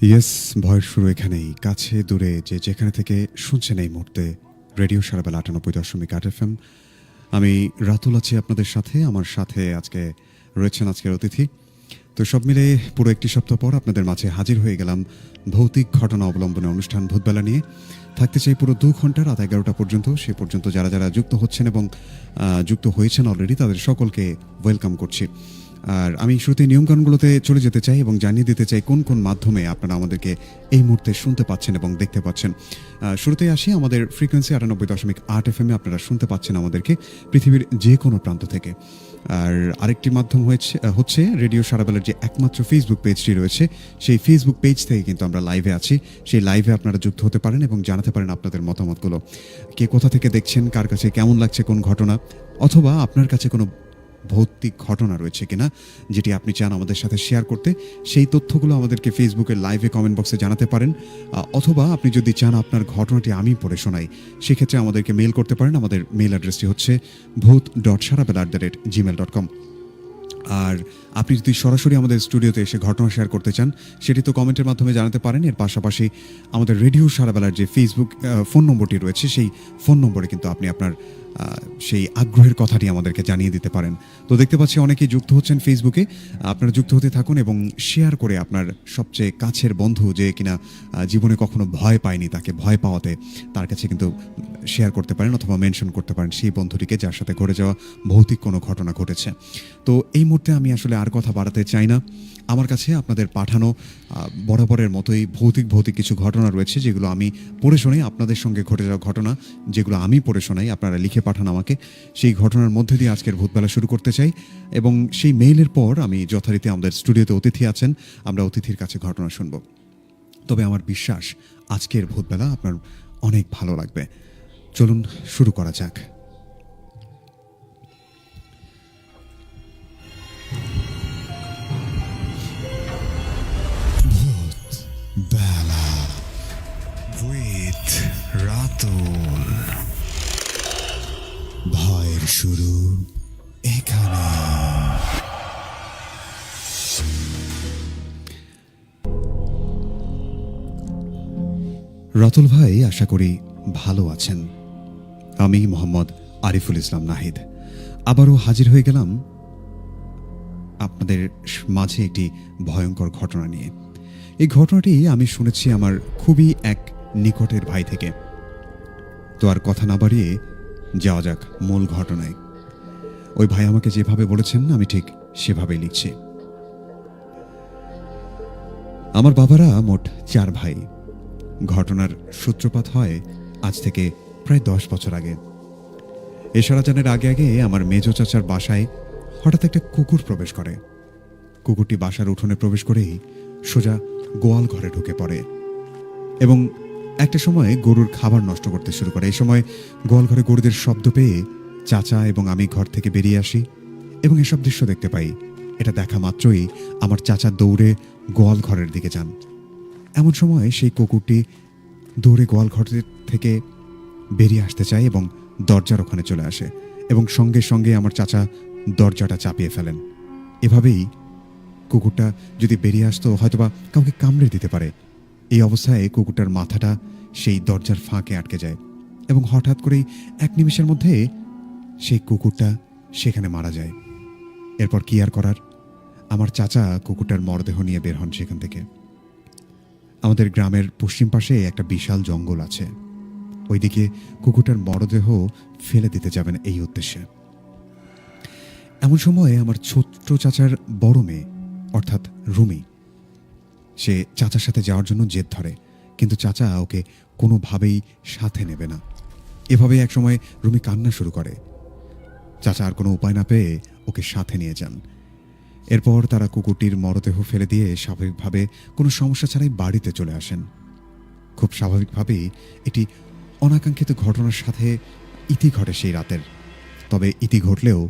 Yes, ভয়ের শুরু এখানেই। কাছে দূরে যে যেখানে থেকে শুনছেন এই মুহূর্তে রেডিও সারাবেলা ৯৮.৮ FM। আমি রাতুল আছি আপনাদের সাথে। আমার সাথে আজকে রয়েছেন আজকের অতিথি। তো সব মিলে পুরো একটি সপ্তাহ পর আপনাদের মাঝে হাজির হয়ে গেলাম ভৌতিক ঘটনা অবলম্বনে অনুষ্ঠান ভূতবেলা নিয়ে। থাকতে চাই পুরো ২ ঘন্টা রাত ১১টা পর্যন্ত। সে পর্যন্ত যারা যারা যুক্ত হচ্ছেন এবং যুক্ত হয়েছেন অলরেডি তাদের সকলকে ওয়েলকাম করছি। আর আমি শুরুতে নিয়মকানুনগুলোতে চলে যেতে চাই এবং জানিয়ে দিতে চাই কোন কোন মাধ্যমে আপনারা আমাদেরকে এই মুহূর্তে শুনতে পাচ্ছেন এবং দেখতে পাচ্ছেন। শুরুতেই আসি আমাদের ফ্রিকোয়েন্সি ৯৮.৮ FM এ আপনারা শুনতে পাচ্ছেন আমাদেরকে পৃথিবীর যে কোনো প্রান্ত থেকে। আর আরেকটি মাধ্যম হচ্ছে রেডিও সারাবেলার যে একমাত্র ফেসবুক পেজটি রয়েছে, সেই ফেসবুক পেজ থেকে কিন্তু আমরা লাইভে আছি। সেই লাইভে আপনারা যুক্ত হতে পারেন এবং জানাতে পারেন আপনাদের মতামতগুলো। কে কোথা থেকে দেখছেন, কার কাছে কেমন লাগছে কোন ঘটনা, অথবা আপনার কাছে কোনো ভৌতিক ঘটনা রয়েছে কিনা যেটি আপনি চান আমাদের সাথে শেয়ার করতে, সেই তথ্যগুলো আমাদেরকে ফেসবুকের লাইভে কমেন্ট বক্সে জানাতে পারেন। অথবা আপনি যদি চান আপনার ঘটনাটি আমি পড়ে শোনাই, সেক্ষেত্রে আমাদেরকে মেল করতে পারেন। আমাদের মেল অ্যাড্রেসটি হচ্ছে bhoot.sarabelar@gmail.com। আর আপনি যদি সরাসরি আমাদের স্টুডিওতে এসে ঘটনা শেয়ার করতে চান, সেটি তো কমেন্টের মাধ্যমে জানাতে পারেন। এর পাশাপাশি আমাদের রেডিও সারাবেলার যে ফেসবুক ফোন নম্বরটি রয়েছে, সেই ফোন নম্বরে কিন্তু আপনি আপনার সেই আগ্রহের কথাটি আমাদেরকে জানিয়ে দিতে পারেন। তো দেখতে পাচ্ছি অনেকেই যুক্ত হচ্ছেন ফেসবুকে। আপনারা যুক্ত হতে থাকুন এবং শেয়ার করে আপনার সবচেয়ে কাছের বন্ধু যে কিনা জীবনে কখনো ভয় পায়নি, তাকে ভয় পাওয়াতে তার কাছে কিন্তু শেয়ার করতে পারেন অথবা মেনশন করতে পারেন সেই বন্ধুটিকে যার সাথে ঘটে যাওয়া ভৌতিক কোনো ঘটনা ঘটেছে। তো এই মুহূর্তে আমি আসলে আর কথা বাড়াতে চাই না। আমার কাছে আপনাদের পাঠানো বরাবরের মতোই ভৌতিক কিছু ঘটনা রয়েছে, যেগুলো আমি পড়ে শোনাই। আপনাদের সঙ্গে ঘটে যাওয়া ঘটনা যেগুলো আমি পড়ে শোনাই, আপনারা লিখে পাঠান আমাকে। সেই ঘটনার মধ্যে দিয়ে আজকের ভূতবেলা শুরু করতে চাই এবং সেই মেইলের পর আমি যথারীতি আমাদের স্টুডিওতে অতিথি আছেন, আমরা অতিথির কাছে ঘটনা শুনব। তবে আমার বিশ্বাস আজকের ভূতবেলা আপনার অনেক ভালো লাগবে। চলুন শুরু করা যাক। বেলা উইথ রাতুল। ভয়ের শুরু এখানে। রাতুল ভাই আশা করি ভালো আছেন। আমি মোহাম্মদ আরিফুল ইসলাম নাহিদ আবারও হাজির হয়ে গেলাম আপনাদের মাঝে একটি ভয়ঙ্কর ঘটনা নিয়ে। এই ঘটনাটি আমি শুনেছি আমার খুবই এক নিকটের ভাই থেকে। তো আর কথা না বাড়িয়ে যাওয়া যাক মূল ঘটনায়। ওই ভাই আমাকে যেভাবে বলেছেন আমি ঠিক সেভাবেই লিখছি। আমার বাবারা মোট ৪ ভাই। ঘটনার সূত্রপাত হয় আজ থেকে প্রায় ১০ বছর আগে। এশারা জানের আগে আগে আমার মেজো চাচার বাসায় হঠাৎ একটা কুকুর প্রবেশ করে। কুকুরটি বাসার উঠোনে প্রবেশ করেই সোজা গোয়াল ঘরে ঢুকে পড়ে এবং একটা সময় গরুর খাবার নষ্ট করতে শুরু করে। এই সময় গোয়াল ঘরে গরুদের শব্দ পেয়ে চাচা এবং আমি ঘর থেকে বেরিয়ে আসি এবং এসব দৃশ্য দেখতে পাই। এটা দেখা মাত্রই আমার চাচা দৌড়ে গোয়াল ঘরের দিকে যান। এমন সময় সেই কুকুরটি দৌড়ে গোয়াল ঘর থেকে বেরিয়ে আসতে চায় এবং দরজার ওখানে চলে আসে এবং সঙ্গে সঙ্গে আমার চাচা দরজাটা চাপিয়ে ফেলেন। এভাবেই কুকুরটা যদি বেরিয়ে আসতো হয়তোবা কাউকে কামড়ে দিতে পারে। এই অবস্থায় কুকুরটার মাথাটা সেই দরজার ফাঁকে আটকে যায় এবং হঠাৎ করেই ১ নিমিষের মধ্যে সেই কুকুরটা সেখানে মারা যায়। এরপর কি আর করার, আমার চাচা কুকুরটার মরদেহ নিয়ে বের হন সেখান থেকে। আমাদের গ্রামের পশ্চিম পাশে একটা বিশাল জঙ্গল আছে, ওইদিকে কুকুরটার মরদেহ ফেলে দিতে যাবেন এই উদ্দেশ্যে। এমন সময় আমার ছোট্ট চাচার বড় মেয়ে অর্থাৎ রুমি, সে চাচার সাথে যাওয়ার জন্য জেদ ধরে, কিন্তু চাচা ওকে কোনোভাবেই সাথে নেবে না। এভাবে একসময় রুমি কান্না শুরু করে। চাচা আর কোনো উপায় না পেয়ে ওকে সাথে নিয়ে যান। এরপর তারা কুকুরটির মরদেহ ফেলে দিয়ে স্বাভাবিকভাবে কোনো সমস্যা ছাড়াই বাড়িতে চলে আসেন। খুব স্বাভাবিকভাবেই এটি অনাকাঙ্ক্ষিত ঘটনার সাথে ইতি ঘটে সেই রাতের। তবে ইতি ঘটলেও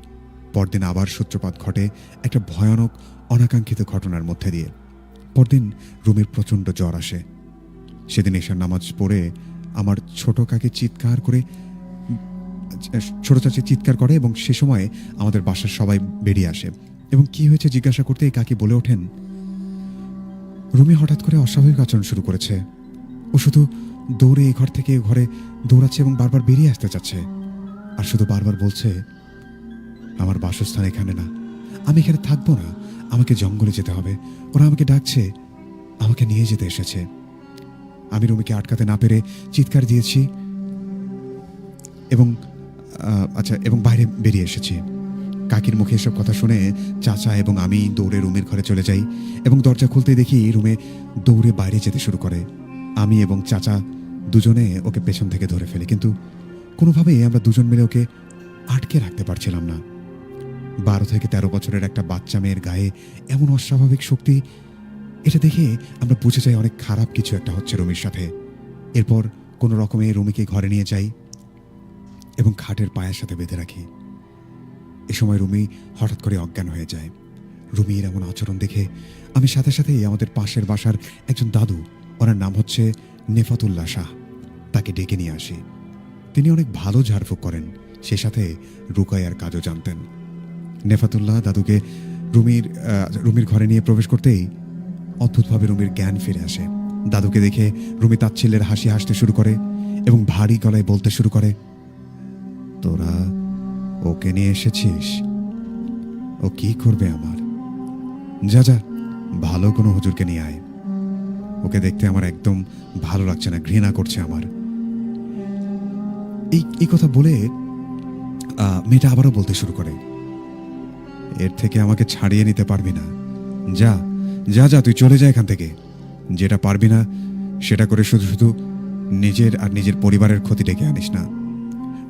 পরদিন আবার সূত্রপাত ঘটে একটা ভয়ানক অনাকাঙ্ক্ষিত ঘটনার মধ্যে দিয়ে। পরদিন রুমির প্রচণ্ড জ্বর আসে। সেদিন এশার নামাজ পড়ে আমার ছোট চাচি চিৎকার করে এবং সে সময় আমাদের বাসার সবাই বেরিয়ে আসে এবং কি হয়েছে জিজ্ঞাসা করতে এই কাকি বলে ওঠেন, রুমি হঠাৎ করে অস্বাভাবিক আচরণ শুরু করেছে। ও শুধু দৌড়ে এই ঘর থেকে এ ঘরে দৌড়াচ্ছে এবং বারবার বেরিয়ে আসতে চাচ্ছে, আর শুধু বারবার বলছে, আমার বাসস্থান এখানে না, আমি এখানে থাকবো না, আমাকে জঙ্গলে যেতে হবে, ওরা আমাকে ডাকছে, আমাকে নিয়ে যেতে এসেছে। আমি রুমিকে আটকাতে না পেরে চিৎকার দিয়েছি এবং এবং বাইরে বেরিয়ে এসেছি। কাকির মুখে এসব কথা শুনে চাচা এবং আমি দৌড়ে রুমের ঘরে চলে যাই এবং দরজা খুলতেই দেখি রুমে দৌড়ে বাইরে যেতে শুরু করে। আমি এবং চাচা দুজনে ওকে পেছন থেকে ধরে ফেলি, কিন্তু কোনোভাবেই আমরা দুজন মিলে ওকে আটকে রাখতে পারছিলাম না। 12 থেকে 13 বছরের একটা বাচ্চা মেয়ের গায়ে এমন অস্বাভাবিক শক্তি, এটা দেখে আমরা বুঝে যাই অনেক খারাপ কিছু একটা হচ্ছে রুমির সাথে। এরপর কোনো রকমে রুমিকে ঘরে নিয়ে যাই এবং খাটের পায়ের সাথে বেঁধে রাখি। এ সময় রুমি হঠাৎ করে অজ্ঞান হয়ে যায়। রুমির এমন আচরণ দেখে আমি সাথে সাথেই আমাদের পাশের বাসার একজন দাদু, ওনার নাম হচ্ছে নেফাতুল্লাহ শাহ, তাকে ডেকে নিয়ে আসি। তিনি অনেক ভালো ঝাড়ফুঁক করেন, সে সাথে রুকায়ার কাজও জানতেন। নেফাতুল্লাহ দাদুকে রুমির ঘরে নিয়ে প্রবেশ করতেই অদ্ভুতভাবে রুমির জ্ঞান ফিরে আসে। দাদুকে দেখে রুমি তাচ্ছিল্যের হাসি হাসতে শুরু করে এবং ভারী গলায় বলতে শুরু করে, তোরা ওকে নিয়ে এসেছিস? ও কি করবে আমার? যা যা, ভালো কোনো হুজুরকে নিয়ে আয়। ওকে দেখতে আমার একদম ভালো লাগছে না, ঘৃণা করছে আমার। এই কথা বলে মেয়েটা আবারও বলতে শুরু করে, এর থেকে আমাকে ছাড়িয়ে নিতে পারবি না, যা যা যা, তুই চলে যা এখান থেকে। যেটা পারবি না সেটা করে শুধু শুধু নিজের আর নিজের পরিবারের ক্ষতি ডেকে আনিস না।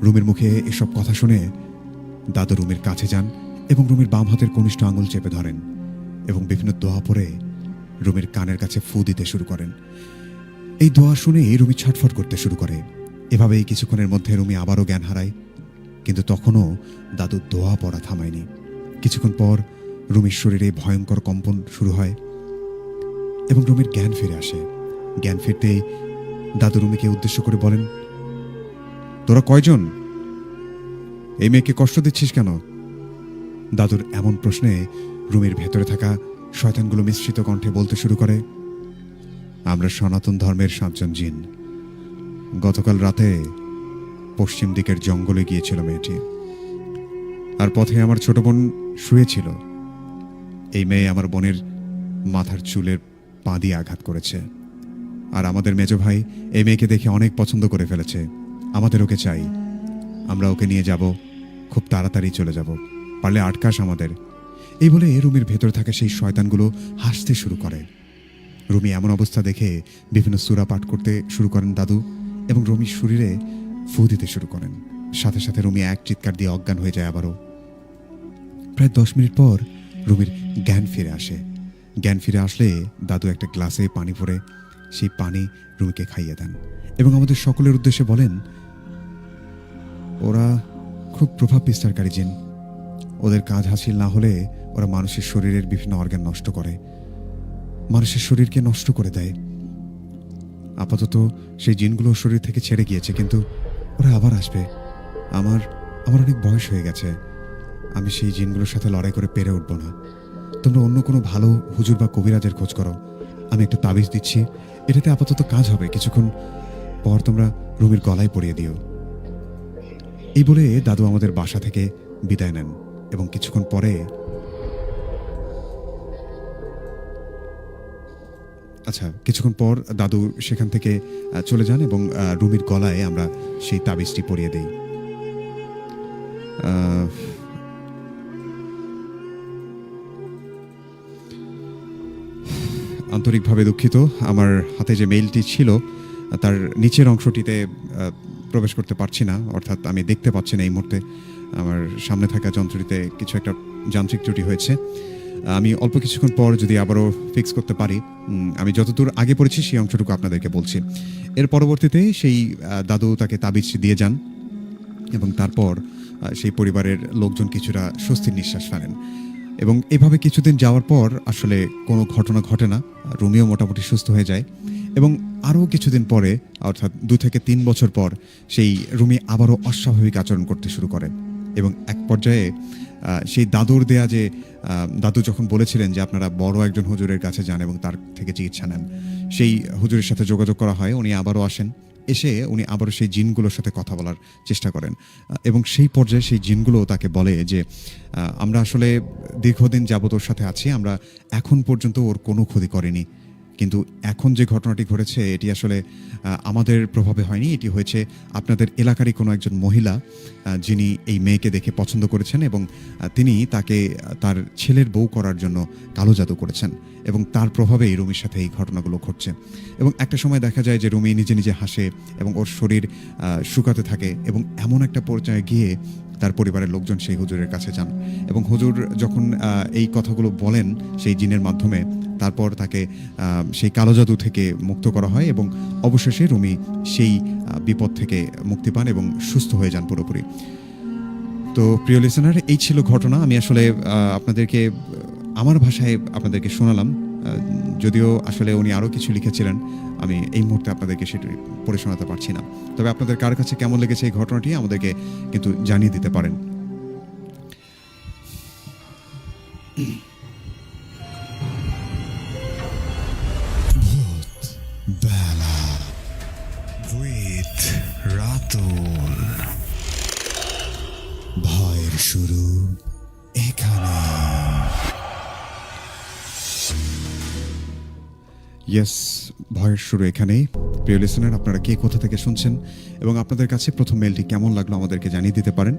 রুমির মুখে এসব কথা শুনে দাদু রুমির কাছে যান এবং রুমির বাম হাতের কনিষ্ঠ আঙুল চেপে ধরেন এবং বিভিন্ন দোয়া পড়ে রুমির কানের কাছে ফু দিতে শুরু করেন। এই দোয়া শুনে রুমি ছটফট করতে শুরু করে। এভাবেই কিছুক্ষণের মধ্যে রুমি আবারও জ্ঞান হারায়, কিন্তু তখনও দাদু দোয়া পড়া থামায়নি। কিছুক্ষণ পর রুমির শরীরে ভয়ঙ্কর কম্পন শুরু হয় এবং রুমির জ্ঞান ফিরে আসে। জ্ঞান ফিরতেই দাদু রুমিকে উদ্দেশ্য করে বলেন, তোরা কয়জন? এই মেয়েকে কষ্ট দিচ্ছিস কেন? দাদুর এমন প্রশ্নে রুমির ভেতরে থাকা শয়তানগুলো মিশ্রিত কণ্ঠে বলতে শুরু করে, আমরা সনাতন ধর্মের 7 জন জিন। গতকাল রাতে পশ্চিম দিকের জঙ্গলে গিয়েছিল মেয়েটি, আর পথে আমার ছোট বোন শুয়েছিল। এই মেয়ে আমার বোনের মাথার চুলের পা দিয়ে আঘাত করেছে, আর আমাদের মেজ ভাই এই মেয়েকে দেখে অনেক পছন্দ করে ফেলেছে। আমাদের ওকে চাই, আমরা ওকে নিয়ে যাব, খুব তাড়াতাড়ি চলে যাব, পারলে আটকাস আমাদের। এই বলে রুমির ভেতর থাকা সেই শয়তানগুলো হাসতে শুরু করে। রুমি এমন অবস্থা দেখে বিভিন্ন সূরা পাঠ করতে শুরু করেন দাদু এবং রুমির শরীরে ফু দিতে শুরু করেন। সাথে সাথে রুমি এক চিৎকার দিয়ে অজ্ঞান হয়ে যায় আবারও। প্রায় 10 মিনিট পর রুমির জ্ঞান ফিরে আসে। জ্ঞান ফিরে আসলে দাদু একটা গ্লাসে পানি ভরে সেই পানি রুমিকে খাইয়ে দেন এবং আমাদের সকলের উদ্দেশ্যে বলেন, ওরা খুব প্রভাব বিস্তারকারী জিন। ওদের কাজ হাসিল না হলে ওরা মানুষের শরীরের বিভিন্ন অর্গান নষ্ট করে, মানুষের শরীরকে নষ্ট করে দেয়। আপাতত সেই জিনগুলো শরীর থেকে ছেড়ে গিয়েছে, কিন্তু ওরা আবার আসবে। আমার অনেক বয়স হয়ে গেছে, আমি সেই জিনগুলোর সাথে লড়াই করে পেরে উঠব না। তোমরা অন্য কোনো ভালো হুজুর বা কবিরাজের খোঁজ করো, আমি একটা তাবিজ দিচ্ছি, এটাতে আপাতত কাজ হবে, কিছুক্ষণ পর তোমরা রুমির গলায় পরিয়ে দিও। এই বলে দাদু আমাদের বাসা থেকে বিদায় নেন এবং কিছুক্ষণ পর দাদু সেখান থেকে চলে যান এবং রুমির গলায় আমরা সেই তাবিজটি পরিয়ে দিই। আন্তরিকভাবে দুঃখিত, আমার হাতে যে মেইলটি ছিল তার নিচের অংশটিতে প্রবেশ করতে পারছি না, অর্থাৎ আমি দেখতে পাচ্ছি না এই মুহূর্তে। আমার সামনে থাকা যন্ত্রটিতে কিছু একটা যান্ত্রিক ত্রুটি হয়েছে। আমি অল্প কিছুক্ষণ পর যদি আবারও ফিক্স করতে পারি, আমি যতদূর আগে পড়েছি সেই অংশটুকু আপনাদেরকে বলছি। এর পরবর্তীতে সেই দাদু তাকে তাবিজ দিয়ে যান এবং তারপর সেই পরিবারের লোকজন কিছুটা স্বস্তির নিঃশ্বাস ফেলেন এবং এভাবে কিছুদিন যাওয়ার পর আসলে কোনো ঘটনা ঘটে না। রুমিও মোটামুটি সুস্থ হয়ে যায় এবং আরও কিছুদিন পরে, অর্থাৎ 2 থেকে 3 বছর পর, সেই রুমি আবারও অস্বাভাবিক আচরণ করতে শুরু করে এবং এক পর্যায়ে সেই দাদুর দেয়া যে দাদু যখন বলেছিলেন যে আপনারা বড় একজন হুজুরের কাছে যান এবং তার থেকে চিকিৎসা নেন, সেই হুজুরের সাথে যোগাযোগ করা হয়। উনি আবারও আসেন, এসে উনি আবারও সেই জিনগুলোর সাথে কথা বলার চেষ্টা করেন এবং সেই পর্যায়ে সেই জিনগুলো তাকে বলে যে আমরা আসলে দীর্ঘদিন যাবত ওর সাথে আছি, আমরা এখন পর্যন্ত ওর কোনো ক্ষতি করিনি, কিন্তু এখন যে ঘটনাটি ঘটেছে এটি আসলে আমাদের প্রভাবে হয়নি, এটি হয়েছে আপনাদের এলাকারই কোনো একজন মহিলা যিনি এই মেয়েকে দেখে পছন্দ করেছেন এবং তিনি তাকে তার ছেলের বউ করার জন্য কালো জাদু করেছেন এবং তার প্রভাবেই রুমির সাথে এই ঘটনাগুলো ঘটছে। এবং একটা সময় দেখা যায় যে রুমি নিজে নিজে হাসে এবং ওর শরীর শুকাতে থাকে এবং এমন একটা পর্যায়ে গিয়ে তার পরিবারের লোকজন সেই হুজুরের কাছে যান এবং হুজুর যখন এই কথাগুলো বলেন সেই জিনের মাধ্যমে, তারপর তাকে সেই কালো জাদু থেকে মুক্ত করা হয় এবং অবশেষে রুমি সেই বিপদ থেকে মুক্তি পান এবং সুস্থ হয়ে যান পুরোপুরি। তো প্রিয় লিসেনার, এই ছিল ঘটনা। আমি আসলে আপনাদেরকে আমার ভাষায় আপনাদেরকে শোনালাম, যদিও আসলে উনি আরও কিছু লিখেছিলেন, আমি এই মুহূর্তে আপনাদেরকে সেটি পড়ে শোনাতে পারছি না। তবে আপনাদের কার কাছে কেমন লেগেছে এই ঘটনাটি আমাদেরকে কিন্তু জানিয়ে দিতে পারেন। বেলা উইথ রাতুল, ভয়ের শুরু এখানে। ইয়েস, ভয়ের শুরু এখানেই। প্রিয় লিসেনার, আপনারা কে কোথা থেকে শুনছেন এবং আপনাদের কাছে প্রথম মেইলটি কেমন লাগলো আমাদেরকে জানিয়ে দিতে পারেন।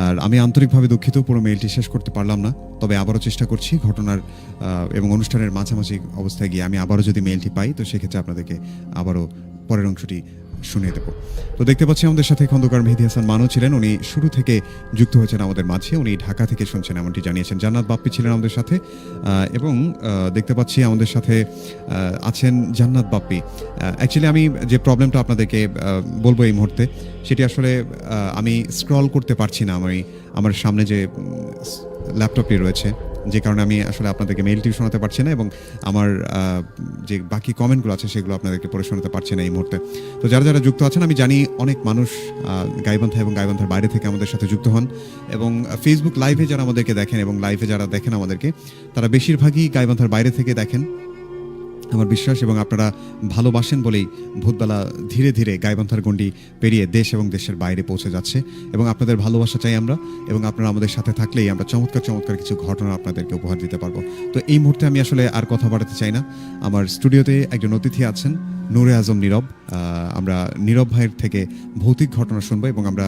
আর আমি আন্তরিকভাবে দুঃখিত পুরো মেইলটি শেষ করতে পারলাম না, তবে আবারও চেষ্টা করছি ঘটনার এবং অনুষ্ঠানের মাঝামাঝি অবস্থায় গিয়ে আমি আবারও যদি মেইলটি পাই তো সেক্ষেত্রে আপনাদেরকে আবারও পরের অংশটি শুনিয়ে দেবো। তো দেখতে পাচ্ছি আমাদের সাথে খন্দকার মেহেদী হাসান মানু ছিলেন, উনি শুরু থেকে যুক্ত হয়েছেন আমাদের মাঝে, উনি ঢাকা থেকে শুনছেন এমনটি জানিয়েছেন। জান্নাত বাপ্পি ছিলেন আমাদের সাথে এবং দেখতে পাচ্ছি আমাদের সাথে আছেন জান্নাত বাপ্পি। অ্যাকচুয়ালি আমি যে প্রবলেমটা আপনাদেরকে বলবো এই মুহূর্তে, সেটি আসলে আমি স্ক্রল করতে পারছি না আমার সামনে যে ল্যাপটপটি রয়েছে, যে কারণে আমি আসলে আপনাদেরকে মেইলটি শোনাতে পারছি না এবং আমার যে বাকি কমেন্টগুলো আছে সেগুলো আপনাদেরকে পড়ে শোনাতে পারছি না এই মুহূর্তে। তো যারা যারা যুক্ত আছেন, আমি জানি অনেক মানুষ গাইবান্ধা এবং গাইবান্ধার বাইরে থেকে আমাদের সাথে যুক্ত হন এবং ফেসবুক লাইভে যারা আমাদেরকে দেখেন এবং লাইভে যারা দেখেন আমাদেরকে, তারা বেশিরভাগই গাইবান্ধার বাইরে থেকে দেখেন আমার বিশ্বাস, এবং আপনারা ভালোবাসেন বলেই ভূতবেলা ধীরে ধীরে গাইবান্ধার গণ্ডি পেরিয়ে দেশ এবং দেশের বাইরে পৌঁছে যাচ্ছে এবং আপনাদের ভালোবাসা চাই আমরা, এবং আপনারা আমাদের সাথে থাকলেই আমরা চমৎকার চমৎকার কিছু ঘটনা আপনাদেরকে উপহার দিতে পারবো। তো এই মুহূর্তে আমি আসলে আর কথা বাড়াতে চাই না। আমার স্টুডিওতে একজন অতিথি আছেন, নূরে আজম নীরব। আমরা নীরব ভাইয়ের থেকে ভৌতিক ঘটনা শুনবো এবং আমরা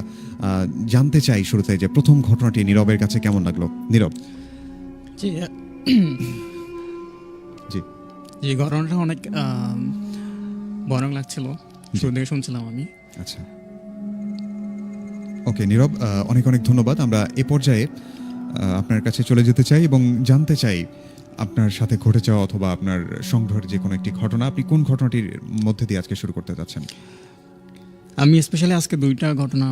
জানতে চাই শুরুতে যে প্রথম ঘটনাটি নীরবের কাছে কেমন লাগলো। নীরব। জি জি এই ঘটনাটা অনেক ভয়ানক লাগছিল, শুরু থেকে শুনছিলাম আমি। আচ্ছা, ওকে নীরব, অনেক অনেক ধন্যবাদ। আমরা এ পর্যায়ে আপনার কাছে চলে যেতে চাই এবং জানতে চাই আপনার সাথে ঘটে যাওয়া অথবা আপনার সংগ্রহের যে কোনো একটি ঘটনা, আপনি কোন ঘটনাটির মধ্যে দিয়ে আজকে শুরু করতে যাচ্ছেন? আমি স্পেশালি আজকে দুইটা ঘটনা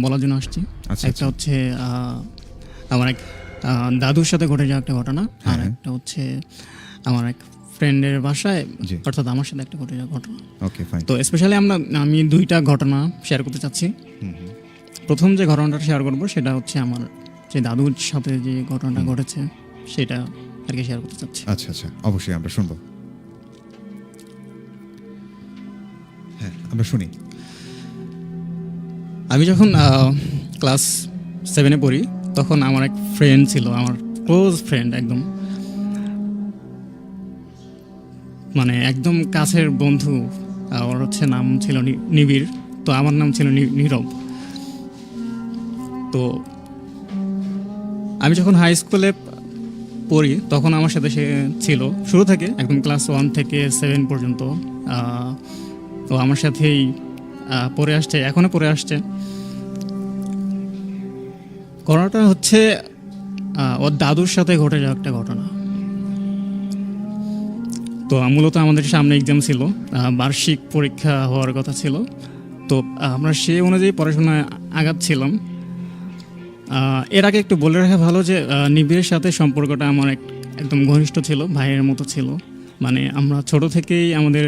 বলার জন্য আসছি। আচ্ছা, একটা হচ্ছে আমার এক দাদুর সাথে ঘটে যাওয়া একটা ঘটনা, আর একটা হচ্ছে আমার এক ফ্রেন্ডের বাসায়, অর্থাৎ আমার সাথে একটা ঘটে যাওয়া ঘটনা। ওকে, ফাইন। তো স্পেশালি আমি দুইটা ঘটনা শেয়ার করতে চাচ্ছি। প্রথম যে ঘটনাটা শেয়ার করবো সেটা হচ্ছে আমার যে দাদুর সাথে যে ঘটনাটা ঘটেছে সেটা আর কি শেয়ার করতে চাচ্ছি। আচ্ছা আচ্ছা, অবশ্যই আমরা শুনবো। হ্যাঁ, আমরা শুনি। আমি যখন ক্লাস 7-এ পড়ি তখন আমার এক ফ্রেন্ড ছিল, আমার ক্লোজ ফ্রেন্ড, একদম মানে একদম কাছের বন্ধু। ওর হচ্ছে নাম ছিল নিবিড়, তো আমার নাম ছিল নীরব। তো আমি যখন হাই স্কুলে পড়ি তখন আমার সাথে সে ছিল শুরু থেকে, একদম ক্লাস 1 থেকে 7 পর্যন্ত। তো আমার সাথেই পড়ে আসছে, এখনো পড়ে আসছে। ঘটনাটা হচ্ছে ওর দাদুর সাথে ঘটে যাওয়া একটা ঘটনা। তো মূলত আমাদের সামনে এক্সাম ছিল, বার্ষিক পরীক্ষা হওয়ার কথা ছিল। তো আমরা সেই অনুযায়ী পড়াশোনায় আগাচ্ছিলাম। এর আগে একটু বলে রাখা ভালো যে নিবিড়ের সাথে সম্পর্কটা আমার একদম ঘনিষ্ঠ ছিল, ভাইয়ের মতো ছিল। মানে আমরা ছোট থেকেই আমাদের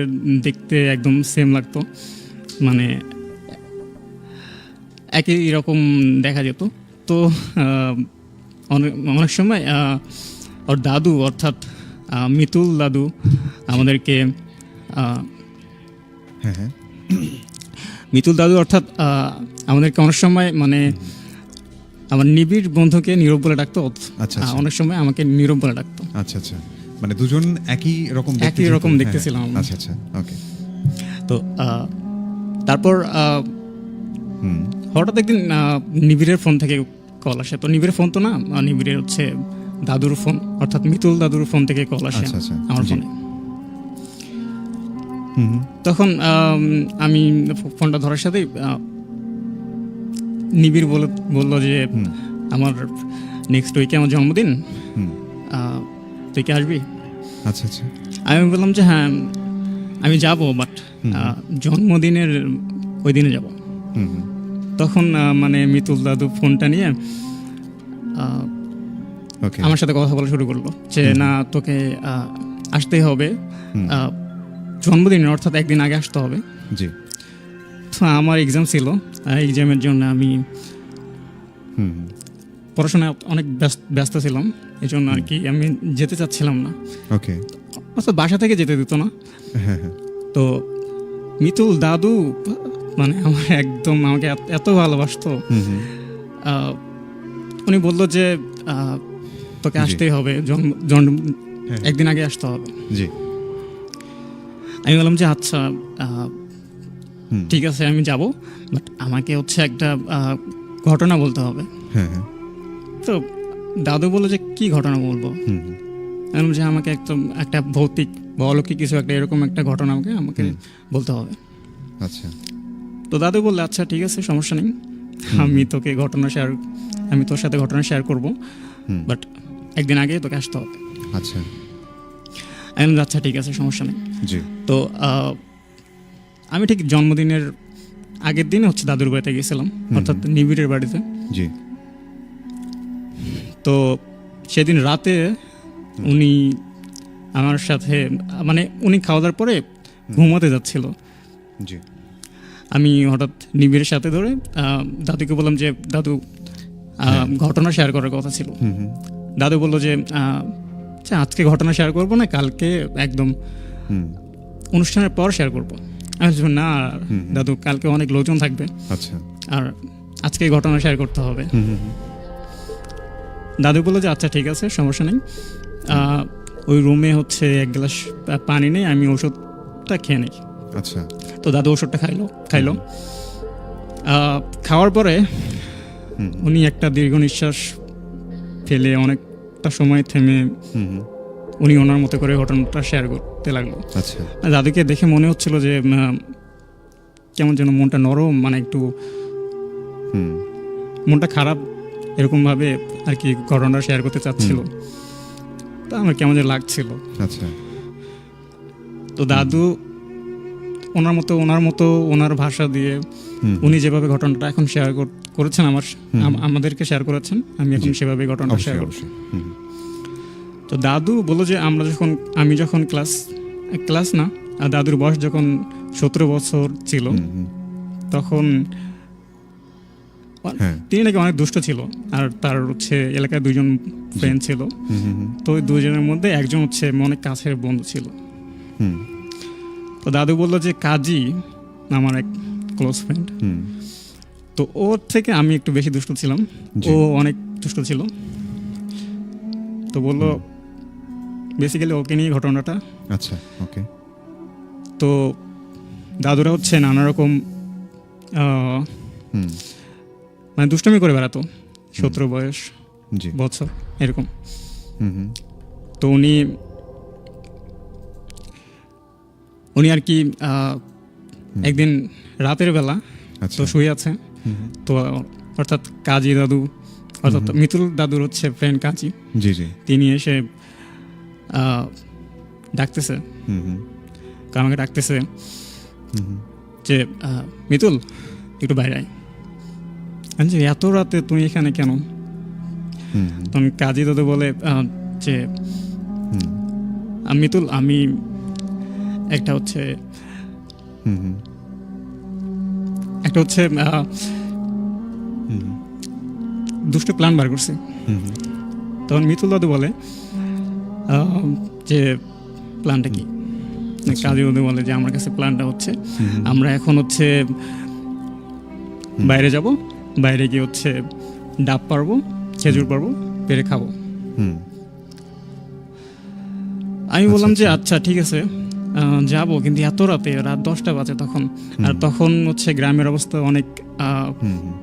দেখতে একদম সেম লাগতো, মানে একই রকম দেখা যেত। তো অনেক সময় ওর দাদু অর্থাৎ মিতুল দাদু আমাদেরকে হ্যাঁ হ্যাঁ মিতুল দাদু অর্থাৎ আমাদেরকে অনেক সময় মানে আমার নিবিড় বন্ধুকে নীরব বলে ডাকতো, আচ্ছা, আচ্ছা। অনেক সময় আমাকে নীরব বলে ডাকতো। আচ্ছা আচ্ছা, মানে দুজন একই রকম একই রকম দেখতে ছিলাম আমরা। আচ্ছা আচ্ছা, ওকে। তো তারপর হুম হঠাৎ একদিন নিবিড়ের ফোন থেকে কল আসে। তো নিবিড়ের ফোন তো না, নিবিড়ের হচ্ছে দাদুর ফোন অর্থাৎ মিতুল দাদুর ফোন থেকে কল আসে আচ্ছা, আচ্ছা, আমার জি। ফোনে। হুম হুম, তখন আমি ফোনটা ধরার সাথেই নিবিড় বললো যে হুম। আমার নেক্সট উইকে আমার জন্মদিন, হুম, তুই কি আসবি? আচ্ছা আচ্ছা, আমি বললাম যে হ্যাঁ আমি যাব, বাট জন্মদিনের ওই দিনে যাব। হুম হুম, তখন মানে মিতুল দাদু ফোনটা নিয়ে ওকে, আমার সাথে কথা বলা শুরু করলো যে না তোকে আসতেই হবে, হুম। জন্মদিনে অর্থাৎ একদিন আগে আসতে হবে। জি, তো আমার এক্সাম ছিল, এক্সামের জন্য আমি হুম হুম, পড়াশোনায় অনেক ব্যস্ত ছিলাম, এই জন্য আর কি আমি যেতে চাচ্ছিলাম না। ওকে, অর্থাৎ বাসা থেকে যেতে দিত না। হ্যাঁ হ্যাঁ, তো মিতুল দাদু মানে আমার একদম আমাকে এত ভালোবাসতো, হুম হুম, উনি বললো যে তোকে জি। আসতেই হবে, জন্ম হ্যাঁ। একদিন আগে আসতে হবে। জি, আমি বললাম যে আচ্ছা হুম, ঠিক আছে আমি যাব, বাট আমাকে হচ্ছে একটা ঘটনা বলতে হবে। হ্যাঁ হ্যাঁ, তো দাদু বললো যে কি ঘটনা বলবো? হুম হুম, আমি বললাম যে আমাকে একটা ভৌতিক বা অলৌকিক কিছু একটা এরকম একটা ঘটনা আমাকে বলতে হবে। আচ্ছা, তো দাদু বললে আচ্ছা ঠিক আছে সমস্যা নেই, আমি তোকে আমি তোর সাথে ঘটনা শেয়ার করবো, হুম, বাট একদিন আগে তোকে আসতে হবে। আচ্ছা, আমি বললাম, আচ্ছা ঠিক আছে সমস্যা নেই। জি, তো আমি ঠিক জন্মদিনের আগের দিনে হচ্ছে দাদুর বাড়িতে গেছিলাম, অর্থাৎ নিবিড়ের বাড়িতে। জি, তো সেদিন রাতে উনি আমার সাথে মানে উনি খাওয়া দাওয়ার পরে ঘুমাতে যাচ্ছিল। জি, আমি হঠাৎ নিবিড়ের সাথে ধরে দাদুকে বললাম যে দাদু ঘটনা শেয়ার করার কথা ছিল। হুম হুম, দাদু বললো যে আচ্ছা আজকে ঘটনা শেয়ার করবো না, কালকে একদম হুম, অনুষ্ঠানের পর শেয়ার করবো। আমি বলছি, না দাদু কালকে অনেক লোকজন থাকবে, আচ্ছা, আর আজকে ঘটনা শেয়ার করতে হবে। হুম হুম, হুম, দাদু বললো যে আচ্ছা ঠিক আছে সমস্যা নেই, ওই রুমে হচ্ছে এক গ্লাস পানি নেই, আমি ওষুধটা খেয়ে নিই। আচ্ছা, তো দাদু ওষুধটা খাইলো। খাওয়ার পরে হুম, উনি একটা দীর্ঘ নিঃশ্বাস ফেলে অনেকটা সময় থেমে হুম হুম, উনি ওনার মতো করে ঘটনাটা শেয়ার করতে লাগলো। আচ্ছা, দাদুকে দেখে মনে হচ্ছিল যে কেমন যেন মনটা নরম, মানে একটু হুম, মনটা খারাপ এরকমভাবে আর কি ঘটনাটা শেয়ার করতে চাচ্ছিল। তা আমার কেমন যেন লাগছিল। আচ্ছা, তো দাদু ওনার মতো ওনার ভাষা দিয়ে হুম, উনি যেভাবে ঘটনাটা এখন শেয়ার করেছেন আমাদেরকে শেয়ার করেছেন, আমি এখন সেভাবে ঘটনাটা শেয়ার অবশ্যই করছি। অবশ্যই, হুম, তো দাদু বললো যে আমি যখন ক্লাস না, দাদুর বয়স যখন 17 বছর ছিল, হুম, হুম, তখন হ্যাঁ, তিনি নাকি অনেক দুষ্ট ছিল, আর তার হচ্ছে এলাকায় 2জন ফ্রেন্ড ছিল। হুম হুম, হুম, তো ওই 2জনের মধ্যে একজন হচ্ছে অনেক কাছের বন্ধু ছিল। হুম, তো দাদু বললো যে কাজী আমার এক ক্লোজ ফ্রেন্ড, হুম, তো ওর থেকে আমি একটু বেশি দুষ্ট ছিলাম, জি। ও অনেক দুষ্ট ছিল। তো বললো বেসিক্যালি ওকে নিয়ে ঘটনাটা। আচ্ছা, ওকে, তো দাদুরা হচ্ছে নানা রকম হুম, মানে দুষ্টামি করে বেড়াতো, 17 বয়স জি, বছর এরকম। হুম হুম, তো উনি আর কি একদিন রাতের বেলা আচ্ছা, তো শুয়ে আছে, হুম, তো অর্থাৎ কাজী দাদু অর্থাৎ মিতুল দাদুর হচ্ছে ফ্রেন্ড কাজী, জি জি, তিনি এসে ডাকতেছে, হুম হুম, আমাকে ডাকতেছে হুম হুম, যে মিতুল একটু বাইরে আয়। আমি বলছি, এত রাতে তুমি এখানে কেন? হুম হুম, তখন কাজী দাদু বলে যে হুম, মিতুল আমি একটা হচ্ছে হুম হুম, হুম, দুষ্ট প্ল্যান বার করছি। হুম হুম, তখন মিতুল দাদু বলে যে প্ল্যানটা কি, কাজী দাদু বলে যে আমার কাছে প্ল্যানটা হচ্ছে আমরা এখন হচ্ছে বাইরে যাব, বাইরে গিয়ে হচ্ছে ডাব পারবো, খেজুর পারবো, পেরে খাবো। হুম আমি বললাম যে আচ্ছা ঠিক আছে যাবো, কিন্তু এত রাতে, রাত 10টা বাজে তখন। আর তখন হচ্ছে গ্রামের অবস্থা অনেক হুম হুম,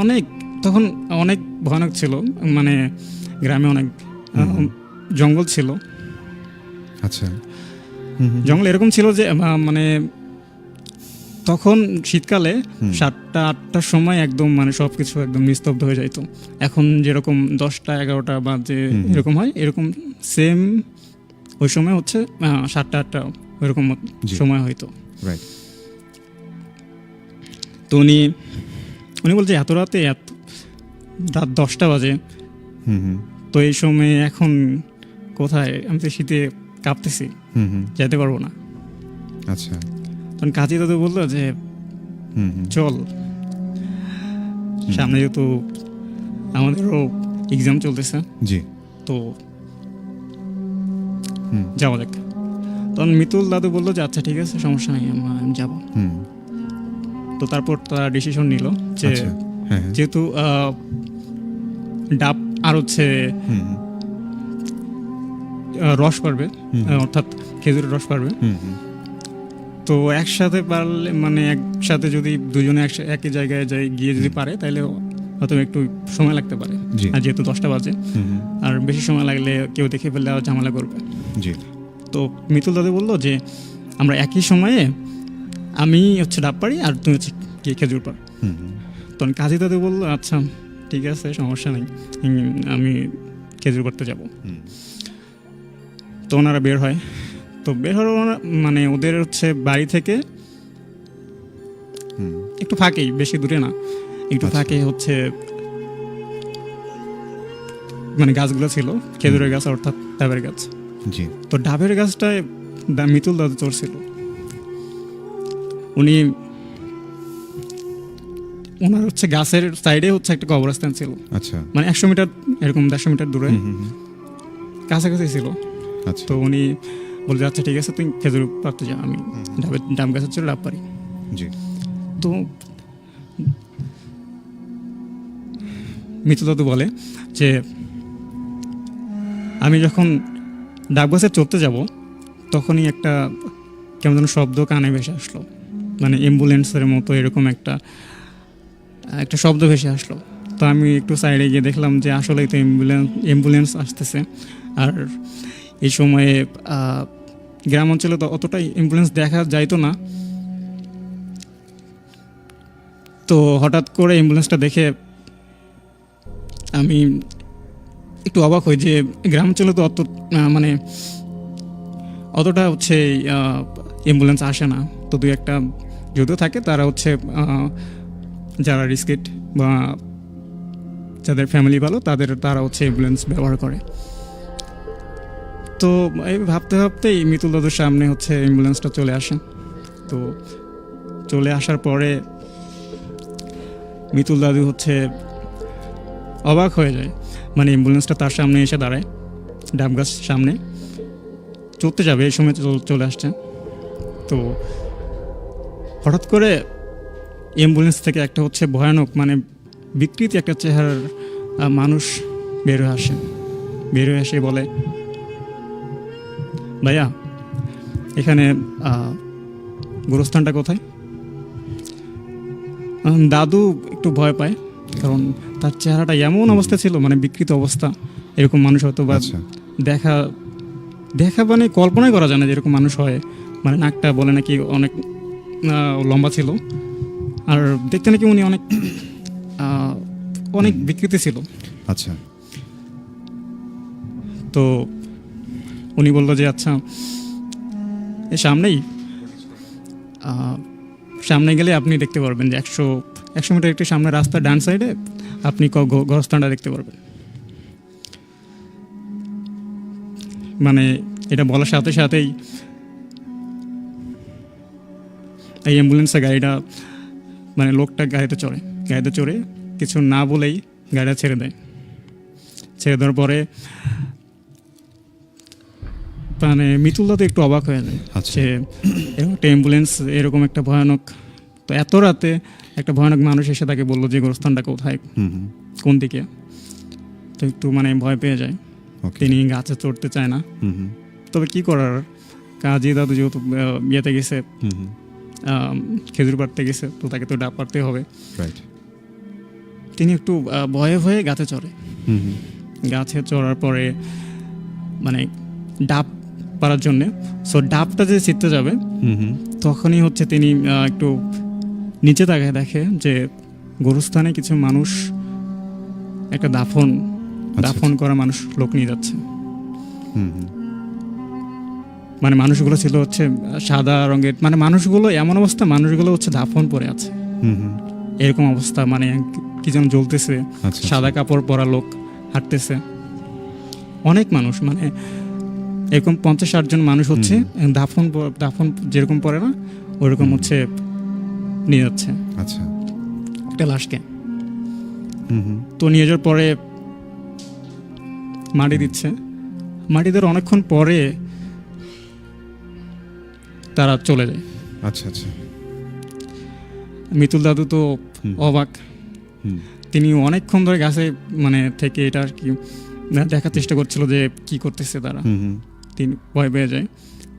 অনেক তখন অনেক ভয়ানক ছিল, মানে গ্রামে অনেক জঙ্গল ছিল। আচ্ছা হুম হুম, জঙ্গল এরকম ছিল যে মানে তখন শীতকালে 7টা-8টার সময় একদম মানে সবকিছু একদম নিস্তব্ধ হয়ে যাইতো। এখন যেরকম 10টা-11টা বাজে এরকম হয়, এরকম সেম ওই সময় হচ্ছে 7টা-8টা ওইরকম জি। সময় হইতো। রাইট তো উনি বলছে এত রাতে, রাত 10টা বাজে, হুম হুম তো এই সময় এখন কোথায়, আমি তো শীতে কাঁপতেছি, হুম হুম, যেতে পারবো না। আচ্ছা তখন কাজী দাদু বললো যে হুম হুম, চল, সামনে যেহেতু আমাদেরও এক্সাম চলতেছে, জি তো হুম যাওয়া যাক। তখন মিতুল দাদু বললো যে আচ্ছা ঠিক আছে, সমস্যা নেই, আমি যাবো। হুম, তো তারপর তারা ডিসিশন নিল যে আচ্ছা হ্যাঁ হ্যাঁ, যেহেতু ডাব আর হচ্ছে হুম হুম, রস পারবে, অর্থাৎ খেজুরের রস পারবে, হুম হুম, তো একসাথে পারলে, মানে একসাথে যদি দুজনে একই জায়গায় গিয়ে যদি পারে, তাহলে হয়তো একটু সময় লাগতে পারে। জি। আর যেহেতু 10টা বাজে, হুম হুম, আর বেশি সময় লাগলে কেউ দেখে ফেললে আর ঝামেলা করবে। জি তো মিতুল দাদু বললো যে আমরা একই সময়ে, আমি হচ্ছে ডাব পারি আর তুমি হচ্ছে খেজুর পার। হুম হুম, তখন কাজী দাদু বললো আচ্ছা ঠিক আছে, সমস্যা নেই, আমি খেজুর পাড়তে যাব। হুম, তো ওনারা বের হয়। তো বের হওয়ার মানে ওদের হচ্ছে বাড়ি থেকে হুম, একটু ফাঁকেই, বেশি দূরে না, একটু আচ্ছা। ফাঁকে হচ্ছে মানে গাছগুলো ছিল, খেজুরের গাছ অর্থাৎ ডাবের গাছ। জি তো ডাবের গাছটায় মিতুল দাদু চড়ছিল। উনি, ওনার হচ্ছে গাছের সাইডে হচ্ছে একটা কবরস্থান ছিল, আচ্ছা মানে 100 মিটার, এরকম 150 মিটার দূরে, হুম হুম হুম, কাছাকাছি ছিল। আচ্ছা তো উনি বলছে আচ্ছা ঠিক আছে, তুই খেজুর পাড়তে যা, আমি ডাব গাছের ছিল ডাব পারি। জি তো মিতুল দাদু বলে যে আমি যখন ডাব গাছে চড়তে যাব, তখনই একটা কেমন যেন শব্দ কানে ভেসে আসলো, মানে অ্যাম্বুলেন্সের মতো এরকম একটা শব্দ ভেসে আসলো। তো আমি একটু সাইডে গিয়ে দেখলাম যে আসলেই তো অ্যাম্বুলেন্স আসতেছে। আর এই সময়ে গ্রাম অঞ্চলে তো অতটাই অ্যাম্বুলেন্স দেখা যাইতো না। তো হঠাৎ করে অ্যাম্বুলেন্সটা দেখে আমি একটু অবাক হই যে গ্রাম অঞ্চলে তো মানে অতটা হচ্ছে অ্যাম্বুলেন্স আসে না। তো দুই একটা যদিও থাকে, তারা হচ্ছে যারা রিস্কেট বা যাদের ফ্যামিলি ভালো, তারা হচ্ছে অ্যাম্বুলেন্স ব্যবহার করে। তো এই ভাবতে ভাবতেই মিতুল দাদুর সামনে হচ্ছে অ্যাম্বুলেন্সটা চলে আসে। তো চলে আসার পরে মিতুল দাদু হচ্ছে অবাক হয়ে যায়, মানে অ্যাম্বুলেন্সটা তার সামনে এসে দাঁড়ায়, ডাব গাছ সামনে চলতে যাবে, এই সময় চলে আসছে। তো হঠাৎ করে অ্যাম্বুলেন্স থেকে একটা হচ্ছে ভয়ানক, মানে বিকৃতি একটা চেহারার মানুষ বের হয়ে আসে। বের হয়ে এসে বলে, ভাইয়া এখানে গোরস্থানটা কোথায়? দাদু একটু ভয় পায়, কারণ তার চেহারাটা এমন অবস্থা ছিল, মানে বিকৃত অবস্থা, এরকম মানুষ হয়তো বা আচ্ছা দেখা মানে কল্পনাই করা যায় না যে এরকম মানুষ হয়। মানে নাকটা বলে নাকি অনেক লম্বা ছিল, আর দেখতে নাকি উনি অনেক বিকৃতি ছিল। আচ্ছা তো উনি বললো যে আচ্ছা এই সামনে গেলে আপনি দেখতে পারবেন যে 100 মিটার একটু সামনে রাস্তার ডান সাইডে আপনি গোরস্থানটা দেখতে পারবেন। মানে এটা বলার সাথে সাথেই এই অ্যাম্বুলেন্সের গাড়িটা, মানে লোকটা গাড়িতে চড়ে কিছু না বলেই গাড়িটা ছেড়ে দেয়। ছেড়ে দেওয়ার পরে মানে মিতুল দা তো একটু অবাক হয়ে যায় আচ্ছা। যে এরকম একটা অ্যাম্বুলেন্স, এরকম একটা ভয়ানক, তো এত রাতে একটা ভয়ানক মানুষ এসে তাকে বললো যে গোরস্থানটা কোথায়, হুম হুম কোন দিকে। তো একটু মানে ভয় পেয়ে যায়, ওকে তিনি গাছে চড়তে চায় না। হুম হুম তবে কি করার, কাজী দাদু যেহেতু ইয়েতে গেছে, হুম হুম খেজুর পাড়তে গেছে, তো তাকে তো ডাব পাড়তে হবে। রাইট তিনি একটু ভয়ে ভয়ে গাছে চড়ে। হুম হুম গাছে চড়ার পরে মানে ডাব পাড়ার জন্যে, সো ডাবটা যে ছিটতে যাবে হুম হুম তখনই হচ্ছে তিনি একটু নিচে তাকায় দেখে যে গোরস্থানে কিছু মানুষ একটা দাফন করা মানুষ লোক নিয়ে যাচ্ছে। হুম হুম মানে মানুষগুলো ছিল হচ্ছে সাদা রঙের, মানে মানুষগুলো এমন অবস্থা, মানুষগুলো হচ্ছে দাফন পরে আছে হুম হুম এরকম অবস্থা, মানে কি যেন জ্বলতেছে, আচ্ছা সাদা কাপড় পরা লোক হাঁটতেছে, অনেক মানুষ, মানে এরকম 50-60 জন মানুষ হচ্ছে দাফন যেরকম পরে না ওইরকম হচ্ছে নিয়ে যাচ্ছে আচ্ছা একটা লাশকে। হুম হুম তো নিয়ে যাওয়ার পরে মাটি দিচ্ছে, মাটি দেওয়ার অনেকক্ষণ পরে তারা চলে যায়। আচ্ছা আচ্ছা মিতুল দাদু তো হুম। অবাক, হুম তিনি অনেকক্ষণ ধরে গাছে মানে থেকে এটা আর কি দেখার চেষ্টা করছিল যে কি করতেছে তারা। হুম হুম তিনি ভয় পেয়ে যায়,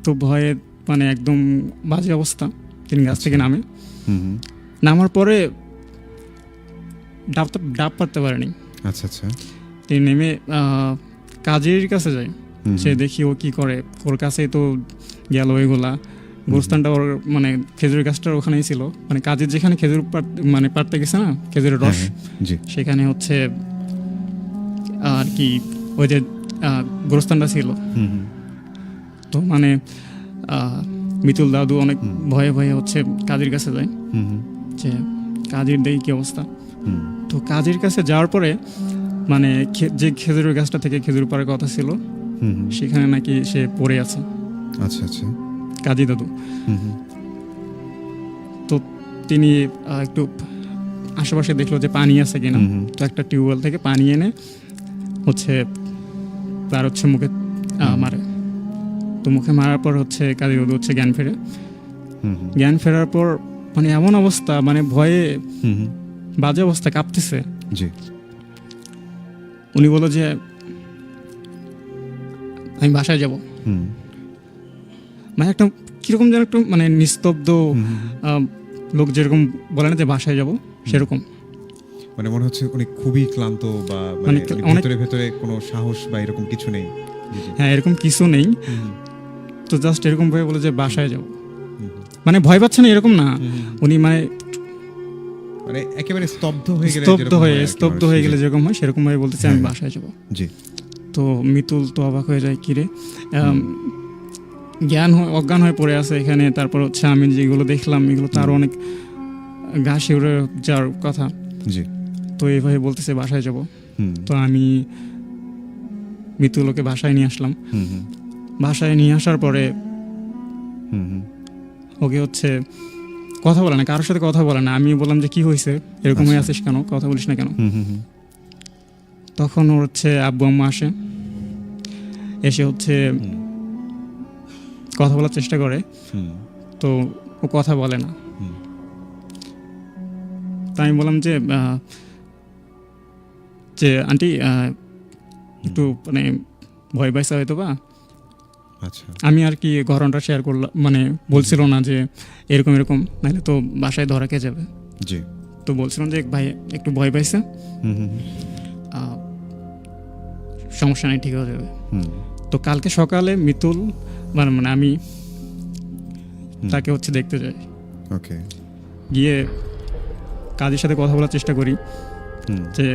তো ভয়ে মানে একদম বাজে অবস্থা, তিনি গাছ থেকে নামে। হুম হুম নামার পরে ডাব পারতে পারেনি, আচ্ছা আচ্ছা তিনি নেমে কাজের কাছে যায়। হুম সে দেখি ও কি করে, ওর কাছেই তো গেল ওইগুলা, গোরস্থানটা ওর মানে খেজুরের গাছটার ওখানেই ছিল, মানে কাজের যেখানে খেজুর মানে পাড়তে গেছে না খেজুরের রস, হ্যাঁ, জি সেখানে হচ্ছে আর কি ওই যে গোরস্থানটা ছিল। হুম হুম তো মানে মিতুল দাদু অনেক ভয়ে ভয়ে হচ্ছে কাজের কাছে যায়, হুম হুম যে কাজের দেখি কি অবস্থা। হুম তো কাজের কাছে যাওয়ার পরে মানে যে খেজুরের গাছটা থেকে খেজুর পাড়ার কথা ছিল হুম হুম সেখানে নাকি সে পড়ে আছে আচ্ছা আচ্ছা কাজী দাদু। হুম হুম তো তিনি একটু আশেপাশে দেখলো যে পানি আছে কিনা, হুম হুম। তো একটা টিউবওয়েল থেকে পানি এনে হচ্ছে তার হচ্ছে মুখে মারে। তো মুখে মারার পর হচ্ছে কাজী দাদু হচ্ছে জ্ঞান ফেরে। হুম হুম জ্ঞান ফেরার পর মানে এমন অবস্থা, মানে ভয়ে হুম হুম বাজে অবস্থা, কাঁপতেছে। জি উনি বলল যে আমি বাসায় যাব। হুম মানে একটা কিরকম যেন একটু মানে নিস্তব্ধ লোক যেরকম বলে না যে বাসায় যাব, সেরকম। মানে মনে হচ্ছে উনি খুবই ক্লান্ত বা মানে মানে অনেক- ভেতরে ভেতরে কোনো সাহস বা এরকম কিছু নেই। জি, জি। হ্যাঁ, এরকম কিছু নেই, হুম হুম তো জাস্ট এরকম ভাবে বলে যে বাসায় যাব। হুম মানে ভয় পাচ্ছে না এরকম না, হুম হুম। উনি মানে মানে একেবারে স্তব্ধ হয়ে গেলে স্তব্ধ যেরকম হয়ে হয় আর কি স্তব্ধ মানুষ। হয়ে জি, গেলে যেরকম হয় সেরকম ভাবে বলতেছে আমি হ্যাঁ। বাসায় যাব। জি তো মিতুল তো অবাক হয়ে যায়, কিরে অজ্ঞান হয়ে পড়ে আছে এখানে। তারপর হচ্ছে আমি যেগুলো দেখলাম এগুলো তো আরো অনেক গা শিউরে যাওয়ার কথা। জি তো এইভাবে বলতেছে বাসায় যাব। হুম তো আমি মিতুলকে বাসায় নিয়ে আসলাম। হুম হুম বাসায় নিয়ে আসার পরে হুম হুম ওকে হচ্ছে কথা বলে না, কারোর সাথে কথা বলে না। আমি বললাম যে কি হয়েছে, এরকম হয়ে আচ্ছা। আছিস কেন, কথা বলিস না কেন? হুম হুম হুম তখন ওর হচ্ছে আব্বু আম্মা আসে, এসে হচ্ছে কথা বলার চেষ্টা করে, হুম তো ও কথা বলে না। হুম। তাই আমি বললাম যে আন্টি একটু মানে ভয় পাইছে হয়তো বা। আচ্ছা আমি আর কি ঘটনাটা শেয়ার করলাম, মানে বলছিল না যে এরকম এরকম, নাহলে তো বাসায় ধরা খেয়ে যাবে। জি তো বলছিলাম যে ভাই একটু ভয় পাইছে, হুম হুম সমস্যা নেই, ঠিক হয়ে যাবে। হুম তো কালকে সকালে মিতুল মানে আমি তাকে হচ্ছে দেখতে যাই, ওকে গিয়ে কাজীর সাথে কথা বলার চেষ্টা করি হুম যে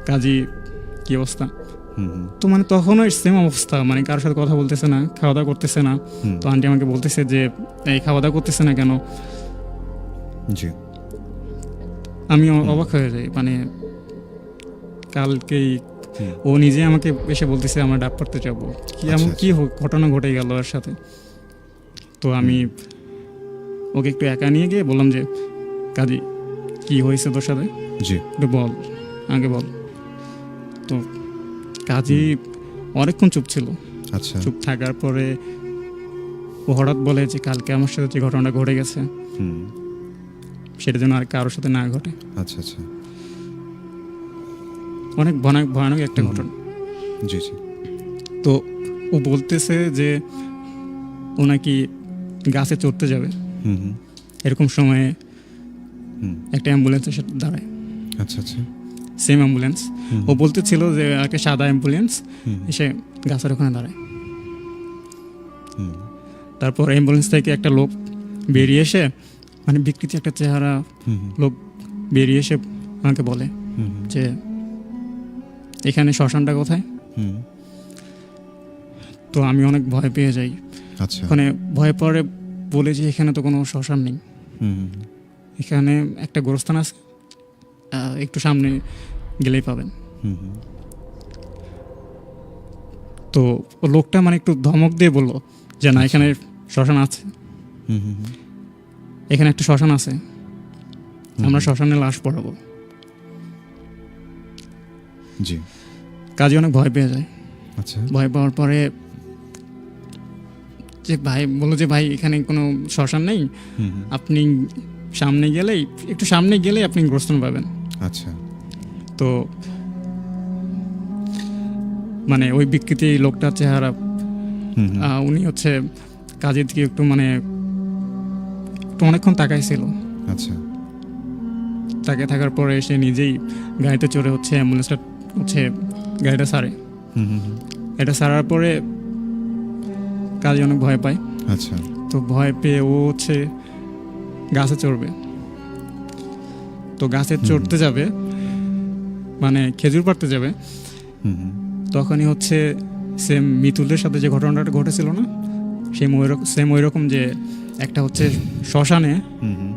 কাজী কি অবস্থা। হুম হুম তো মানে তখনও সেম অবস্থা, মানে কারোর সাথে কথা বলতেছে না, খাওয়া দাওয়া করতেছে না। হুম। তো আন্টি আমাকে বলতেছে যে এই খাওয়া দাওয়া করতেছে না কেন? জি আমি অবাক হয়ে যাই, মানে কালকেই হুম। ও নিজে আমাকে এসে বলতেছে আমরা ডাব পাড়তে যাবো, কি এমন আচ্ছা, কি ঘটনা ঘটে গেল ওর সাথে। তো আমি ওকে একটু একা নিয়ে গিয়ে বললাম যে কাজী কি হয়েছে তোর সাথে, জি একটু বল, আগে বল। তো কাজী অনেকক্ষণ চুপ ছিল। আচ্ছা। চুপ থাকার পরে ও হঠাৎ বলে যে কালকে আমার সাথে যে ঘটনাটা ঘটে গেছে হুম। সেটা যেন আর কারোর সাথে না ঘটে। আচ্ছা আচ্ছা। অনেক ভয়ানক ভয়ানক একটা ঘটনা। জি জি। তো ও বলতেছে যে ও নাকি গাছে চড়তে যাবে, হুম হুম এরকম সময়ে হুম। একটা অ্যাম্বুলেন্সের সাথে দাঁড়ায়, আচ্ছা আচ্ছা। Same ambulance. ও বলতেছিল যে একটা সাদা অ্যাম্বুলেন্স হুম এসে গাছের ওখানে দাঁড়ায়। হুম তারপর অ্যাম্বুলেন্স থেকে একটা লোক বেরিয়ে এসে, মানে বিকৃতি একটা চেহারা হুম লোক বেরিয়ে এসে আমাকে বলে হুম যে এখানে শ্মশানটা কোথায়। হুম। তো আমি অনেক ভয় পেয়ে যাই। আচ্ছা। ওখানে ভয় পড়ে বলে যে এখানে তো কোনো শ্মশান নেই, হুম হুম এখানে একটা গোরস্থান আছে, একটু সামনে গেলেই পাবেন। হুম হুম। তো ও লোকটা মানে একটু ধমক দিয়ে বললো যে না, এখানে শ্মশান আছে, হুম হুম হুম। এখানে একটা শ্মশান আছে, আমরা শ্মশানে লাশ পড়াবো। জি। কাজে অনেক ভয় পেয়ে যায়। আচ্ছা। ভয় পাওয়ার পরে যে ভাই বললো যে ভাই এখানে কোনো শ্মশান নেই, হুম হুম। আপনি সামনে গেলেই, একটু সামনে গেলেই আপনি গোরস্থান পাবেন। আচ্ছা। তো মানে ওই বিকৃতি লোকটার চেহারা, হুম হুম। উনি হচ্ছে কাজের দিকে একটু মানে একটু অনেকক্ষণ তাকাইছিল। আচ্ছা। তাকে থাকার পরে সে নিজেই গাড়িতে চড়ে হচ্ছে অ্যাম্বুলেন্সটা হচ্ছে গাড়িটা ছাড়ে। হুম হুম হুম। এটা ছাড়ার পরে কাজে অনেক ভয় পায়। আচ্ছা। তো ভয় পেয়ে ও হচ্ছে গাছে চড়বে। তো গাছে চড়তে যাবে, মানে খেজুর পাড়তে যাবে, হুম হুম। তখনই হচ্ছে সেম মিতুলের সাথে যে ঘটনাটা ঘটেছিল না, সেম ওই রকম যে একটা হচ্ছে শ্মশানে হুম হুম।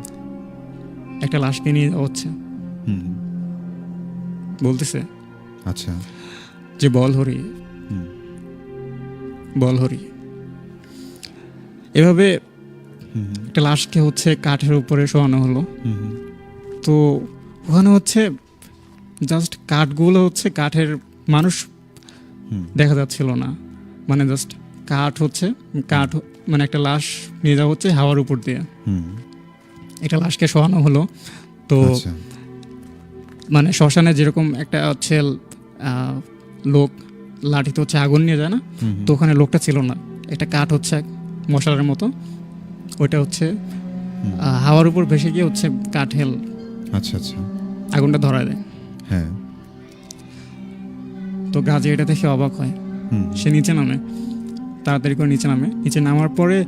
একটা লাশকে নিয়ে যাওয়া হচ্ছে। হুম হুম। বলতেছে আচ্ছা। যে বল হরি, হুম। বল হরি। এভাবে হুম হুম। একটা লাশকে হচ্ছে কাঠের উপরে শোয়ানো হলো। হুম হুম। তো ওখানে হচ্ছে জাস্ট কাঠগুলো হচ্ছে কাঠের, মানুষ হুম। দেখা যাচ্ছিল না, মানে জাস্ট কাঠ হচ্ছে কাঠ, মানে একটা লাশ নিয়ে যাওয়া হচ্ছে হাওয়ার উপর দিয়ে। হুম। একটা লাশকে শোয়ানো হলো। তো আচ্ছা। মানে শ্মশানে যেরকম একটা হচ্ছে লোক লাঠিতে হচ্ছে আগুন নিয়ে যায় না, হুম তো ওখানে লোকটা ছিল না, একটা কাঠ হচ্ছে মশলার মতো, ওইটা হচ্ছে হাওয়ার উপর ভেসে গিয়ে হচ্ছে কাঠেল আচ্ছা আচ্ছা। আগুনটা ধরায় দেয়। হ্যাঁ। তো গাজী এটা দেখে অবাক হয়। হুম সে নিচে নামে, তাড়াতাড়ি করে নিচে নামে। নিচে নামার পরে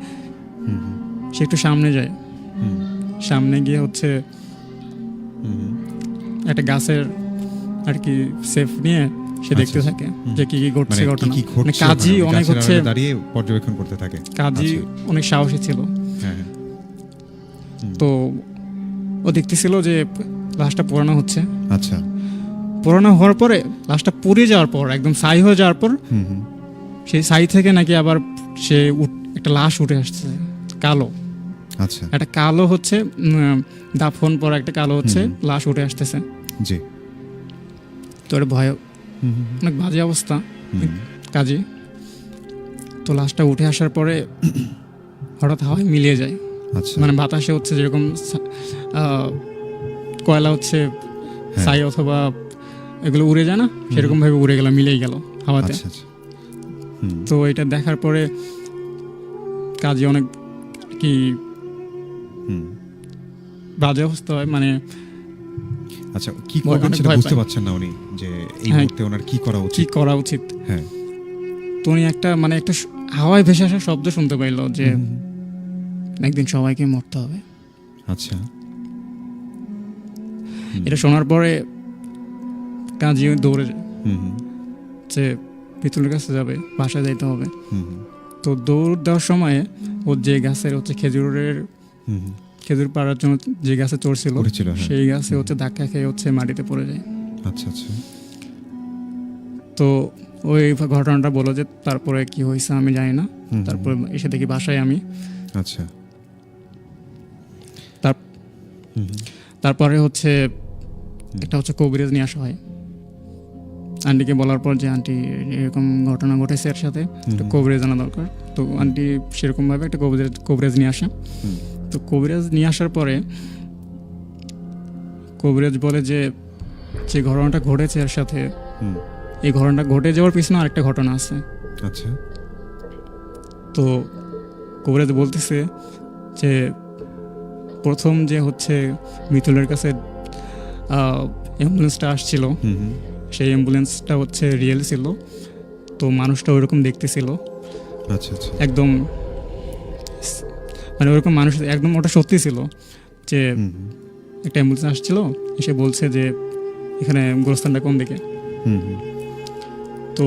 হুম হুম। সে একটু সামনে যায়। হুম সামনে গিয়ে হচ্ছে হুম। একটা গাছের আর কি সেফ নিয়ে সে দেখতে আচ্ছা, থাকে যে কি কি ঘটছে মানে কি ঘটনা। কি মানে ঘটছে কাজী ওখানে? অনেক গাছের হচ্ছে, আড়ালে দাঁড়িয়ে পর্যবেক্ষণ করতে থাকে। কাজী আচ্ছা। অনেক সাহসী ছিল। হ্যাঁ হ্যাঁ। তো ও দেখতেছিল যে লাশটা পোড়ানো হচ্ছে। আচ্ছা। পোড়ানো হওয়ার পরে লাশটা পুড়ে যাওয়ার পর, একদম ছাই হয়ে যাওয়ার পর, হুম হুম। সেই ছাই থেকে নাকি আবার সে একটা লাশ উঠে আসছে, কালো আচ্ছা। একটা কালো হচ্ছে দাফন পর একটা কালো হচ্ছে লাশ উঠে আসতেছে। জি। তো এটা ভয়, হুম হুম অনেক বাজে অবস্থা হুম। কাজে। তো লাশটা উঠে আসার পরে হঠাৎ হাওয়ায় মিলিয়ে যায়, আচ্ছা। মানে বাতাসে হচ্ছে যেরকম কয়লা হচ্ছে ছাই অথবা এগুলো উড়ে যায় না, সেরকম ভাবে উড়ে গেল, মিলেই গেল হাওয়াতে। আচ্ছা আচ্ছা। হুম তো এটা দেখার পরে কাজে অনেক কি হুম। বাজে অবস্থা হয়, মানে আচ্ছা, কি ভয়- করবেন অনেক সেটা ভয় বুঝতে পায়। পারছেন না উনি, যে এই হ্যাঁ। মুহূর্তে ওনার কি করা কি উচিত। করা উচিত। হ্যাঁ। তো উনি একটা মানে একটা হাওয়ায় ভেসে আসা শব্দ শুনতে পাইলো যে একদিন সবাইকে মরতে হবে। আচ্ছা। এটা শোনার পরে কাজী দৌড়ে যায়, হুম হুম যে পিতুলের কাছে যাবে, বাসায় যাইতে হবে। হুম হুম তো দৌড় দেওয়ার সময় ও যে গাছের হচ্ছে খেজুরের হুম হুম। খেজুর পাড়ার জন্য যে গাছে চড়ছিল, উঠেছিল, হ্যাঁ। সেই গাছে হচ্ছে ধাক্কা খেয়ে হচ্ছে মাটিতে পড়ে যায়। আচ্ছা আচ্ছা। তো ওই ঘটনাটা বলো যে তারপরে কি হয়েছে আমি জানি না। হুম। তারপরে এসে দেখি বাসায় আমি, আচ্ছা। তার- হুম হুম তারপরে হচ্ছে একটা হচ্ছে কবিরাজ নিয়ে আসা হয়। আন্টিকে বলার পর যে আন্টি এরকম ঘটনা ঘটেছে এর সাথে একটা কভারেজ আনা দরকার। তো আন্টি সেরকমভাবে একটা কভারেজ নিয়ে আসে। তো কভারেজ নিয়ে আসার পরে কভারেজ বলে যে যে ঘটনাটা ঘটেছে এর সাথে, এই ঘটনাটা ঘটে যাওয়ার পিছনে আরেকটা ঘটনা আছে। আচ্ছা। তো কবিরাজ বলতেছে যে প্রথম যে হচ্ছে মিতুলের কাছে অ্যাম্বুলেন্সটা আসছিল, সেই অ্যাম্বুলেন্সটা হচ্ছে রিয়েল ছিল। তো মানুষটা ওইরকম দেখতেছিল, আচ্ছা আচ্ছা। একদম মানে ওরকম মানুষ একদম, ওটা সত্যি ছিল যে একটা অ্যাম্বুলেন্স আসছিল, এসে বলছে যে এখানে গোরস্থানটা কোন দিকে। তো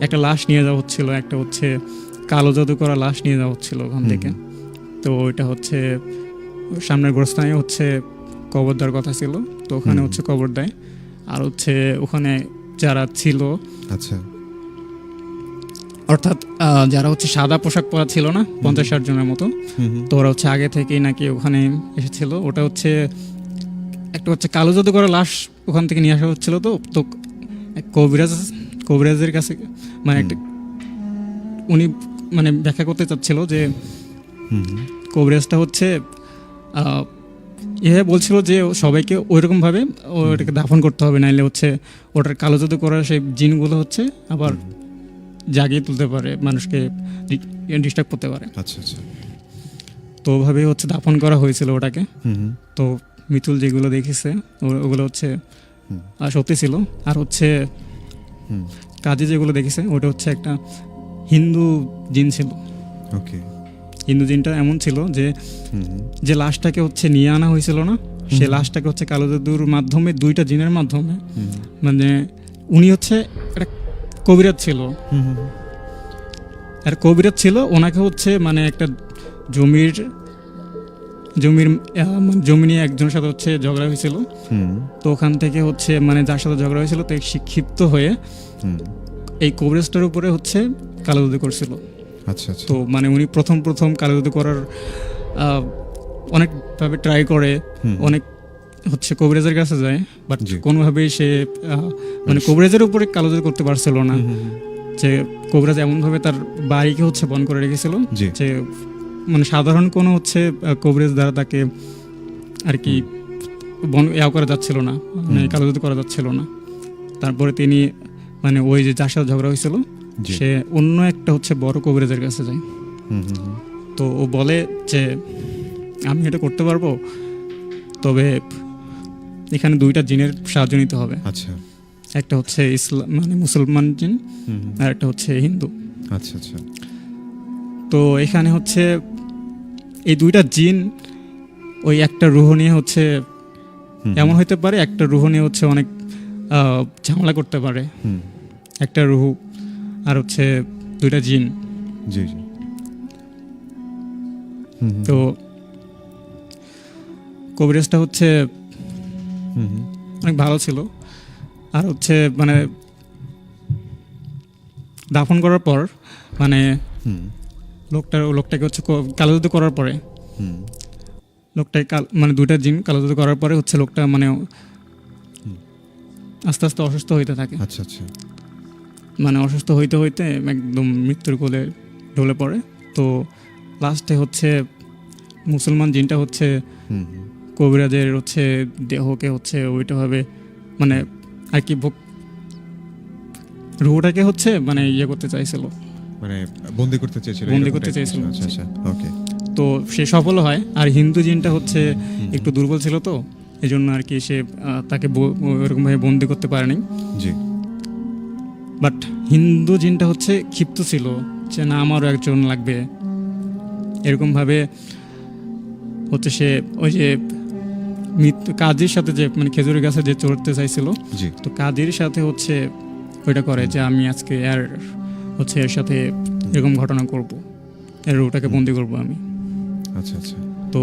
একটা লাশ নিয়ে যাওয়া হচ্ছিল, একটা হচ্ছে কালো জাদু করা লাশ নিয়ে যাওয়া হচ্ছিল ওখান থেকে। তো ওইটা হচ্ছে সামনের গোরস্থানে হচ্ছে কবর দেওয়ার কথা ছিল, তো ওখানে হচ্ছে কবর দেয়। আর হচ্ছে ওখানে যারা ছিল, আচ্ছা, অর্থাৎ যারা হচ্ছে সাদা পোশাক পরা ছিল না 50-60 জনের মতো, তো ওরা হচ্ছে আগে থেকেই নাকি ওখানে এসেছিল। ওটা হচ্ছে একটা হচ্ছে কালো জাদু করা লাশ ওখান থেকে নিয়ে আসা হচ্ছিল। তো তো কবিরাজের কাছে মানে একটা উনি মানে ব্যাখ্যা করতে চাচ্ছিল যে কবিরাজটা হচ্ছে বলছিল যে সবাইকে ওইরকমভাবে ওটাকে দাফন করতে হবে, নাইলে হচ্ছে ওটার কালো জাদু করার সেই জিনগুলো হচ্ছে আবার জাগিয়ে তুলতে পারে, মানুষকে ডিস্টার্ব করতে পারে। আচ্ছা আচ্ছা। তো ওভাবে হচ্ছে দাফন করা হয়েছিল ওটাকে। তো মিতুল যেগুলো দেখেছে ওগুলো হচ্ছে সত্যি ছিল। আর হচ্ছে কাজে যেগুলো দেখেছে ওটা হচ্ছে একটা হিন্দু জিন ছিল। ওকে। হিন্দু জিনটা এমন ছিল যে যে লাশটাকে হচ্ছে নিয়ে আনা হয়েছিল না, সে লাশটাকে হচ্ছে কালো জাদুর মাধ্যমে, দুইটা জিনের মাধ্যমে, মানে উনি হচ্ছে একটা কবিরাজ ছিল। আর কবিরাজ ছিল, ওনাকে হচ্ছে মানে একটা জমি নিয়ে একজনের সাথে হচ্ছে ঝগড়া হয়েছিল। তো ওখান থেকে হচ্ছে মানে যার সাথে ঝগড়া হয়েছিল তো ক্ষিপ্ত হয়ে এই কবিরাজটার উপরে হচ্ছে কালো জাদু করছিল। আচ্ছা আচ্ছা। তো মানে উনি প্রথম কালো জাদু করার অনেকভাবে ট্রাই করে, অনেক হচ্ছে কবিরাজের কাছে যায়, বাট কোনোভাবেই সে মানে কবিরাজের উপরে কালো জাদু করতে পারছিল না। যে কবিরাজ এমনভাবে তার বাড়িকে হচ্ছে বন্ধ করে রেখেছিল যে মানে সাধারণ কোনো হচ্ছে কবিরাজ দ্বারা তাকে আর কি করা যাচ্ছিল না, মানে কালো জাদু করা যাচ্ছিল না। তারপরে তিনি মানে ওই যে যার সাথে ঝগড়া হয়েছিল সে অন্য একটা হচ্ছে বড় কবিরাজের কাছে যায়। তো ও বলে যে আমি এটা করতে পারবো, তবে এখানে দুইটা জিনের সাহায্য নিতে হবে। আচ্ছা। একটা হচ্ছে ইসলাম মানে মুসলমান জিন, আর একটা হচ্ছে হিন্দু। আচ্ছা আচ্ছা। তো এখানে হচ্ছে এই দুইটা জিন ওই একটা রুহ নিয়ে হচ্ছে এমন হইতে পারে, একটা রুহ নিয়ে হচ্ছে অনেক ঝামেলা করতে পারে। একটা রুহ আর হচ্ছে দুইটা জিন। জি জি। তো কবিরাজটা হচ্ছে অনেক ভালো ছিল। আর হচ্ছে মানে দাফন করার পর মানে লোকটাকে হচ্ছে কালো জাদু করার পরে লোকটাকে মানে দুইটা জিন কালো জাদু করার পরে হচ্ছে লোকটা মানে আস্তে আস্তে অসুস্থ হইতে থাকে। আচ্ছা আচ্ছা। মানে অসুস্থ হইতে হইতে একদম মৃত্যুর কোলে ঢলে পড়ে। তো লাস্টে হচ্ছে মুসলমান জিনটা হচ্ছে কবিরাজের হচ্ছে দেহকে হচ্ছে ওইটাভাবে মানে আর কি রুহটাকে হচ্ছে মানে ইয়ে করতে চাইছিল, মানে বন্দি করতে চেয়েছিল। আচ্ছা আচ্ছা। ওকে। তো সে সফল হয়। আর হিন্দু জিনটা হচ্ছে একটু দুর্বল ছিল, তো এই জন্য আর কি সে তাকে ওরকমভাবে বন্দি করতে পারেনি। জি। বাট হিন্দু জিনটা হচ্ছে ক্ষিপ্ত ছিল যে না, আমারও একজন লাগবে। এরকমভাবে হচ্ছে সে ওই যে কাজীর সাথে যে মানে খেজুরের গাছে যে চড়তে চাইছিল, তো কাজীর সাথে হচ্ছে ওইটা করে যে আমি আজকে আর হচ্ছে এর সাথে এরকম ঘটনা করব, এর ওটাকে বন্দি করব আমি। আচ্ছা আচ্ছা। তো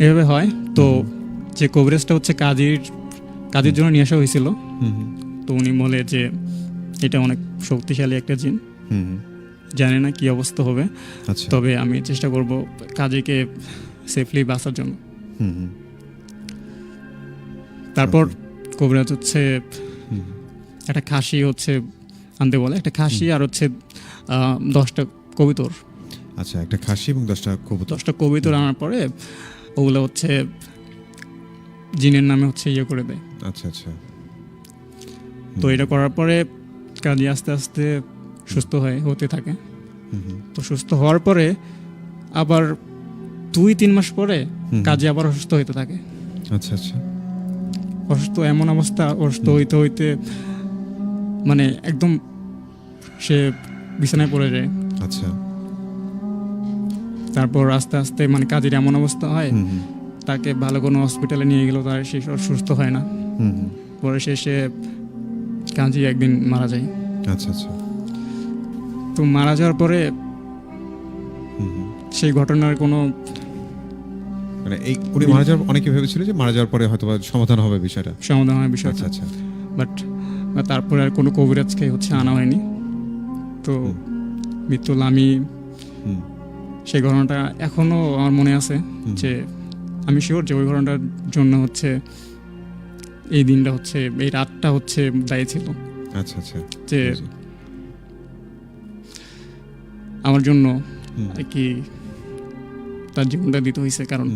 এভাবে হয়। তো যে কবিরাজটা হচ্ছে কাজীর জন্য নিয়ে আসা হয়েছিল। তো উনি বলে যে এটা অনেক শক্তিশালী একটা জিন, জানে না কি অবস্থা হবে, তবে আমি চেষ্টা করব কাজীকে সেফলি বাঁচার জন্য। তারপর কবিরাজ হচ্ছে একটা খাসি হচ্ছে আনতে বলে, একটা খাসি আর হচ্ছে 10টা কবিতর, আচ্ছা, একটা খাসি এবং 10টা কবুতর। 10টা কবিতর আনার পরে ওগুলো হচ্ছে জিনের নামে হচ্ছে ইয়ে করে দেয়। আচ্ছা আচ্ছা। তো এটা করার পরে কাজী আস্তে আস্তে সুস্থ হতে থাকে। তো সুস্থ হওয়ার পরে আবার 2-3 মাস পরে কাজী আবার অসুস্থ হইতে থাকে। আচ্ছা আচ্ছা। অসুস্থ এমন অবস্থা, অসুস্থ হইতে হইতে মানে একদম সে বিছানায় পড়ে যায়। আচ্ছা। তারপর আস্তে আস্তে মানে কাজের এমন অবস্থা হয়, তাকে ভালো কোনো হসপিটালে নিয়ে গেল, তার সে সুস্থ হয় না। পরে সে কাজী একদিন মারা যায়। আচ্ছা আচ্ছা। তো মারা যাওয়ার পরে সেই ঘটনার কোনো মানে এই উনি মারা যাওয়ার অনেকে ভেবেছিল যে মারা যাওয়ার পরে হয়তো সমাধান হবে বিষয়টা। সমাধান হয় বিষয়টা। আচ্ছা আচ্ছা। বাট তারপরে আর কোনো কবিরাজকে হচ্ছে আনা হয়নি। তো মৃত্যুল আমি সেই ঘটনাটা এখনো আমার মনে আছে, যে আমি শিওর যে ওই ঘটনাটার জন্য হচ্ছে এই দিনটা হচ্ছে, এই রাতটা হচ্ছে দায়ী ছিল। আচ্ছা আচ্ছা। যে আমার জন্য কি তার জীবনটা দিতে হয়েছে, কারণ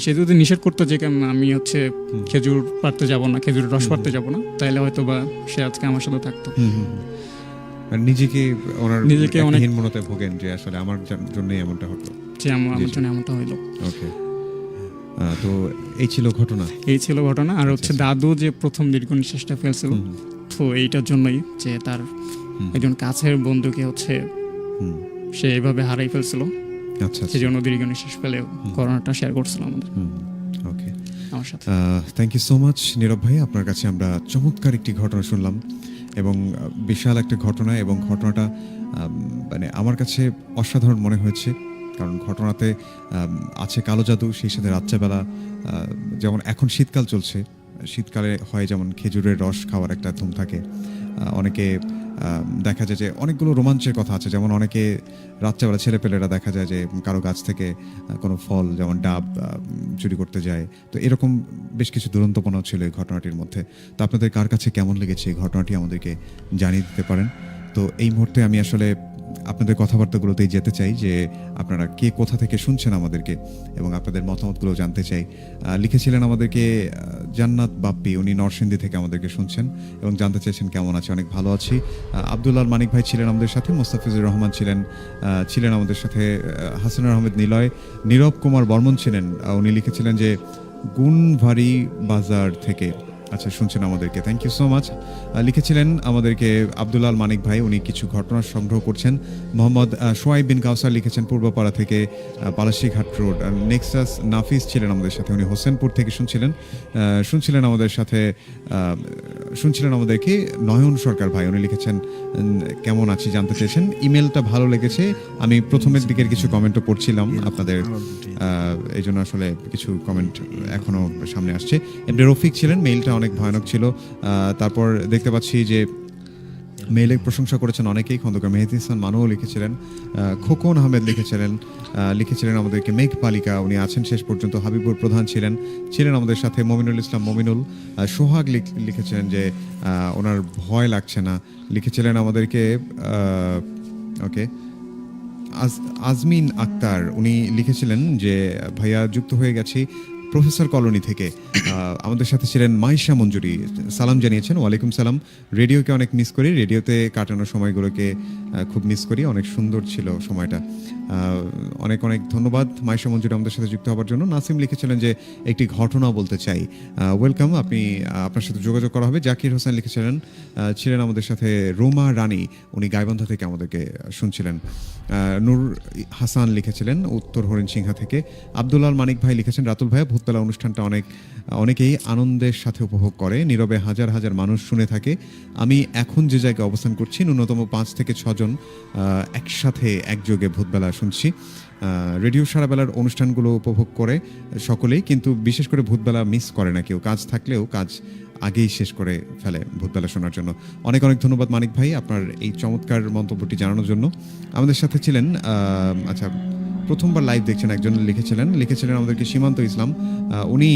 সে যদি নিষেধ করতো যে আমি হচ্ছে খেজুর পাড়তে যাব না, খেজুরের রস পাড়তে যাব না, তাহলে হয়তো বা সে আজকে আমার সাথে থাকতো। আর নিজেকে নিজেকে অনেক হীনমন্যতায় ভোগেন যে আসলে আমার জন্যই এমনটা হতো, যে আমার জন্য এমনটা হইলো। ওকে। তো এই ছিল ঘটনা। এই ছিল ঘটনা। আর হচ্ছে দাদু যে প্রথম দীর্ঘ নিঃশ্বাসটা ফেলছিল, তো এইটার জন্যই যে তার একজন কাছের বন্ধুকে হচ্ছে সে এইভাবে হারাই ফেলছিল। আচ্ছা। সেই জন্য দীর্ঘ নিঃশ্বাস ফেলে ঘটনাটা শেয়ার করছিল আমাদের। ওকে, আমার সাথে। থ্যাংক ইউ সো মাচ নীরব ভাই। আপনার কাছে আমরা চমৎকার একটি ঘটনা শুনলাম, এবং বিশাল একটা ঘটনা, এবং ঘটনাটা মানে আমার কাছে অসাধারণ মনে হয়েছে। কারণ ঘটনাতে আছে কালো জাদু, সেই সাথে রাত্রেবেলা, যেমন এখন শীতকাল চলছে, শীতকালে হয় যেমন খেজুরের রস খাওয়ার একটা ধুম থাকে। অনেকে দেখা যায় যে অনেকগুলো রোমাঞ্চের কথা আছে, যেমন অনেকে রাত্রেবেলা ছেলেপেলেরা দেখা যায় যে কারো গাছ থেকে কোনো ফল যেমন ডাব চুরি করতে যায়। তো এরকম বেশ কিছু দুরন্তপনা ছিল এই ঘটনাটির মধ্যে। তো আপনাদের কার কাছে কেমন লেগেছে এই ঘটনাটি আমাদেরকে জানিয়ে দিতে পারেন। তো এই মুহূর্তে আমি আসলে আপনাদের কথাবার্তাগুলোতেই যেতে চাই যে আপনারা কে কোথা থেকে শুনছেন আমাদেরকে, এবং আপনাদের মতামতগুলো জানতে চাই। লিখেছিলেন আমাদেরকে জান্নাত বাপ্পি, উনি নরসিংদী থেকে আমাদেরকে শুনছেন এবং জানতে চেয়েছেন কেমন আছে। অনেক ভালো আছি। আব্দুল্লাহ মানিক ভাই ছিলেন আমাদের সাথে, মোস্তাফিজুর রহমান ছিলেন আমাদের সাথে, হাসানুর আহমেদ নিলয়, নীরব কুমার বর্মন ছিলেন, উনি লিখেছিলেন যে গুনভারি বাজার থেকে আচ্ছা শুনছেন আমাদেরকে, থ্যাংক ইউ সো মাচ। লিখেছিলেন আমাদেরকে আব্দুল্লাহ মানিক ভাই, উনি কিছু ঘটনা সংগ্রহ করছেন। মোহাম্মদ সোয়াইব বিন কাউসার লিখেছেন পূর্বপাড়া থেকে, বালাসীঘাট রোড। নেক্সাস নাফিস ছিলেন আমাদের সাথে, উনি হোসেনপুর থেকে শুনছিলেন আমাদেরকে। নয়ন সরকার ভাই, উনি লিখেছেন কেমন আছি জানতে চেয়েছেন। ইমেলটা ভালো লেগেছে, আমি প্রথমের দিকের কিছু কমেন্টও পড়ছিলাম আপনাদের, এই জন্য আসলে কিছু কমেন্ট এখনো সামনে আসছে। এমনি রফিক ছিলেন, মেইলটা অনেক ভয়ানক ছিল। তারপর দেখতে পাচ্ছি যে মেইলে প্রশংসা করেছেন অনেকেই। খন্দকার মেহেদি হাসান মানুও লিখেছিলেন, খোকন আহমেদ লিখেছিলেন আমাদেরকে মেঘ পালিকা, উনি আছেন শেষ পর্যন্ত। হাবিবুর প্রধান ছিলেন আমাদের সাথে। মমিনুল ইসলাম মমিনুল। সোহাগ লিখেছিলেন যে ওনার ভয় লাগছে না, লিখেছিলেন আমাদেরকে। ওকে, আজমিন আক্তার, উনি লিখেছিলেন যে ভাইয়া যুক্ত হয়ে গেছি প্রফেসর কলোনি থেকে। আমাদের সাথে ছিলেন মাইশা মঞ্জুরি, সালাম জানিয়েছেন। ওয়ালাইকুম সালাম। রেডিওকে অনেক মিস করি, রেডিওতে কাটানো সময়গুলোকে খুব মিস করি, অনেক সুন্দর ছিল সময়টা। অনেক অনেক ধন্যবাদ মাইশা মঞ্জুরি আমাদের সাথে যুক্ত হওয়ার জন্য। নাসিম লিখেছিলেন যে একটি ঘটনা বলতে চাই, ওয়েলকাম, আপনার সাথে যোগাযোগ করা হবে। জাকির হোসেন ছিলেন আমাদের সাথে। রোমা রানী, উনি গাইবান্ধা থেকে আমাদেরকে শুনছিলেন। নূর হাসান লিখেছিলেন উত্তর হরিণসিংহা থেকে। আব্দুল্লাহ মানিক ভাই লিখেছেন রাতুল ভাইয়া ভূতবেলা অনুষ্ঠানটা অনেকেই আনন্দের সাথে উপভোগ করে, নীরবে হাজার হাজার মানুষ শুনে থাকে। আমি এখন যে জায়গায় অবস্থান করছি ন্যূনতম 5 থেকে 6 জন একসাথে একযোগে ভূতবেলা শুনছি। রেডিও সারাবেলার অনুষ্ঠানগুলো উপভোগ করে সকলেই, কিন্তু বিশেষ করে ভূতবেলা মিস করে না কেউ। কাজ থাকলেও কাজ আগেই শেষ করে ফেলে ভূতবেলা শোনার জন্য। অনেক অনেক ধন্যবাদ মানিক ভাই আপনার এই চমৎকার মন্তব্যটি জানানোর জন্য। আমাদের সাথে ছিলেন প্রথমবার লাইভ দেখছেন একজন লিখেছিলেন আমাদেরকে সীমান্ত ইসলাম। উনি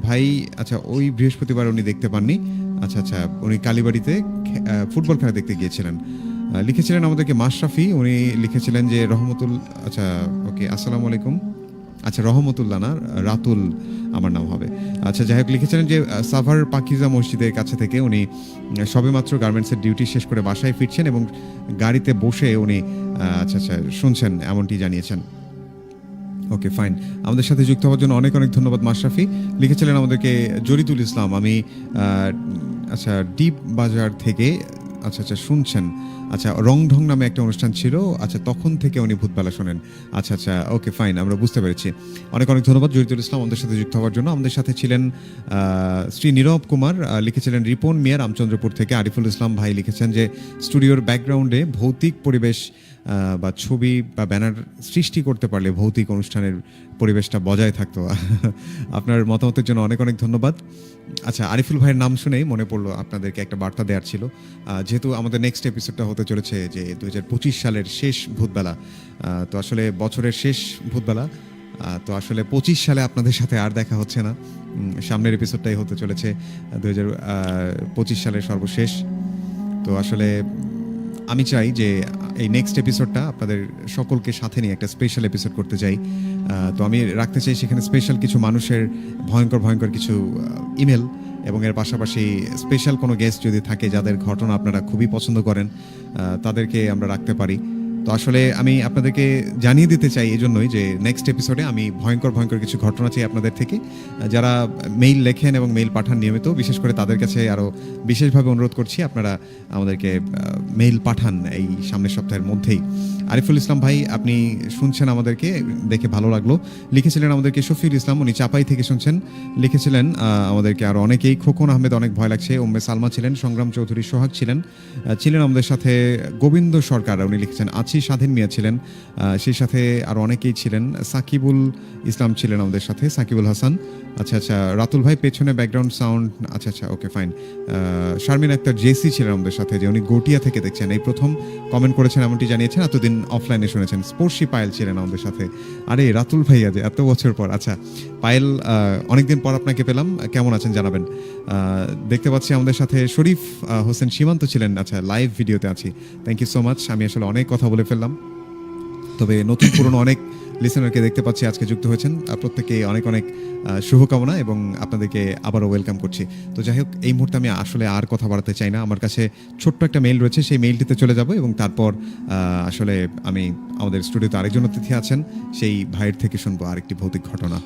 ভাই আচ্ছা ওই বৃহস্পতিবার উনি দেখতে পাননি। আচ্ছা উনি কালীবাড়িতে ফুটবল খেলা দেখতে গিয়েছিলেন। লিখেছিলেন আমাদেরকে মাশরাফি, উনি লিখেছিলেন যে রহমতুল, আচ্ছা ওকে আসসালামু আলাইকুম, আচ্ছা রহমতুল্লাহ না রাতুল আমার নাম হবে। আচ্ছা যাই হোক, লিখেছিলেন যে সাভার পাকিজা মসজিদের কাছে থেকে উনি সবেমাত্র গার্মেন্টসের ডিউটি শেষ করে বাসায় ফিরছেন এবং গাড়িতে বসে উনি আচ্ছা শুনছেন এমনটি জানিয়েছেন। ওকে ফাইন, আমাদের সাথে যুক্ত হওয়ার জন্য অনেক অনেক ধন্যবাদ মাশরাফি। লিখেছিলেন আমাদেরকে জরিদুল ইসলাম, আমি আচ্ছা ডিপ বাজার থেকে আচ্ছা শুনছেন। আচ্ছা রং ঢং নামে একটা অনুষ্ঠান ছিল, আচ্ছা তখন থেকে উনি ভূতবেলা শোনেন। আচ্ছা ওকে ফাইন, আমরা বুঝতে পেরেছি। অনেক অনেক ধন্যবাদ জরিদুল ইসলাম আমাদের সাথে যুক্ত হওয়ার জন্য। আমাদের সাথে ছিলেন শ্রী নীরব কুমার, লিখেছিলেন রিপন মিয়া রামচন্দ্রপুর থেকে। আরিফুল ইসলাম ভাই লিখেছেন যে স্টুডিওর ব্যাকগ্রাউন্ডে ভৌতিক পরিবেশ বা ছবি বা ব্যানার সৃষ্টি করতে পারলে ভৌতিক অনুষ্ঠানের পরিবেশটা বজায় থাকতো। আপনার মতামতের জন্য অনেক অনেক ধন্যবাদ। আচ্ছা আরিফুল ভাইয়ের নাম শুনেই মনে পড়লো আপনাদেরকে একটা বার্তা দেওয়ার ছিল। যেহেতু আমাদের নেক্সট এপিসোডটা হতে চলেছে যে 2025 সালের শেষ ভূতবেলা, তো আসলে বছরের শেষ ভূতবেলা, তো আসলে 25 সালে আপনাদের সাথে আর দেখা হচ্ছে না। সামনের এপিসোডটাই হতে চলেছে 2025 সালের সর্বশেষ। তো আসলে আমি চাই যে এই নেক্সট এপিসোডটা আপনাদের সকলকে সাথে নিয়ে একটা স্পেশাল এপিসোড করতে চাই। তো আমি রাখতে চাই সেখানে স্পেশাল কিছু মানুষের ভয়ঙ্কর কিছু ইমেল, এবং এর পাশাপাশি স্পেশাল কোনো গেস্ট যদি থাকে যাদের ঘটনা আপনারা খুবই পছন্দ করেন, তাদেরকে আমরা রাখতে পারি। তো আসলে আমি আপনাদেরকে জানিয়ে দিতে চাই এই জন্যই যে নেক্সট এপিসোডে আমি ভয়ঙ্কর কিছু ঘটনা চাই আপনাদের থেকে। যারা মেইল লেখেন এবং মেইল পাঠান নিয়মিত, বিশেষ করে তাদের কাছে আরও বিশেষভাবে অনুরোধ করছি আপনারা আমাদেরকে মেইল পাঠান এই সামনের সপ্তাহের মধ্যেই। আরিফুল ইসলাম ভাই আপনি শুনছেন আমাদেরকে, দেখে ভালো লাগলো। লিখেছিলেন আমাদেরকে শফিউল ইসলাম, উনি চাপাই থেকে শুনছেন। লিখেছিলেন আমাদেরকে আরও অনেকেই, খোকন আহমেদ অনেক ভয় লাগছে, উম্মে সালমা ছিলেন, সংগ্রাম চৌধুরী সোহাগ ছিলেন আমাদের সাথে, গোবিন্দ সরকার উনি লিখেছেন আছি, স্বাধীন মিয়া ছিলেন, সেই সাথে আরও অনেকেই ছিলেন, সাকিবুল ইসলাম ছিলেন আমাদের সাথে, সাকিবুল হাসান। আচ্ছা রাতুল ভাই পেছনে ব্যাকগ্রাউন্ড সাউন্ড, আচ্ছা okay fine. Sharmin Akter Jessy ছিলেন আমাদের সাথে, যে উনি গটিয়া থেকে দেখছেন, এই প্রথম কমেন্ট করেছেন এমনটি জানিয়েছেন, এতদিন অফলাইনে শুনেছেন। স্পর্শী পায়েল ছিলেন আমাদের সাথে। আরে রাতুল ভাই আজ এত বছর পর, আচ্ছা পায়েল অনেকদিন পর আপনাকে পেলাম, কেমন আছেন জানাবেন। দেখতে পাচ্ছি আমাদের সাথে শরীফ হোসেন সীমান্ত ছিলেন, আচ্ছা লাইভ ভিডিওতে আছি, থ্যাংক ইউ সো মাচ। আমি আসলে অনেক কথা বলে ফেললাম, তবে নতুন পুরনো অনেক লিসেনারকে দেখতে পাচ্ছি আজকে যুক্ত হয়েছেন, প্রত্যেকে অনেক শুভকামনা এবং আপনাদেরকে আবারও ওয়েলকাম করছি। তো যাই হোক, এই মুহূর্তে আমি আসলে আর কথা বাড়াতে চাই না, আমার কাছে ছোট্ট একটা মেইল রয়েছে, সেই মেইলটিতে চলে যাব এবং তারপর আসলে আমি আমাদের স্টুডিওতে আরেকজন অতিথি আছেন, সেই ভাইয়ের থেকে শুনবো আরেকটি ভৌতিক ঘটনা।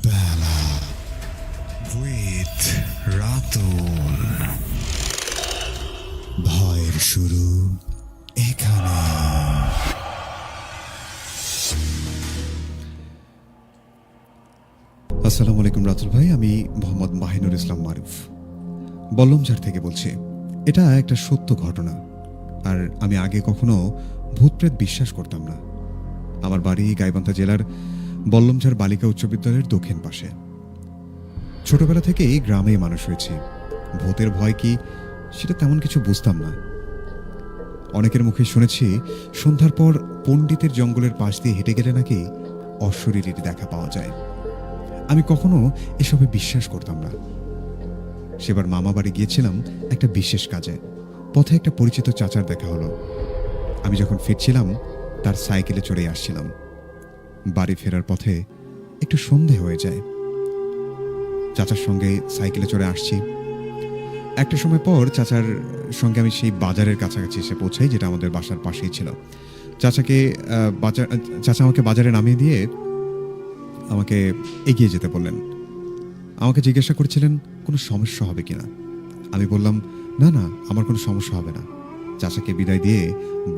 বেলা উইথ রাতুল, ভয়ের শুরু এখানে। আসসালামু আলাইকুম রাতুল ভাই, আমি মোহাম্মদ মাহিনুর ইসলাম মারুফ, বল্লমঝাড় থেকে বলছি। এটা একটা সত্য ঘটনা, আর আমি আগে কখনো ভূতপ্রেত বিশ্বাস করতাম না। আমার বাড়ি গাইবান্ধা জেলার বল্লমঝাড় বালিকা উচ্চ বিদ্যালয়ের দক্ষিণ পাশে। ছোটবেলা থেকেই গ্রামে মানুষ হয়েছি, ভূতের ভয় কি সেটা তেমন কিছু বুঝতাম না। অনেকের মুখে শুনেছি সন্ধ্যার পর পণ্ডিতের জঙ্গলের পাশ দিয়ে হেঁটে গেলে নাকি অশরীরীর দেখা পাওয়া যায়। আমি কখনো এসবে বিশ্বাস করতাম না। সেবার মামা বাড়ি গিয়েছিলাম একটা বিশেষ কাজে, পথে একটা পরিচিত চাচার দেখা হলো। আমি যখন ফিরছিলাম তার সাইকেলে চড়ে আসছিলাম। বাড়ি ফেরার পথে একটু সন্ধে হয়ে যায়। চাচার সঙ্গে সাইকেলে চড়ে আসছি। একটা সময় পর চাচার সঙ্গে আমি সেই বাজারের কাছাকাছি এসে পৌঁছাই, যেটা আমাদের বাসার পাশেই ছিল। চাচা আমাকে বাজারে নামিয়ে দিয়ে আমাকে এগিয়ে যেতে বললেন। আমাকে জিজ্ঞাসা করেছিলেন কোনো সমস্যা হবে কিনা। আমি বললাম না না, আমার কোনো সমস্যা হবে না। চাচাকে বিদায় দিয়ে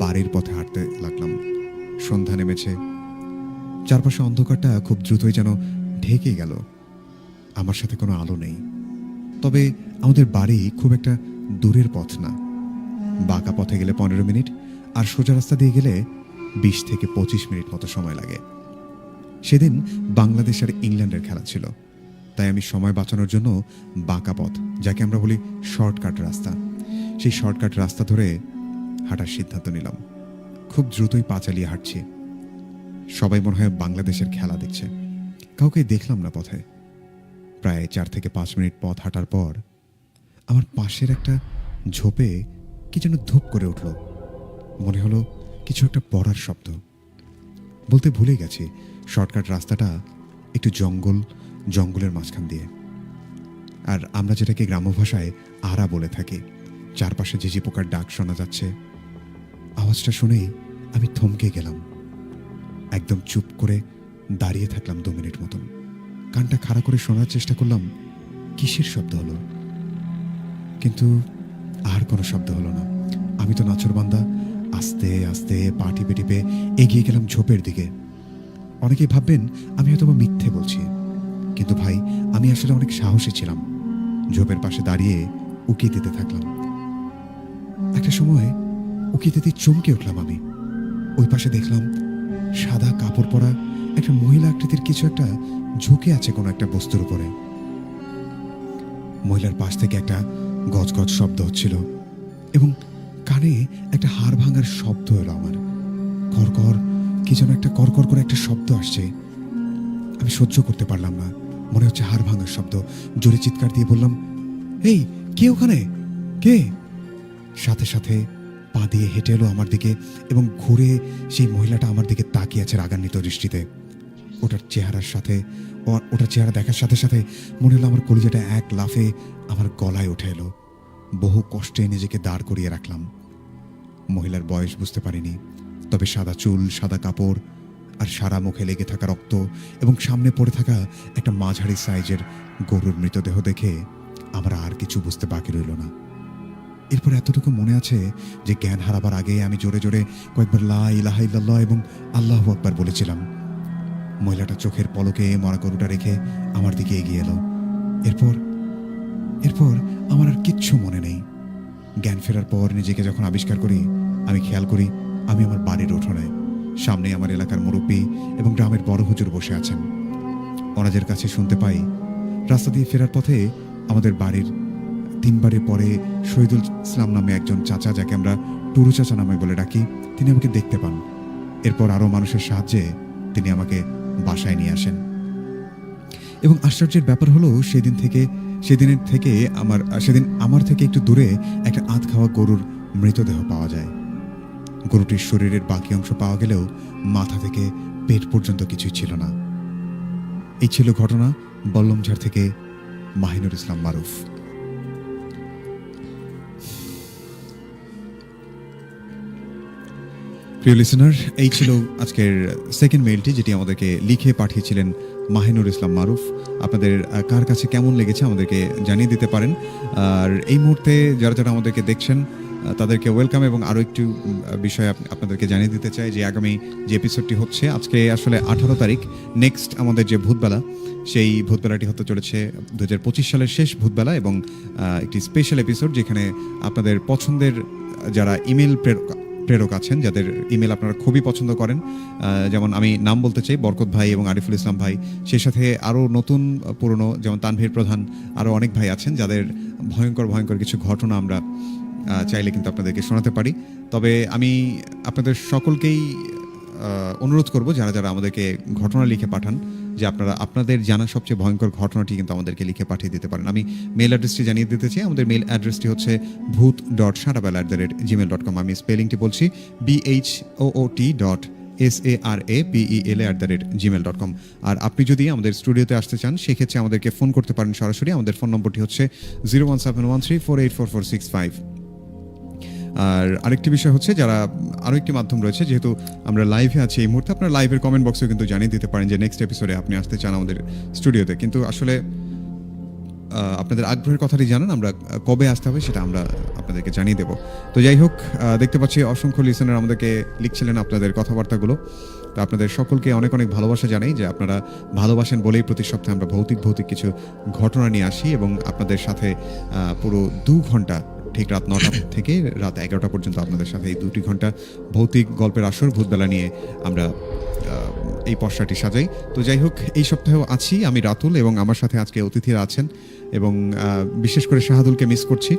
বাড়ির পথে হাঁটতে লাগলাম। সন্ধ্যা নেমেছে, চারপাশে অন্ধকারটা খুব দ্রুতই যেন ঢেকে গেল। আমার সাথে কোনো আলো নেই, তবে আমাদের বাড়ি খুব একটা দূরের পথ না। বাঁকা পথে গেলে 15 মিনিট, আর সোজা রাস্তা দিয়ে গেলে 20 থেকে 25 মিনিট মতো সময় লাগে। সেদিন বাংলাদেশ আর ইংল্যান্ডের খেলা ছিল, তাই তাই আমি সময় বাঁচানোর জন্য বাঁকা পথ, যাকে আমরা বলি শর্টকাট রাস্তা, সেই শর্টকাট রাস্তা ধরে হাঁটার সিদ্ধান্ত নিলাম। খুব দ্রুতই পা চালিয়ে হাঁটছি। সবাই মনে হয় বাংলাদেশের খেলা দেখছে। কাউকে দেখলাম না পথে। প্রায় 4 থেকে 5 মিনিট পথ হাঁটার পর আমার পাশের একটা ঝোপে কি যেন ধূপ করে উঠল। মনে হলো কিছু একটা পড়ার শব্দ। বলতে ভুলে গেছি, শর্টকাট রাস্তাটা একটু জঙ্গলের মাঝখান দিয়ে, আর আমরা যেটাকে গ্রাম্য ভাষায় আড়া বলে থাকি। চারপাশে ঝিঝি পোকার ডাক শোনা যাচ্ছে। আওয়াজটা শুনেই আমি থমকে গেলাম। একদম চুপ করে দাঁড়িয়ে থাকলাম 2 মিনিট মতন। কানটা খাড়া করে শোনার চেষ্টা করলাম কিসের শব্দ হলো, কিন্তু আর কোনো শব্দ হলো না। আমি তো নাছোড়বান্দা, আস্তে আস্তে পা টিপে টিপে এগিয়ে গেলাম ঝোপের দিকে। অনেকেই ভাববেন আমি হয়তো মিথ্যে বলছি, কিন্তু ভাই আমি আসলে অনেক সাহসী ছিলাম। ঝোপের পাশে দাঁড়িয়ে উকি দিতে থাকলাম। একটা সময় উকি দিতে চমকে উঠলাম আমি। ওই পাশে দেখলাম সাদা কাপড় পরা একটা মহিলা আকৃতির কিছু একটা ঝুঁকে আছে কোনো একটা বস্তুর উপরে। মহিলার পাশ থেকে একটা গজগজ শব্দ হচ্ছিল এবং কানে একটা হাড় ভাঙার শব্দ এলো আমার। করকর কি যেন একটা করকর করে একটা শব্দ আসছে। আমি সহ্য করতে পারলাম না, মনে হচ্ছে হাড় ভাঙার শব্দ। জোরে চিৎকার দিয়ে বললাম, এই কে ওখানে, কে? সাথে সাথে পা দিয়ে হেঁটে এলো আমার দিকে এবং ঘুরে সেই মহিলাটা আমার দিকে তাকিয়ে আছে রাগান্বিত দৃষ্টিতে। ওটার চেহারা দেখার সাথে সাথে মনে হলো আমার কলিজাটা এক লাফে আমার গলায় উঠে এলো। বহু কষ্টে নিজেকে দাঁড় করিয়ে রাখলাম। মহিলার বয়স বুঝতে পারিনি, তবে সাদা চুল, সাদা কাপড় আর সারা মুখে লেগে থাকা রক্ত এবং সামনে পড়ে থাকা একটা মাঝারি সাইজের গরুর মৃতদেহ দেখে আমরা আর কিছু বুঝতে বাকি রইল না। এরপর এতটুকু মনে আছে যে জ্ঞান হারাবার আগে আমি জোরে জোরে কয়েকবার লা ইলাহা ইল্লাল্লাহ এবং আল্লাহু আকবার বলেছিলাম। মহিলাটা চোখের পলকে মরা গরুটা রেখে আমার দিকে এগিয়ে এলো। এরপর আমার আর কিচ্ছু মনে নেই। জ্ঞান ফেরার পর নিজেকে যখন আবিষ্কার করি, আমি খেয়াল করি আমি আমার বাড়ির উঠোনে, সামনে আমার এলাকার মুরব্বী এবং গ্রামের বড় হুজুর বসে আছেন। ওনাদের কাছে শুনতে পাই রাস্তা দিয়ে ফেরার পথে আমাদের বাড়ির 3 বাড়ি পরে শহীদুল ইসলাম নামে একজন চাচা, যাকে আমরা টুরু চাচা নামে বলে ডাকি, তিনি আমাকে দেখতে পান। এরপর আরও মানুষের সাহায্যে তিনি আমাকে বাসায় নিয়ে আসেন। এবং আশ্চর্যের ব্যাপার হলো সেদিন আমার থেকে একটু দূরে একটা আধ খাওয়া গরুর মৃতদেহ পাওয়া যায়। গরুটির শরীরের বাকি অংশ পাওয়া গেলেও মাথা থেকে পেট পর্যন্ত কিছুই ছিল না। এই ছিল ঘটনা বল্লমঝাড় থেকে মাহিনুর ইসলাম মারুফ। প্রিয় লিসেনার, এই ছিল আজকের সেকেন্ড মেইলটি, যেটি আমাদেরকে লিখে পাঠিয়েছিলেন মাহিনুর ইসলাম মারুফ। আপনাদের কার কাছে কেমন লেগেছে আমাদেরকে জানিয়ে দিতে পারেন। আর এই মুহূর্তে যারা আমাদেরকে দেখছেন তাদেরকে ওয়েলকাম। এবং আরও একটু বিষয় আপনাদেরকে জানিয়ে দিতে চাই যে আগামী যে এপিসোডটি হচ্ছে, আজকে আসলে 18 তারিখ, নেক্সট আমাদের যে ভূতবেলা, সেই ভূতবেলাটি হতে চলেছে 2025 সালের শেষ ভূতবেলা এবং একটি স্পেশাল এপিসোড, যেখানে আপনাদের পছন্দের যারা ইমেল প্রেরক আছেন, যাদের ইমেল আপনারা খুবই পছন্দ করেন, যেমন আমি নাম বলতে চাই বরকত ভাই এবং আরিফুল ইসলাম ভাই, সেই সাথে আরও নতুন পুরনো যেমন তানভীর প্রধান, আরও অনেক ভাই আছেন যাদের ভয়ঙ্কর কিছু ঘটনা আমরা চাইলে কিন্তু আপনাদেরকে শোনাতে পারি। তবে আমি আপনাদের সকলকেই অনুরোধ করব, যারা আমাদেরকে ঘটনা লিখে পাঠান, যে আপনারা আপনাদের জানা সবচেয়ে ভয়ঙ্কর ঘটনাটি কিন্তু আমাদেরকে লিখে পাঠিয়ে দিতে পারেন। আমি মেল অ্যাড্রেসটি জানিয়ে দিতে চাই। আমাদের মেল অ্যাড্রেসটি হচ্ছে bhoot.sharabela@gmail.com। আমি স্পেলিংটি বলছি BHOOT.SARAPELA@gmail.com। আর আপনি যদি আমাদের স্টুডিওতে আসতে চান, সেক্ষেত্রে আমাদেরকে ফোন করতে পারেন সরাসরি। আমাদের ফোন নম্বরটি হচ্ছে 01713484465। আর আরেকটি বিষয় হচ্ছে, যারা আরও একটি মাধ্যম রয়েছে, যেহেতু আমরা লাইভে আছি এই মুহূর্তে, আপনারা লাইভের কমেন্ট বক্সেও কিন্তু জানিয়ে দিতে পারেন যে নেক্সট এপিসোডে আপনি আসতে চান আমাদের স্টুডিওতে। কিন্তু আসলে আপনাদের আগ্রহের কথাটি জানান, আমরা কবে আসতে হবে সেটা আমরা আপনাদেরকে জানিয়ে দেব। তো যাই হোক, দেখতে পাচ্ছি অসংখ্য লিসেনার আমাদেরকে লিখছিলেন আপনাদের কথাবার্তাগুলো। তো আপনাদের সকলকে অনেক ভালোবাসা জানাই, যে আপনারা ভালোবাসেন বলেই প্রতি সপ্তাহে আমরা ভৌতিক কিছু ঘটনা নিয়ে আসি এবং আপনাদের সাথে পুরো 2 ঘন্টা ঠিক রাত 9টা থেকে রাত 11টা পর্যন্ত আপনাদের সাথে এই 2 ঘন্টা ভৌতিক গল্পের আসর ভূতবেলা নিয়ে আমরা এই পর্ষাটি সাজাই। তো যাই হোক, এই সপ্তাহেও আছি আমি রাতুল, এবং আমার সাথে আজকে অতিথিরা আছেন, এবং বিশেষ করে শাহাদুলকে মিস করছি।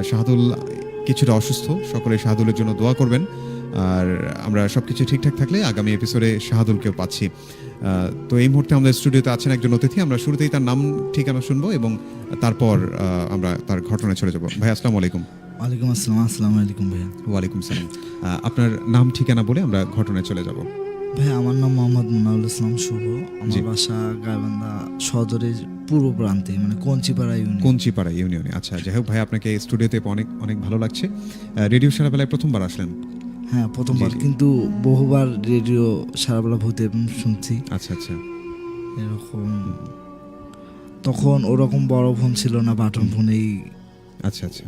শাহাদুল কিছুটা অসুস্থ, সকলে শাহাদুলের জন্য দোয়া করবেন। আর আমরা সবকিছু ঠিকঠাক থাকলে আগামী এপিসোডে শাহাদুলকেও পাচ্ছি। তো এই মুহূর্তে আমাদের স্টুডিওতে আছেন একজন অতিথি, আমরা শুরুতেই তার নাম ঠিকানা শুনবো এবং তারপর আমরা তার ঘটনায় চলে যাব। ভাই আসসালামু আলাইকুম। ওয়ালাইকুম আসসালাম। আসসালামু আলাইকুম ভাইয়া। ওয়ালাইকুম সালাম। আপনার নাম ঠিকানা বলে আমরা ঘটনায় চলে যাব। ভাই আমার নাম মোহাম্মদ মুনাউল ইসলাম শুভ। আমার জি। বাসা গাইবান্ধা সদরের পূর্ব প্রান্তে, মানে কঞ্চিপাড়া ইউনিয়ন। কঞ্চিপাড়া ইউনিয়নে। আচ্ছা, যাই হোক ভাই, আপনাকে স্টুডিওতে অনেক অনেক ভালো লাগছে। রেডিও সারাবেলায় প্রথমবার আসলেন? হ্যাঁ, প্রথমবার, জি, জি। কিন্তু বহুবার রেডিও সারাবেলা ভূতে শুনছি আচ্ছা আচ্ছা। এরকম। তখন ওরকম বড় ফোন ছিল না, বাটন ফোনেই আচ্ছা আচ্ছা।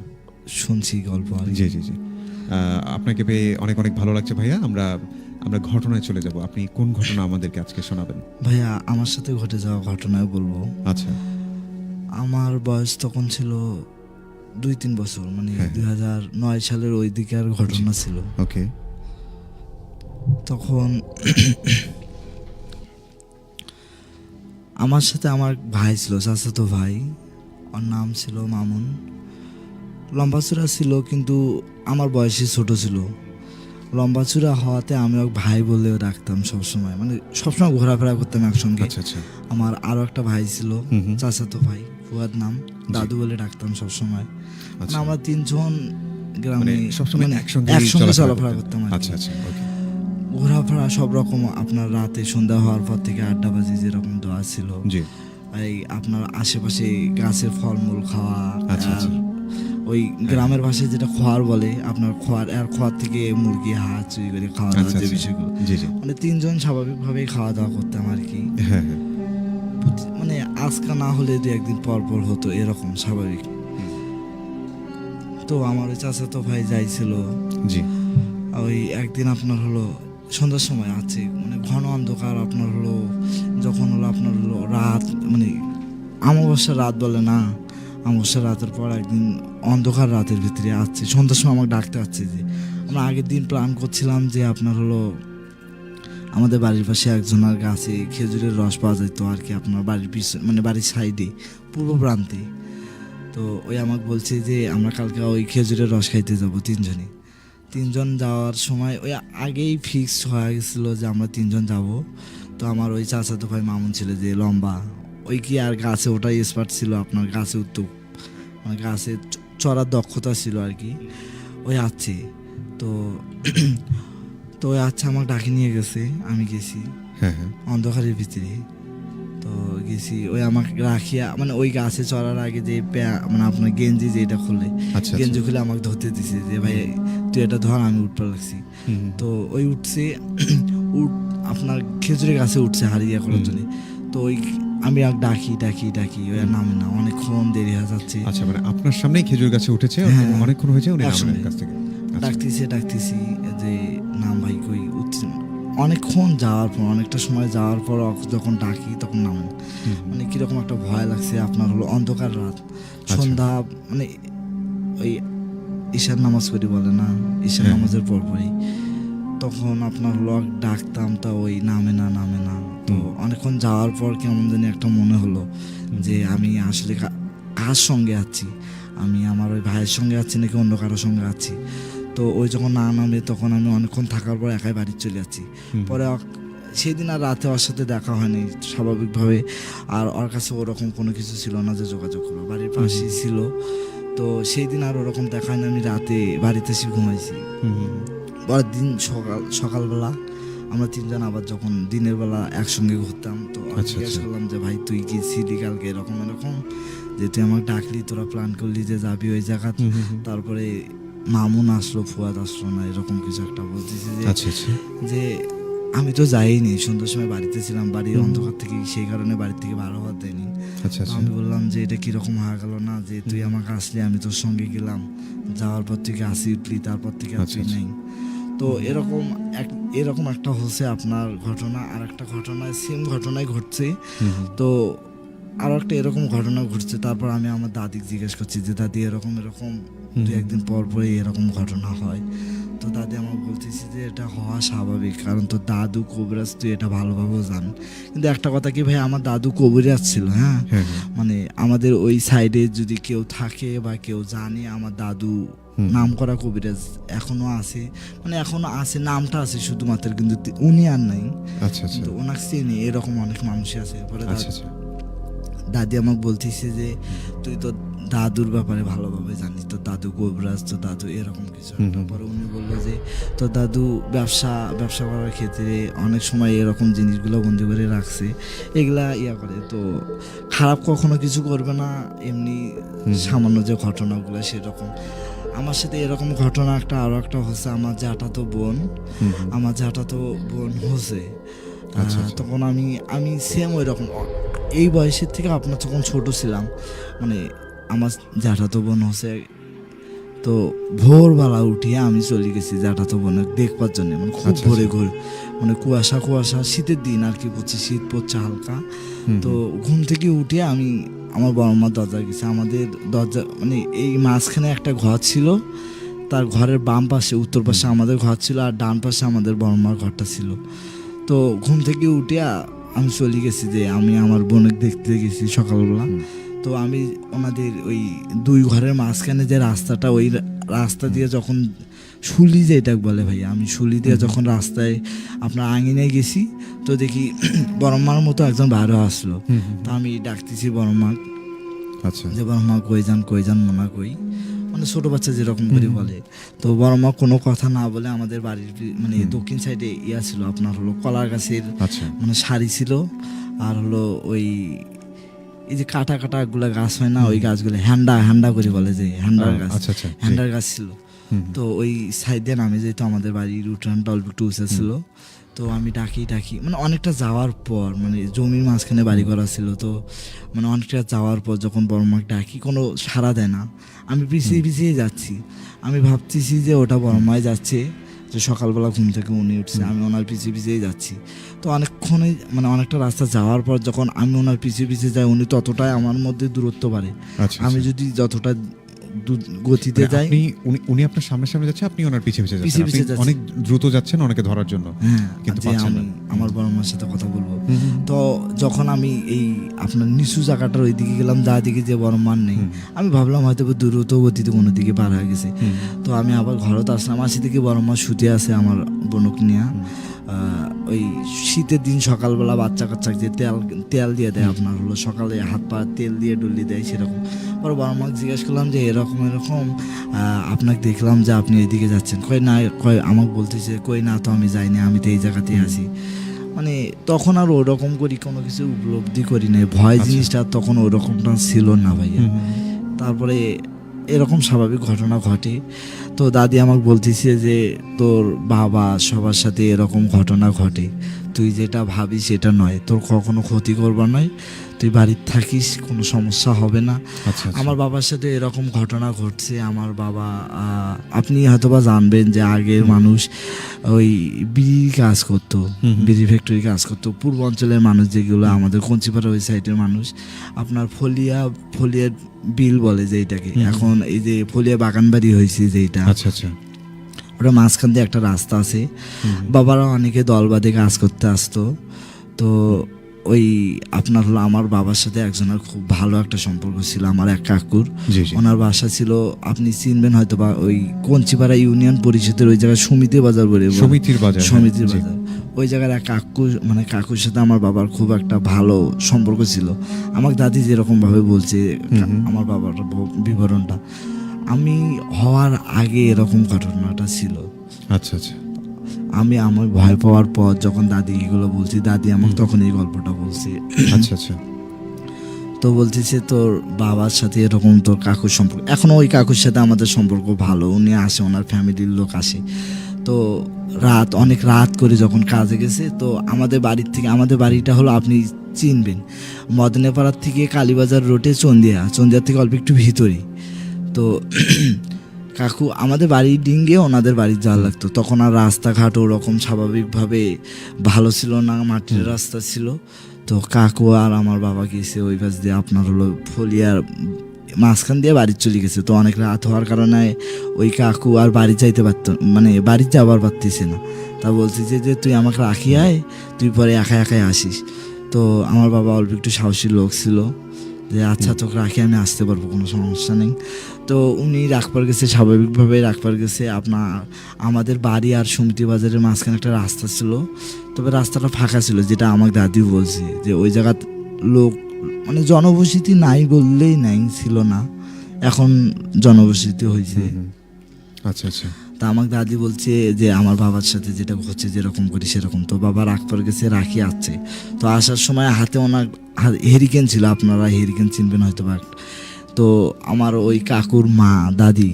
শুনছি গল্প আর কি। জি জি জি। আপনাকে পেয়ে অনেক অনেক ভালো লাগছে ভাইয়া। আমরা ঘটনায় চলে যাব। আপনি কোন ঘটনা আমাদেরকে আজকে শোনাবেন? ভাইয়া আমার সাথে ঘটে যাওয়া ঘটনায় বলবো। আচ্ছা। আমার বয়স তখন ছিল 2-3 বছর, মানে হ্যাঁ। 2009 সালের ওই দিকের ঘটনা ছিল। ওকে। তখন আমার সাথে আমার ভাই ছিল, চাচাতো ভাই। ওর নাম ছিল মামুন। লম্বাচূড়া ছিল, কিন্তু আমার বয়সে ছোট ছিল। লম্বাচূড়া হওয়াতে আমি ওকে ভাই বলেও ডাকতাম সবসময়, মানে সবসময় ঘোরাফেরা করতাম একসঙ্গে। আচ্ছা আচ্ছা। আমার আরো একটা ভাই ছিল, হুম হুম। চাচাতো ভাই, ফুয়াদ নাম, দাদু বলে ডাকতাম সবসময়। মানে আচ্ছা। আমরা 3 জন গ্রামে মানে সবসময় মানে একসঙ্গে একসঙ্গে চলাফেরা চলাফেরা করতাম আর কি। আচ্ছা আচ্ছা। ওকে। ঘোরাফেরা সব রকম, আপনার রাতে সন্ধ্যা হওয়ার পর থেকে আড্ডাবাজি যেরকম দেওয়া ছিল, জি। এই আপনার আশেপাশে গাছের ফলমূল খাওয়া, আচ্ছা, আচ্ছা। আর ওই গ্রামের ভাষায় যেটা খোয়ার বলে, আপনার খোয়ার থেকে মুরগি হাঁস চুরি করে খাওয়া দাওয়া, আচ্ছা যে আচ্ছা। বিষয়গুলো, জি জি। মানে 3 জন স্বাভাবিকভাবেই খাওয়া দাওয়া করতাম আর কি। হ্যাঁ হ্যাঁ। মানে আজকা না হলে 2-1 দিন পর পর হতো, এরকম স্বাভাবিক। তো আমার ওই চাচাতো ভাই যাইছিল, জি। ওই একদিন আপনার হলো সন্ধ্যার সময় আছে, মানে ঘন অন্ধকার, আপনার হলো যখন হলো আপনার হলো রাত, মানে অমাবস্যার রাত বলে না, অমাবস্যার রাতের পর একদিন অন্ধকার রাতের ভিতরে আসছে, সন্ধ্যার সময় আমাকে ডাকতে আসছে। যে আমরা আগের দিন প্ল্যান করছিলাম যে আপনার হলো আমাদের বাড়ির পাশে একজনের গাছে খেজুরের রস পাওয়া যেত আর কি, আপনার বাড়ির পিছনে, মানে বাড়ির সাইডে পূর্ব প্রান্তে। তো ওই আমাকে বলছে যে আমরা কালকে ওই খেজুরের রস খাইতে যাবো 3 জনে। 3 জন যাওয়ার সময় ওই আগেই ফিক্সড হয়ে গেছিল যে আমরা 3 জন যাব। তো আমার ওই চাচাতো ভাই মামুন ছিল যে লম্বা, ওই কি আর গাছে ওটাই এক্সপার্ট ছিল, আপনার গাছে উঠতো, মানে গাছে চড়ার দক্ষতা ছিল আর কি। ওই আছে তো তো ওই আচ্ছা আমাকে ডাকে নিয়ে গেছে, আমি গেছি হ্যাঁ হ্যাঁ। অন্ধকারের ভিতরে। তো গেছি, ওই আমাকে রাখিয়া, মানে ওই গাছে চড়ার আগে যে মানে আপনার গেঞ্জি যেটা খুলে, আচ্ছা গেঞ্জি আচ্ছা। খুলে আমাকে ধরতে দিছে যে ভাই তুই এটা ধর, আমি উঠতে লাগছি। হুম, হুম। তো ওই উঠছে আপনার খেজুরের গাছে উঠছে হারিয়ে করার জন্য। তো ওই আমি আর ডাকি ডাকি ডাকি, ওই আর নামে না, অনেকক্ষণ দেরি হয়ে যাচ্ছে। আচ্ছা, মানে আপনার সামনেই খেজুর গাছে উঠেছে, হ্যাঁ। অনেকক্ষণ হয়েছে উনি নামেন একসঙ্গে। কাছ থেকে। আচ্ছা। ডাকতেছি যে নাম ভাই কই, উঠছে না। অনেকক্ষণ যাওয়ার পর, অনেকটা সময় যাওয়ার পর যখন ডাকি তখন নামেন। হুম, মানে কিরকম একটা ভয় লাগছে, আপনার হলো অন্ধকার রাত, সন্ধ্যা, মানে ওই ঈশার নামাজ পড়ি বলে না, ঈশার হ্যাঁ। নামাজের পরপরই তখন আপনার হলো ডাকতাম, তা ওই নামে না। তো অনেকক্ষণ যাওয়ার পর কেমন জানি একটা মনে হলো যে আমি আসলে কার সঙ্গে আছি, আমি আমার ওই ভাইয়ের সঙ্গে আছি নাকি অন্য কারোর সঙ্গে আছি। তো ওই যখন না নামে তখন আমি অনেকক্ষণ থাকার পর একাই বাড়ি চলে যাচ্ছি। পরে সেদিন আর রাতে ওর সাথে দেখা হয়নি স্বাভাবিকভাবে, আর ওর কাছে ওরকম কোনো কিছু ছিল না যে যোগাযোগ করবো, বাড়ির পাশেই ছিল। তো সেই দিন আর ওরকম দেখা হয়নি, আমি রাতে বাড়িতে এসে ঘুমাইছি। পরের দিন সকালবেলা আমরা 3 জন আবার যখন দিনের বেলা একসঙ্গে ঘুরতাম, তো আমি আচ্ছা, জিজ্ঞেস আচ্ছা। করলাম যে ভাই তুই কি ছিলি কালকে এরকম যে তুই আমাকে ডাকলি, তোরা প্ল্যান করলি যে যাবি ওই জায়গা। তারপরে মামুন আসলো, ফুয়াদ আসলো না, এরকম কিছু একটা বলতেছি যে আচ্ছা আচ্ছা। যে আমি তো যাইনি, সন্ধ্যার সময় বাড়িতে ছিলাম, বাড়ির অন্ধকার থেকে, সেই কারণে বাড়ি থেকে বার হওয়ার দেয়নি। আচ্ছা তো আচ্ছা। আমি বললাম যে এটা কিরকম হয়ে গেল না, যে তুই আমাকে আসলি, আমি তোর সঙ্গে গেলাম, যাওয়ার পর থেকে আসি উঠলি, তারপর থেকে আর আচ্ছা, তুই আচ্ছা। নেই। তো এরকম একটা হচ্ছে আপনার ঘটনা। আর একটা ঘটনায় সেম ঘটনায় ঘটছে। তো আরও একটা এরকম ঘটনা ঘটছে। তারপর আমি আমার দাদিকে জিজ্ঞেস করছি যে দাদি এরকম এরকম দু একদিন পর পরই এরকম ঘটনা হয়। তো দাদি আমার বলতেছি যে এটা হওয়া স্বাভাবিক, কারণ তো দাদু কবিরাজ তুই এটা ভালোভাবেও জানেন। কিন্তু একটা কথা কি ভাই, আমার দাদু কবিরাজ ছিল, হ্যাঁ, হ্যাঁ, হ্যাঁ। মানে আমাদের ওই সাইডে যদি কেউ থাকে বা কেউ জানে, আমার দাদু নাম করা কবিরাজ এখনো আছে, মানে এখনো আছে, নামটা আছে শুধুমাত্র, কিন্তু উনি আর নাই। আচ্ছা আচ্ছা তো ওনাকে চিনি, এরকম অনেক মানুষই আছে। পরে আচ্ছা আচ্ছা দাদি আমাকে বলতেছে যে তুই তো দাদুর ব্যাপারে ভালোভাবে জানিস, তো দাদু কবিরাজ, তো দাদু এরকম কিছু একটা। পরে উনি বললো যে তো দাদু ব্যবসা করার ক্ষেত্রে অনেক সময় এরকম জিনিসগুলো বন্দি করে রাখছে, এগুলা ইয়া করে, তো খারাপ কখনো কিছু করবে না, এমনি সামান্য যে ঘটনাগুলো সেরকম। আমার সাথে এরকম ঘটনা একটা আরও একটা হচ্ছে, আমার জ্যাঠাতো বোন হচ্ছে, আচ্ছা। তখন আমি সেম ওই রকম এই বয়সের থেকে আপনার যখন ছোট ছিলাম, মানে আমার জ্যাঠাতো বোন হচ্ছে, তো ভোরবেলা উঠিয়ে আমি চলে গেছি জ্যাঠাতো বোনের দেখবার জন্য, মানে খুব আচ্ছা, ভোরে ঘুরে, মানে কুয়াশা শীতের দিন আর কি, পড়ছে শীত পড়ছে হালকা। তো ঘুম থেকে উঠে আমি আমার বড় মার দরজা গেছি। আমাদের দরজা মানে এই মাঝখানে একটা ঘর ছিল, তার ঘরের বাম পাশে উত্তর পাশে আমাদের ঘর ছিল, আর ডান পাশে আমাদের বড় মার ঘরটা ছিল। তো ঘুম থেকে উঠে আমি চলে গেছি যে আমি আমার বোনকে দেখতে গেছি সকালবেলা। তো আমি ওনাদের ওই দুই ঘরের মাঝখানে যে রাস্তাটা, ওই রাস্তা দিয়ে যখন শুলি যেটা বলে ভাই, আমি শুলি দিয়ে যখন রাস্তায় আপনার আঙিনায় গেছি, তো দেখি বড়মার মতো একজন বাইরে আসলো। তো আমি ডাকতেছি বড়মা, আচ্ছা যে বড়মা কই যান মোনা কই, মানে ছোট বাচ্চা যেরকম করে বলে। তো বড়মা কোনো কথা না বলে আমাদের বাড়ির মানে দক্ষিণ সাইডে ইয়া ছিল আপনার হলো কলার গাছের আচ্ছা মানে সারি ছিল, আর হলো ওই এই যে কাটা গুলা গাছ হয় না, ওই গাছগুলো হ্যান্ডা করে বলে, যে হ্যান্ডার গাছ, আচ্ছা আচ্ছা হ্যান্ডার গাছ ছিল। তো ওই সাইড দিয়ে নামে যেহেতু আমাদের বাড়ির উঠানটা অল্প একটু উঁচা ছিল, তো আমি ডাকি মানে অনেকটা যাওয়ার পর, মানে জমির মাঝখানে বাড়ি করা ছিল, তো মানে অনেকটা যাওয়ার পর যখন বড়মাকে ডাকি কোনো সাড়া দেয় না, আমি পিছিয়ে যাচ্ছি, আমি ভাবতেছি যে ওটা বড়মায় যাচ্ছে, যে সকালবেলা ঘুম থেকে উনি উঠছে, আমি ওনার পিছিয়ে যাচ্ছি। তো অনেকক্ষণে মানে অনেকটা রাস্তা যাওয়ার পর যখন আমি ওনার পিছিয়ে যাই, উনি ততটাই আমার মধ্যে দূরত্ব বাড়ে। আচ্ছা আমি যদি যতটা গতিতে যাই, উনি আপনার সামনে যাচ্ছে, আপনি ওনার পিছে পিছে যাচ্ছেন, যাচ্ছি। অনেক দ্রুত যাচ্ছেন ওনাকে ধরার জন্য, হ্যাঁ, কিন্তু যে পাচ্ছেন আমি না। আমার বড় মার সাথে কথা বলবো। তো যখন আমি এই আপনার নিচু জায়গাটার ওই দিকে গেলাম, যা দিকে যে বড় মান নেই, আমি ভাবলাম হয়তো দ্রুত গতিতে কোনো দিকে পার হয়ে গেছে। তো আমি আবার ঘরতে আসলাম, আসি থেকে বড় মা শুতে আছে আমার বোনক নিয়ে। ওই শীতের দিন সকালবেলা বাচ্চা কাচ্চা যে তেল দিয়ে দেয় আপনার হলো, সকালে হাত পা তেল দিয়ে ডলি দেয় সেরকম। পরে বড় মাকে জিজ্ঞেস করলাম যে এরকম আপনাকে দেখলাম যে আপনি এইদিকে যাচ্ছেন, আমাকে বলতেছে কই না, তো আমি যাইনি, আমি তো এই জায়গাতেই আছি। মানে তখন আর ওরকম করি কোনো কিছু উপলব্ধি করি নাই, ভয় জিনিসটা তখন ওরকমটা ছিল না ভাইয়া। তারপরে এরকম স্বাভাবিক ঘটনা ঘটে। তো দাদি আমাকে বলতেছে যে তোর বাবা সবার সাথে এরকম ঘটনা ঘটে, তুই যেটা ভাবিস সেটা নয়, তোর কখনো ক্ষতি করবার নয়, তুই বাড়িতে থাকিস, কোনো সমস্যা হবে না। আচ্ছা আমার বাবার সাথে এরকম ঘটনা ঘটছে। আমার বাবা আপনি হয়তোবা জানবেন যে আগের মানুষ ওই বিড়ি কাজ করতো, বিড়ি ফ্যাক্টরি কাজ করতো। পূর্বাঞ্চলের মানুষ যেগুলো আমাদের কঞ্চিপাড়া ওই সাইডের মানুষ, আপনার ফলিয়ার বিল বলে যেটাকে, এখন এই যে ফলিয়া বাগানবাড়ি হয়েছে যেটা, আচ্ছা আচ্ছা ওটা মাঝখান দিয়ে একটা রাস্তা আছে। বাবারা অনেকে দল বাঁধে কাজ করতে আসতো। তো ওই আপনার হলো আমার বাবার সাথে একজনের খুব ভালো একটা সম্পর্ক ছিল, আমার এক কাকুর। ওনার বাসা ছিল, আপনি চিনবেন হয়তো বা, ওই কঞ্চিপাড়া ইউনিয়ন পরিষদের ওই জায়গায় সমিতি বাজার বলে, সমিতির বাজার, ওই জায়গার এক কাকুর সাথে আমার বাবার খুব একটা ভালো সম্পর্ক ছিল। আমার দাদি যেরকম ভাবে বলছে আমার বাবার বিবরণটা, আমি হওয়ার আগে এরকম ঘটনাটা ছিল। আচ্ছা আচ্ছা আমি ভয় পাওয়ার পর যখন দাদি এগুলো বলছি, দাদি আমাকে তখন এই গল্পটা বলছে। আচ্ছা আচ্ছা তো বলতেছে তোর বাবার সাথে এরকম তোর কাকুর সম্পর্ক, এখন ওই কাকুর সাথে আমাদের সম্পর্ক ভালো, উনি আসে, ওনার ফ্যামিলির লোক আসে। তো অনেক রাত করে যখন কাজে গেছে, তো আমাদের বাড়িটা হলো, আপনি চিনবেন মদনেপাড়ার থেকে কালীবাজার রোডে চন্দিয়া থেকে অল্প একটু ভিতরে। তো কাকু আমাদের বাড়ি ডিঙ্গে ওনাদের বাড়ি যাওয়া লাগতো, তখন আর রাস্তাঘাট ওরকম স্বাভাবিকভাবে ভালো ছিল না, মাটির রাস্তা ছিল। তো কাকু আর আমার বাবা গেছে ওই পাশ দিয়ে আপনার হলো ফলিয়ার মাঝখান দিয়ে বাড়ি চলে গেছে। তো অনেক রাত হওয়ার কারণে ওই কাকু আর বাড়ি যাইতে পারত, মানে বাড়ি যাওয়ার পারতেছে না। তা বলছি যে তুই আমাকে রাখি আয়, তুই পরে একা একাই আসিস। তো আমার বাবা অল্প একটু সাহসী লোক ছিল, যে আচ্ছা তোকে রাখি, আমি আসতে পারবো, কোনো সমস্যা নেই। তো উনি রাখবার গেছে, স্বাভাবিকভাবে রাখবার গেছে। আমাদের বাড়ি আর সমিতি বাজারের মাঝখানে একটা রাস্তা ছিল, তবে রাস্তাটা ফাঁকা ছিল, যেটা আমার দাদিও বলছে যে ওই জায়গা লোক মানে জনবসতি নাই বললেই নাই, ছিল না, এখন জনবসতি হয়েছে। আচ্ছা আচ্ছা। তা আমার দাদি বলছে যে আমার বাবার সাথে যেটা হচ্ছে যেরকম করি সেরকম। তো বাবা রাখবার গেছে, রাখি আসছে। তো আসার সময় হাতে ওনার হেরিকেন ছিল, আপনারা হেরিকেন চিনবেন হয়তো বা। তো আমার ওই কাকুর মা দাদি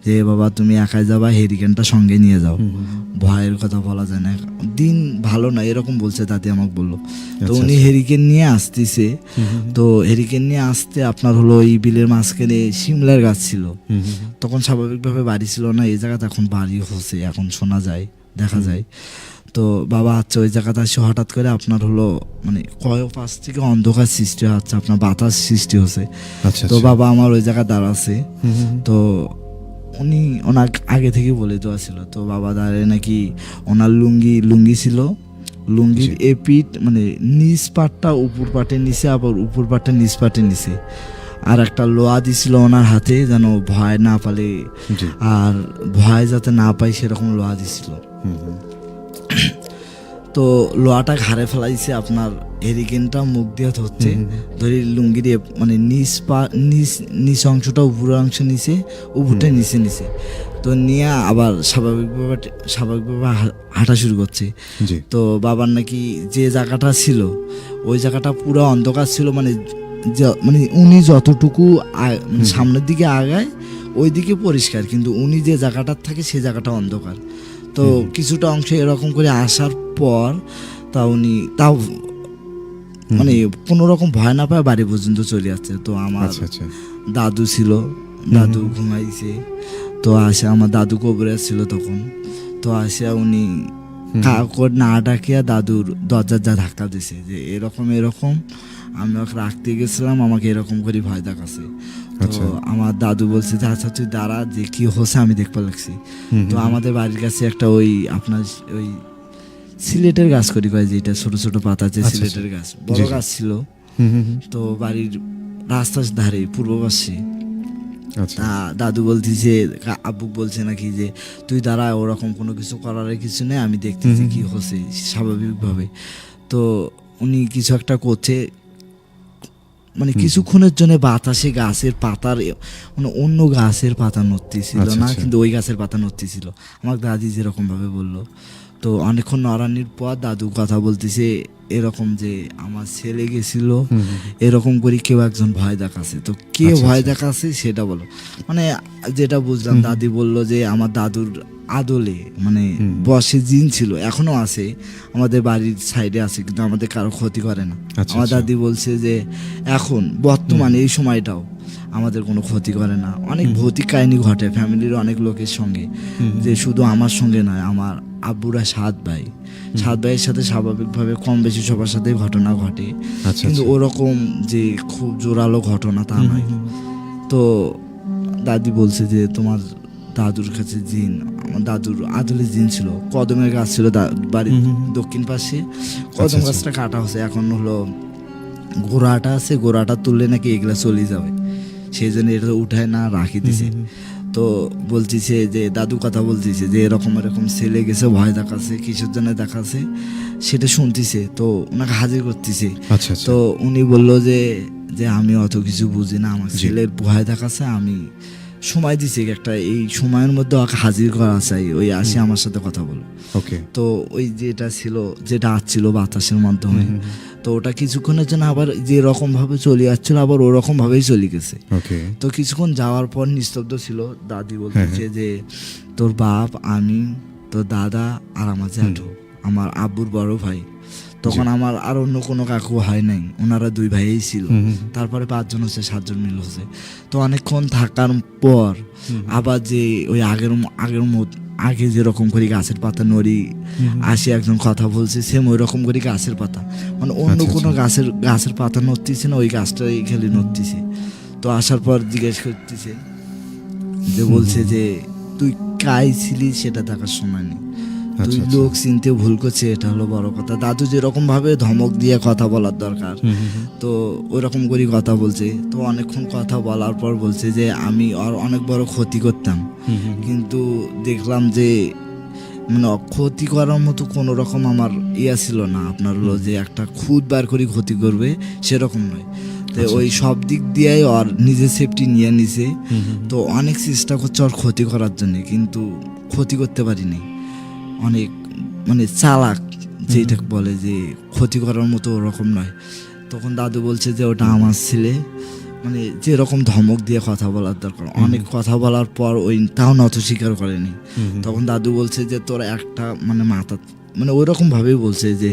যে বাবা তুমি একাই যাবা, হেরিকেনটা সঙ্গে নিয়ে যাও, ভয়ের কথা বলা যায় না, দিন ভালো না, এরকম বলছে দাদি আমাকে বললো। তো উনি হেরিকেন নিয়ে আসতেছে। তো হেরিকেন নিয়ে আসতে আপনার হলো ওই বিলের মাঝখানে শিমলার গাছ ছিল, তখন স্বাভাবিকভাবে বাড়ি ছিল না, এই জায়গাতে এখন বাড়ি হচ্ছে, এখন শোনা যায়, দেখা যায়। তো বাবা আচ্ছা ওই জায়গাতে আসে, হঠাৎ করে আপনার হলো মানে পাশ থেকে অন্ধকার সৃষ্টি হচ্ছে, আপনার বাতাস সৃষ্টি হচ্ছে। তো বাবা আমার ওই জায়গায় দাঁড়াচ্ছে। তো উনি ওনার আগে থেকে বলে দেওয়া ছিল। তো বাবা দাঁড়িয়ে নাকি ওনার লুঙ্গি ছিল, লুঙ্গির এপিট মানে নিচ পাটটা উপর পাটের নিচে, আবার উপর পাটটা নিচ পাটের নিচে, আর একটা লোহা দিছিল ওনার হাতে, যেন ভয় না পালে আর ভয় যাতে না পাই সেরকম লোহা দিছিল। তো লোহাটা ঘাড়ে ফেলাইছে, আপনার হেরিকেনটা মুখ দিয়ে ধরছে, ধরে লুঙ্গির মানে নিচ অংশটা উপরের অংশ নিচে, উপরটা নিচে তো নিয়ে আবার স্বাভাবিকভাবে হাঁটা শুরু করছে। তো বাবার নাকি যে জায়গাটা ছিল ওই জায়গাটা পুরো অন্ধকার ছিল, মানে উনি যতটুকু সামনের দিকে আগায় ওই দিকে পরিষ্কার, কিন্তু উনি যে জায়গাটার থাকে সেই জায়গাটা অন্ধকার। তো কিছুটা অংশ এরকম করে আসার পর উনি তাও মানে কোনো রকম ভয় না পায় বাড়ি পর্যন্ত চলে যাচ্ছে। তো আমার দাদু ছিল, দাদু ঘুমাইছে। তো আসে আমার দাদু কবরে ছিল তখন। তো আসে উনি কাকর না ডাকিয়া দাদুর দরজার যা ধাক্কা দিছে, যে এরকম আমি ওকে রাখতে গেছিলাম, আমাকে এরকম করে ভয় দেখাচ্ছে। তো আমার দাদু বলছে যে আচ্ছা তুই দাঁড়া, যে কি হচ্ছে আমি দেখতে লাগছি। তো আমাদের বাড়ির কাছে একটা ওই আপনার ওই সিলেটের গাছ করি কয়, যেটা ছোট ছোট পাতা, যে সিলেটের গাছ, বড় গাছ ছিল। তো বাড়ির রাস্তার ধারে পূর্ব পাশে। দাদু বলতেছে, আব্বু বলছে নাকি যে তুই দাঁড়া, ওরকম কোনো কিছু করার কিছু নেই, আমি দেখতেছি কি হচ্ছে স্বাভাবিকভাবে। তো উনি কিছু একটা করছে, মানে কিছুক্ষণের জন্য বাতাসে গাছের পাতার মানে অন্য গাছের পাতা নড়তেছিল না, কিন্তু ওই গাছের পাতা নড়তেছিল, আমার দাদি যেরকম ভাবে বললো। তো অনেকক্ষণ নড়ানির পর দাদু কথা বলতেছে এরকম যে আমার ছেলে গেছিল, এরকম করে কেউ একজন ভয় দেখাচ্ছে। তো কে ভয় দেখাচ্ছে সেটা বলো, মানে যেটা বুঝলাম দাদি বলল যে আমার দাদুর আদলে মানে বসে জিন ছিল, এখনো আছে, আমাদের বাড়ির সাইডে আছে, কিন্তু আমাদের কারো ক্ষতি করে না। আমার দাদি বলছে যে এখন বর্তমানে এই সময়টাও আমাদের কোনো ক্ষতি করে না। অনেক ভৌতিক কাহিনী ঘটে ফ্যামিলির অনেক লোকের সঙ্গে, যে শুধু আমার সঙ্গে নয়, আমার আব্বুরা 7 ভাইয়ের সাথে স্বাভাবিকভাবে কম বেশি সবার সাথে ঘটনা ঘটে, কিন্তু ওরকম যে খুব জোরালো ঘটনা তা নয়। তো দাদি বলছে যে তোমার দাদুর কাছে জিন, আমার দাদুর আদলে জিন ছিল, কদমের গাছ ছিল বাড়ির দক্ষিণ পাশে, কদম গাছটা কাটা হচ্ছে, এখন হলো গোড়াটা আছে, গোড়াটা তুললে নাকি এগুলা চলে যাবে, সেই জন্য এটা উঠায় না রাখি দিছে। তো বলতেছে যে দাদু কথা বলতেছে যে এরকম ছেলে গেছে, ভয় দেখাচ্ছে, কিসের জন্য দেখাচ্ছে সেটা শুনতেছে। তো ওনাকে হাজির করতেছে। তো উনি বললো যে আমি অত কিছু বুঝি না, আমার ছেলের ভয় দেখাচ্ছে, আমি সময় দিছি একটা, এই সময়ের মধ্যে ওকে হাজির করা চাই, ওই আসে আমার সাথে কথা বলো। তো ওই যেটা আসছিল বাতাসের মাধ্যমে, তো ওটা কিছুক্ষণের জন্য আবার যে রকম ভাবে চলে যাচ্ছিল আবার ওরকম ভাবেই চলে গেছে। তো কিছুক্ষণ যাওয়ার পর নিস্তব্ধ ছিল। দাদি বলতেছে যে তোর বাপ, আমি, তোর দাদা আর আমার জ্যাঠু, আমার আব্বুর বড় ভাই, তখন আমার আর অন্য কোনো কাকু হয় নাই, ওনারা 2 ভাইই ছিল। তারপরে 5 জন হচ্ছে, 7 জন মিল হচ্ছে। তো অনেকক্ষণ থাকার পর আবার যে ওই আগে যেরকম করে গাছের পাতা নড়ি আসি, একজন কথা বলছে, সেম ওই রকম করে গাছের পাতা, মানে অন্য কোনো গাছের পাতা নড়তেছে না, ওই গাছটাই খালি নড়তেছে। তো আসার পর জিজ্ঞেস করতেছে, যে বলছে যে তুই কাই ছিলি সেটা দেখার সময় নেই, তুই লোক চিনতে ভুল করছে, এটা হলো বড় কথা। দাদু যেরকম ভাবে ধমক দিয়ে কথা বলার দরকার, তো ওই রকম করে কথা বলছে। তো অনেকক্ষণ কথা বলার পর বলছে যে আমি আর অনেক বড় ক্ষতি করতাম, কিন্তু দেখলাম যে মানে ক্ষতি করার মতো কোনো রকম আমার ছিল না, আপনার হলো যে একটা খুদ বার করে ক্ষতি করবে সেরকম নয়। তো ওই সব দিক দিয়েই ওর নিজের সেফটি নিয়ে নিছে। তো অনেক চেষ্টা করছে ওর ক্ষতি করার জন্য, কিন্তু ক্ষতি করতে পারিনি। অনেক মানে চালাক যেটা বলে, যে ক্ষতি করার মতো ওরকম নয়। তখন দাদু বলছে যে ওটা আমার ছেলে, মানে যেরকম ধমক দিয়ে কথা বলার দরকার, অনেক কথা বলার পর ওই তাও নত স্বীকার করেনি। তখন দাদু বলছে যে তোর একটা মানে মাথা, মানে ওই রকম ভাবেই বলছে যে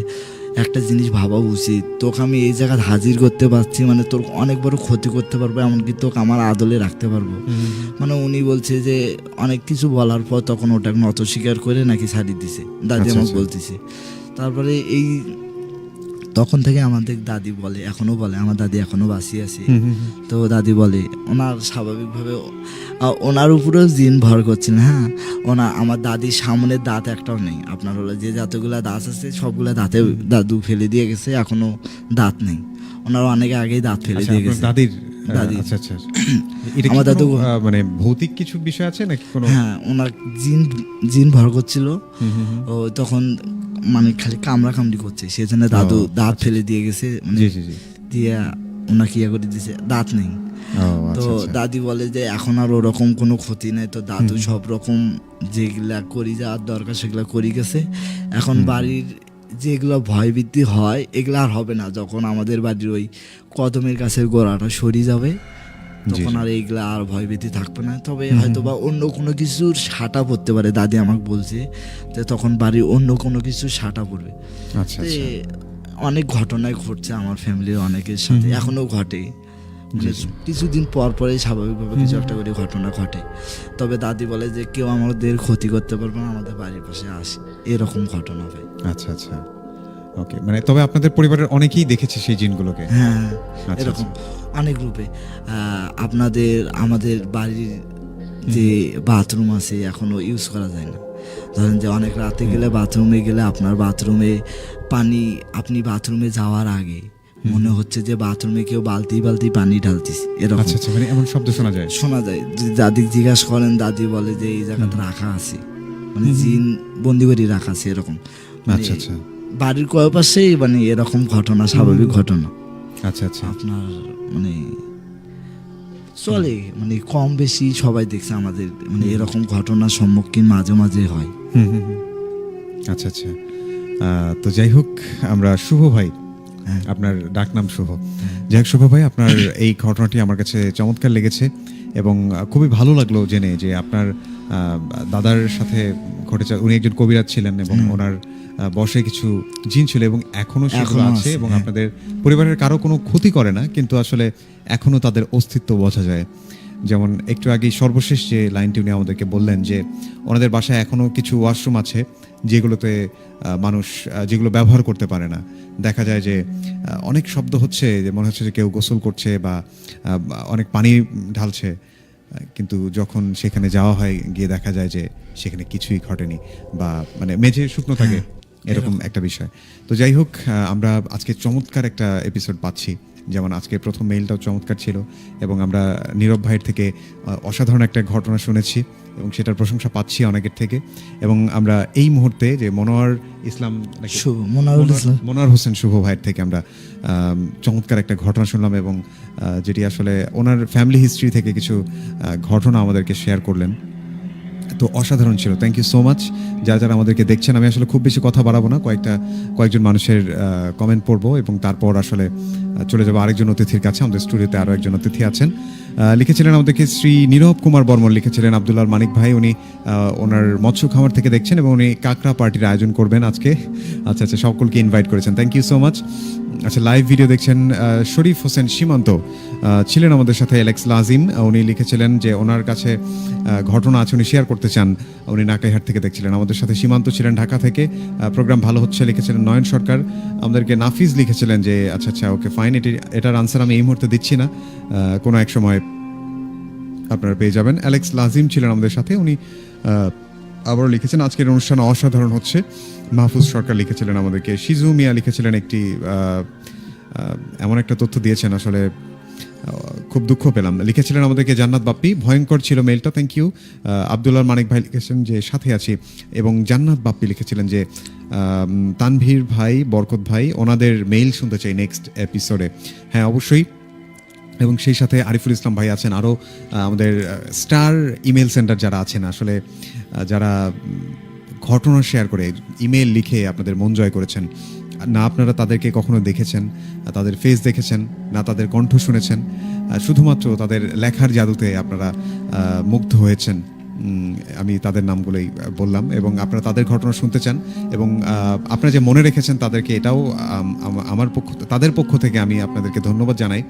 একটা জিনিস ভাবা উচিত, তোকে আমি এই জায়গায় হাজির করতে পারছি, মানে তোর অনেক বড় ক্ষতি করতে পারবো, এমনকি তোকে আমার আদলে রাখতে পারবো। মানে উনি বলছে যে অনেক কিছু বলার পর তখন ওটাকে নত স্বীকার করে নাকি ছাড়িয়ে দিছে, দাদি আমাকে বলতেছে। তারপরে এই তখন থেকে আমাদের দাদি বলে, এখনো বলে, আমার দাদি এখনো বাঁচিয়ে আছে। তো দাদি বলে ওনার স্বাভাবিকভাবে ওনার উপরেও জিন ভর করছেন। হ্যাঁ, আমার দাদির সামনের দাঁত একটাও নেই, আপনার হলো যে যতগুলা দাঁত আছে সবগুলা দাঁতে দাদু ফেলে দিয়ে গেছে, এখনো দাঁত নেই। ওনার অনেক আগেই দাঁত ফেলে দিয়ে গেছে। দাদি আচ্ছা আচ্ছা, এটা আমার দাদু মানে ভৌতিক কিছু বিষয় আছে নাকি কোনো? হ্যাঁ, ওনার জিন ভর করছিল, ও তখন মানে খালি কামড়ি করছে, সেজন্য দাদু দাঁত ফেলে দিয়ে গেছে, মানে দিয়ে ওনাকে ইয়ে করে দিয়েছে, দাঁত নেই। তো দাদি বলে যে এখন আর ওরকম কোনো ক্ষতি নাই, তো দাদু সব রকম যেগুলা করি যাওয়ার দরকার সেগুলা করি গেছে। এখন বাড়ির যেগুলো ভয়ভীতি হয় এগুলো আর হবে না, যখন আমাদের বাড়ির ওই কদমের গাছের গোড়াটা সরিয়ে যাবে তখন আর এইগুলা আর ভয়ভীতি থাকবে না। তবে হয়তো বা অন্য কোনো কিছুর সাটা পড়তে পারে, দাদি আমাকে বলছে যে তখন বাড়ির অন্য কোনো কিছুর সাটা পড়বে। অনেক ঘটনায় ঘটছে আমার ফ্যামিলির অনেকের সাথে, এখনো ঘটে, কিছুদিন পর পরেই স্বাভাবিকভাবে কিছু একটা করে ঘটনা ঘটে। তবে দাদি বলে যে কেউ আমাদের ক্ষতি করতে পারবে না, আমাদের বাড়ির পাশে আসে, এরকম ঘটনা হয়। আচ্ছা আচ্ছা, ওকে। মানে তবে আপনাদের পরিবারের অনেকেই দেখেছে সেই জিনগুলোকে? হ্যাঁ, এরকম অনেক রূপে। আমাদের বাড়ির যে বাথরুম আছে এখনো ইউজ করা যায় না। ধরেন যে অনেক রাতে গেলে বাথরুমে গেলে আপনার বাথরুমে পানি, আপনি বাথরুমে যাওয়ার আগে মনে হচ্ছে যে বাথরুমে কেউ বালতি বালতি পানি ঢালতিস, এরকম। আচ্ছা আচ্ছা, মানে এমন শব্দ শোনা যায়? দাদি জিজ্ঞাসা করেন, দাদি বলে যে এই জায়গাতে রাখা আছে, মানে জিন বন্দি করে রাখা আছে, এরকম। আচ্ছা আচ্ছা, বাড়ির কয় পাশেই মানে এরকম ঘটনা, স্বাভাবিক ঘটনা। আচ্ছা আচ্ছা, আপনার মানে চলে, মানে কম বেশি সবাই দেখছে আমাদের, মানে এরকম ঘটনার সম্মুখীন মাঝে মাঝে হয়। আচ্ছা আচ্ছা। তো যাই হোক, আমরা শুভ ভাই, আপনার ডাক নাম শুভ। যাই হোক শুভ ভাই, আপনার এই ঘটনাটি আমার কাছে চমৎকার লেগেছে এবং খুবই ভালো লাগলো জেনে যে আপনার দাদার সাথে ঘটেছে। উনি একজন কবিরাজ ছিলেন এবং ওনার বশে কিছু জিন ছিল এবং এখনো সেগুলো আছে এবং আপনাদের পরিবারের কারো কোনো ক্ষতি করে না, কিন্তু আসলে এখনো তাদের অস্তিত্ব বোঝা যায়। যেমন একটু আগে সর্বশেষ যে লাইনটি উনি আমাদেরকে বললেন যে ওনাদের বাসায় এখনো কিছু ওয়াশরুম আছে যেগুলোতে মানুষ যেগুলো ব্যবহার করতে পারে না। দেখা যায় যে অনেক শব্দ হচ্ছে, যে মনে হচ্ছে যে কেউ গোসল করছে বা অনেক পানি ঢালছে, কিন্তু যখন সেখানে যাওয়া হয় গিয়ে দেখা যায় যে সেখানে কিছুই ঘটেনি বা মানে মেঝে শুকনো থাকে, এরকম একটা বিষয়। তো যাই হোক, আমরা আজকে চমৎকার একটা এপিসোড পাচ্ছি। যেমন আজকে প্রথম মেইলটাও চমৎকার ছিল এবং আমরা নীরব ভাইয়ের থেকে অসাধারণ একটা ঘটনা শুনেছি এবং সেটার প্রশংসা পাচ্ছি অনেকের থেকে। এবং আমরা এই মুহূর্তে যে মনোয়ার হোসেন শুভ ভাইয়ের থেকে আমরা চমৎকার একটা ঘটনা শুনলাম এবং যেটি আসলে ওনার ফ্যামিলি হিস্ট্রি থেকে কিছু ঘটনা আমাদেরকে শেয়ার করলেন। তো অসাধারণ ছিল। থ্যাংক ইউ সো মাচ যারা যারা আমাদেরকে দেখছেন। আমি আসলে খুব বেশি কথা বাড়াবো না, কয়েকজন মানুষের কমেন্ট পড়বো এবং তারপর আসলে চলে যাবো আরেকজন অতিথির কাছে। আমাদের স্টুডিওতে আরও একজন অতিথি আছেন। লিখেছিলেন আমাদেরকে শ্রী নীরব কুমার বর্মন, লিখেছিলেন আব্দুল্লাহ মানিক ভাই, উনি ওনার মৎস্য খামার থেকে দেখছেন এবং উনি কাঁকড়া পার্টির আয়োজন করবেন আজকে। আচ্ছা আচ্ছা, সকলকে ইনভাইট করেছেন, থ্যাংক ইউ সো মাচ। আচ্ছা, লাইভ ভিডিও দেখছেন শরীফ হোসেন সীমান্ত ছিলেন আমাদের সাথে। অ্যালেক্স লাজিম উনি লিখেছিলেন যে ওনার কাছে ঘটনা আছে, উনি শেয়ার করতে চান। উনি নাকাইহাট থেকে দেখছিলেন আমাদের সাথে। সীমান্ত ছিলেন ঢাকা থেকে, প্রোগ্রাম ভালো হচ্ছে লিখেছিলেন নয়ন সরকার। আমাদেরকে নাফিজ লিখেছিলেন যে আচ্ছা আচ্ছা ওকে ফাইন, এটার আনসার আমি এই মুহূর্তে দিচ্ছি না, কোনো এক সময় আপনারা পেয়ে যাবেন। অ্যালেক্স লাজিম ছিলেন আমাদের সাথে, উনি আবারও লিখেছেন আজকের অনুষ্ঠান অসাধারণ হচ্ছে। মাহফুজ সরকার লিখেছিলেন আমাদেরকে। শিজু মিয়া লিখেছিলেন একটি এমন একটা তথ্য দিয়েছেন, আসলে খুব দুঃখ পেলাম। লিখেছিলেন আমাদেরকে জান্নাত বাপ্পি, ভয়ঙ্কর ছিল মেইলটা, থ্যাংক ইউ। আব্দুল্লাহ মানিক ভাই লিখেছেন যে সাথে আছি, এবং জান্নাত বাপ্পি লিখেছিলেন যে তানভীর ভাই, বরকত ভাই, ওনাদের মেইল শুনতে চাই নেক্সট এপিসোডে। হ্যাঁ অবশ্যই। এবং সেই সাথে আরিফুল ইসলাম ভাই আছেন, আরও আমাদের স্টার ইমেল সেন্টার যারা আছেন, আসলে যারা ঘটনা শেয়ার করে ইমেল লিখে আপনাদের মন জয় করেছেন। না আপনারা তাদেরকে কখনো দেখেছেন, তাদের ফেস দেখেছেন, না তাদের কণ্ঠ শুনেছেন, শুধুমাত্র তাদের লেখার জাদুতে আপনারা মুগ্ধ হয়েছেন। আমি তাদের নামগুলোই বললাম, এবং আপনারা তাদের ঘটনা শুনতে চান, এবং আপনারা যে মনে রেখেছেন তাদেরকে, এটাও তাদের পক্ষ থেকে আমি আপনাদেরকে ধন্যবাদ জানাই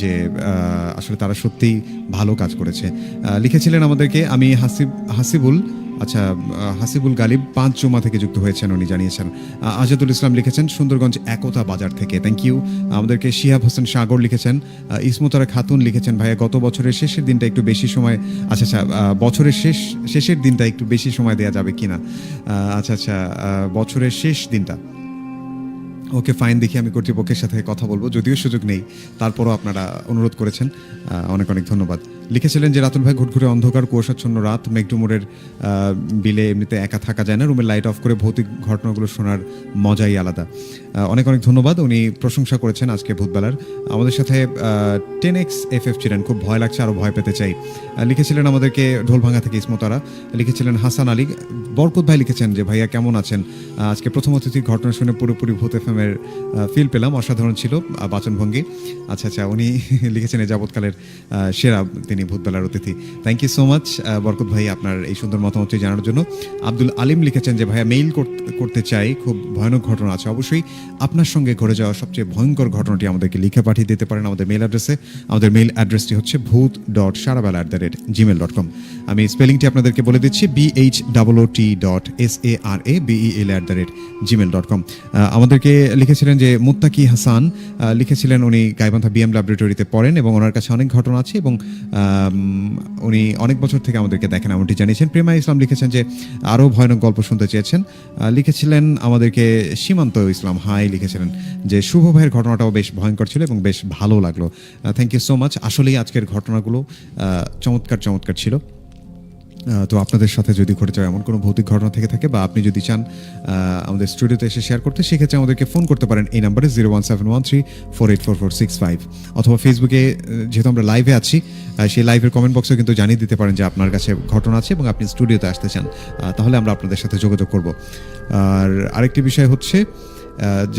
যে আসলে তারা সত্যিই ভালো কাজ করেছে। লিখেছিলেন আমাদেরকে আমি হাসিবুল, আচ্ছা হাসিবুল গালিব 5 জুমা থেকে যুক্ত হয়েছেন, উনি জানিয়েছেন। আজাদুল ইসলাম লিখেছেন সুন্দরগঞ্জ একতা বাজার থেকে, থ্যাংক ইউ। আমাদেরকে শিহাব হোসেন সাগর লিখেছেন। ইসমতারা খাতুন লিখেছেন ভাইয়া গত বছরের শেষের দিনটা একটু বেশি সময়, আচ্ছা আচ্ছা বছরের শেষের দিনটা একটু বেশি সময় দেওয়া যাবে কিনা, আচ্ছা আচ্ছা বছরের শেষ দিনটা, ওকে ফাইন, দেখি আমি কর্তৃপক্ষের সাথে কথা বলবো, যদিও সুযোগ নেই, তারপরও আপনারা অনুরোধ করেছেন, অনেক অনেক ধন্যবাদ। লিখেছিলেন যে রাতুল ভাই ঘুটঘুরে অন্ধকার কুয়াশাচ্ছন্ন রাত, মেঘডুমুরের বিলে এমনিতে একা থাকা যায় না, রুমের লাইট অফ করে ভৌতিক ঘটনাগুলো শোনার মজাই আলাদা। অনেক অনেক ধন্যবাদ। উনি প্রশংসা করেছেন আজকে ভূতবেলার। আমাদের সাথে 10X FF ছিলেন, খুব ভয় লাগছে, আরও ভয় পেতে চাই, লিখেছিলেন আমাদেরকে ঢোলভাঙ্গা থেকে ইসমতারা। লিখেছিলেন হাসান আলী। বরকত ভাই লিখেছেন যে ভাইয়া কেমন আছেন, আজকে প্রথম অতিথির ঘটনা শুনে পুরোপুরি ভূত এফএমের ফিল পেলাম, অসাধারণ ছিল বাচনভঙ্গি। আচ্ছা আচ্ছা, উনি লিখেছেন এ যাবৎকালের সেরা তিনি ভূতবেলার অতিথি, থ্যাংক ইউ সো মাচ বরকত ভাই আপনার এই সুন্দর মতামতটি জানার জন্য। আব্দুল আলিম লিখেছেন যে ভাইয়া মেইল করতে চাই, খুব ভয়ানক ঘটনা আছে। অবশ্যই আপনার সঙ্গে ঘটে যাওয়া সবচেয়ে ভয়ঙ্কর ঘটনাটি আমাদেরকে লিখে পাঠিয়ে দিতে পারেন আমাদের মেইল অ্যাড্রেসে। আমাদের মেইল অ্যাড্রেসটি হচ্ছে bhoot.sarabala@gmail.com। আমি স্পেলিংটি আপনাদেরকে বলে দিচ্ছি, BHOOT.SARABEEL@gmail.com। আমাদেরকে লিখেছিলেন যে মুত্তাকি হাসান লিখেছিলেন, উনি গাইবান্ধা বিএম ল্যাবরেটরিতে পড়েন এবং ওনার কাছে অনেক ঘটনা আছে, এবং উনি অনেক বছর থেকে আমাদেরকে দেখেন এমনটি জানিয়েছেন। প্রেমা ইসলাম লিখেছেন যে আরও ভয়ানক গল্প শুনতে চেয়েছেন। লিখেছিলেন আমাদেরকে সীমান্ত ইসলাম হাই, লিখেছিলেন যে শুভ ভাইয়ের ঘটনাটাও বেশ ভয়ঙ্কর ছিল এবং বেশ ভালো লাগলো, থ্যাংক ইউ সো মাচ। আসলেই আজকের ঘটনাগুলো চমৎকার চমৎকার ছিল। তো আপনাদের সাথে যদি ঘটে যায় এমন কোনো ভৌতিক ঘটনা থেকে থাকে, বা আপনি যদি চান আমাদের স্টুডিওতে এসে শেয়ার করতে, সেক্ষেত্রে আমাদেরকে ফোন করতে পারেন এই নাম্বারে 01713484465, অথবা ফেসবুকে যেহেতু আমরা লাইভে আছি, সেই লাইভের কমেন্ট বক্সে কিন্তু জানিয়ে দিতে পারেন যে আপনার কাছে ঘটনা আছে এবং আপনি স্টুডিওতে আসতে চান, তাহলে আমরা আপনাদের সাথে যোগাযোগ করব। আর আরেকটি বিষয় হচ্ছে,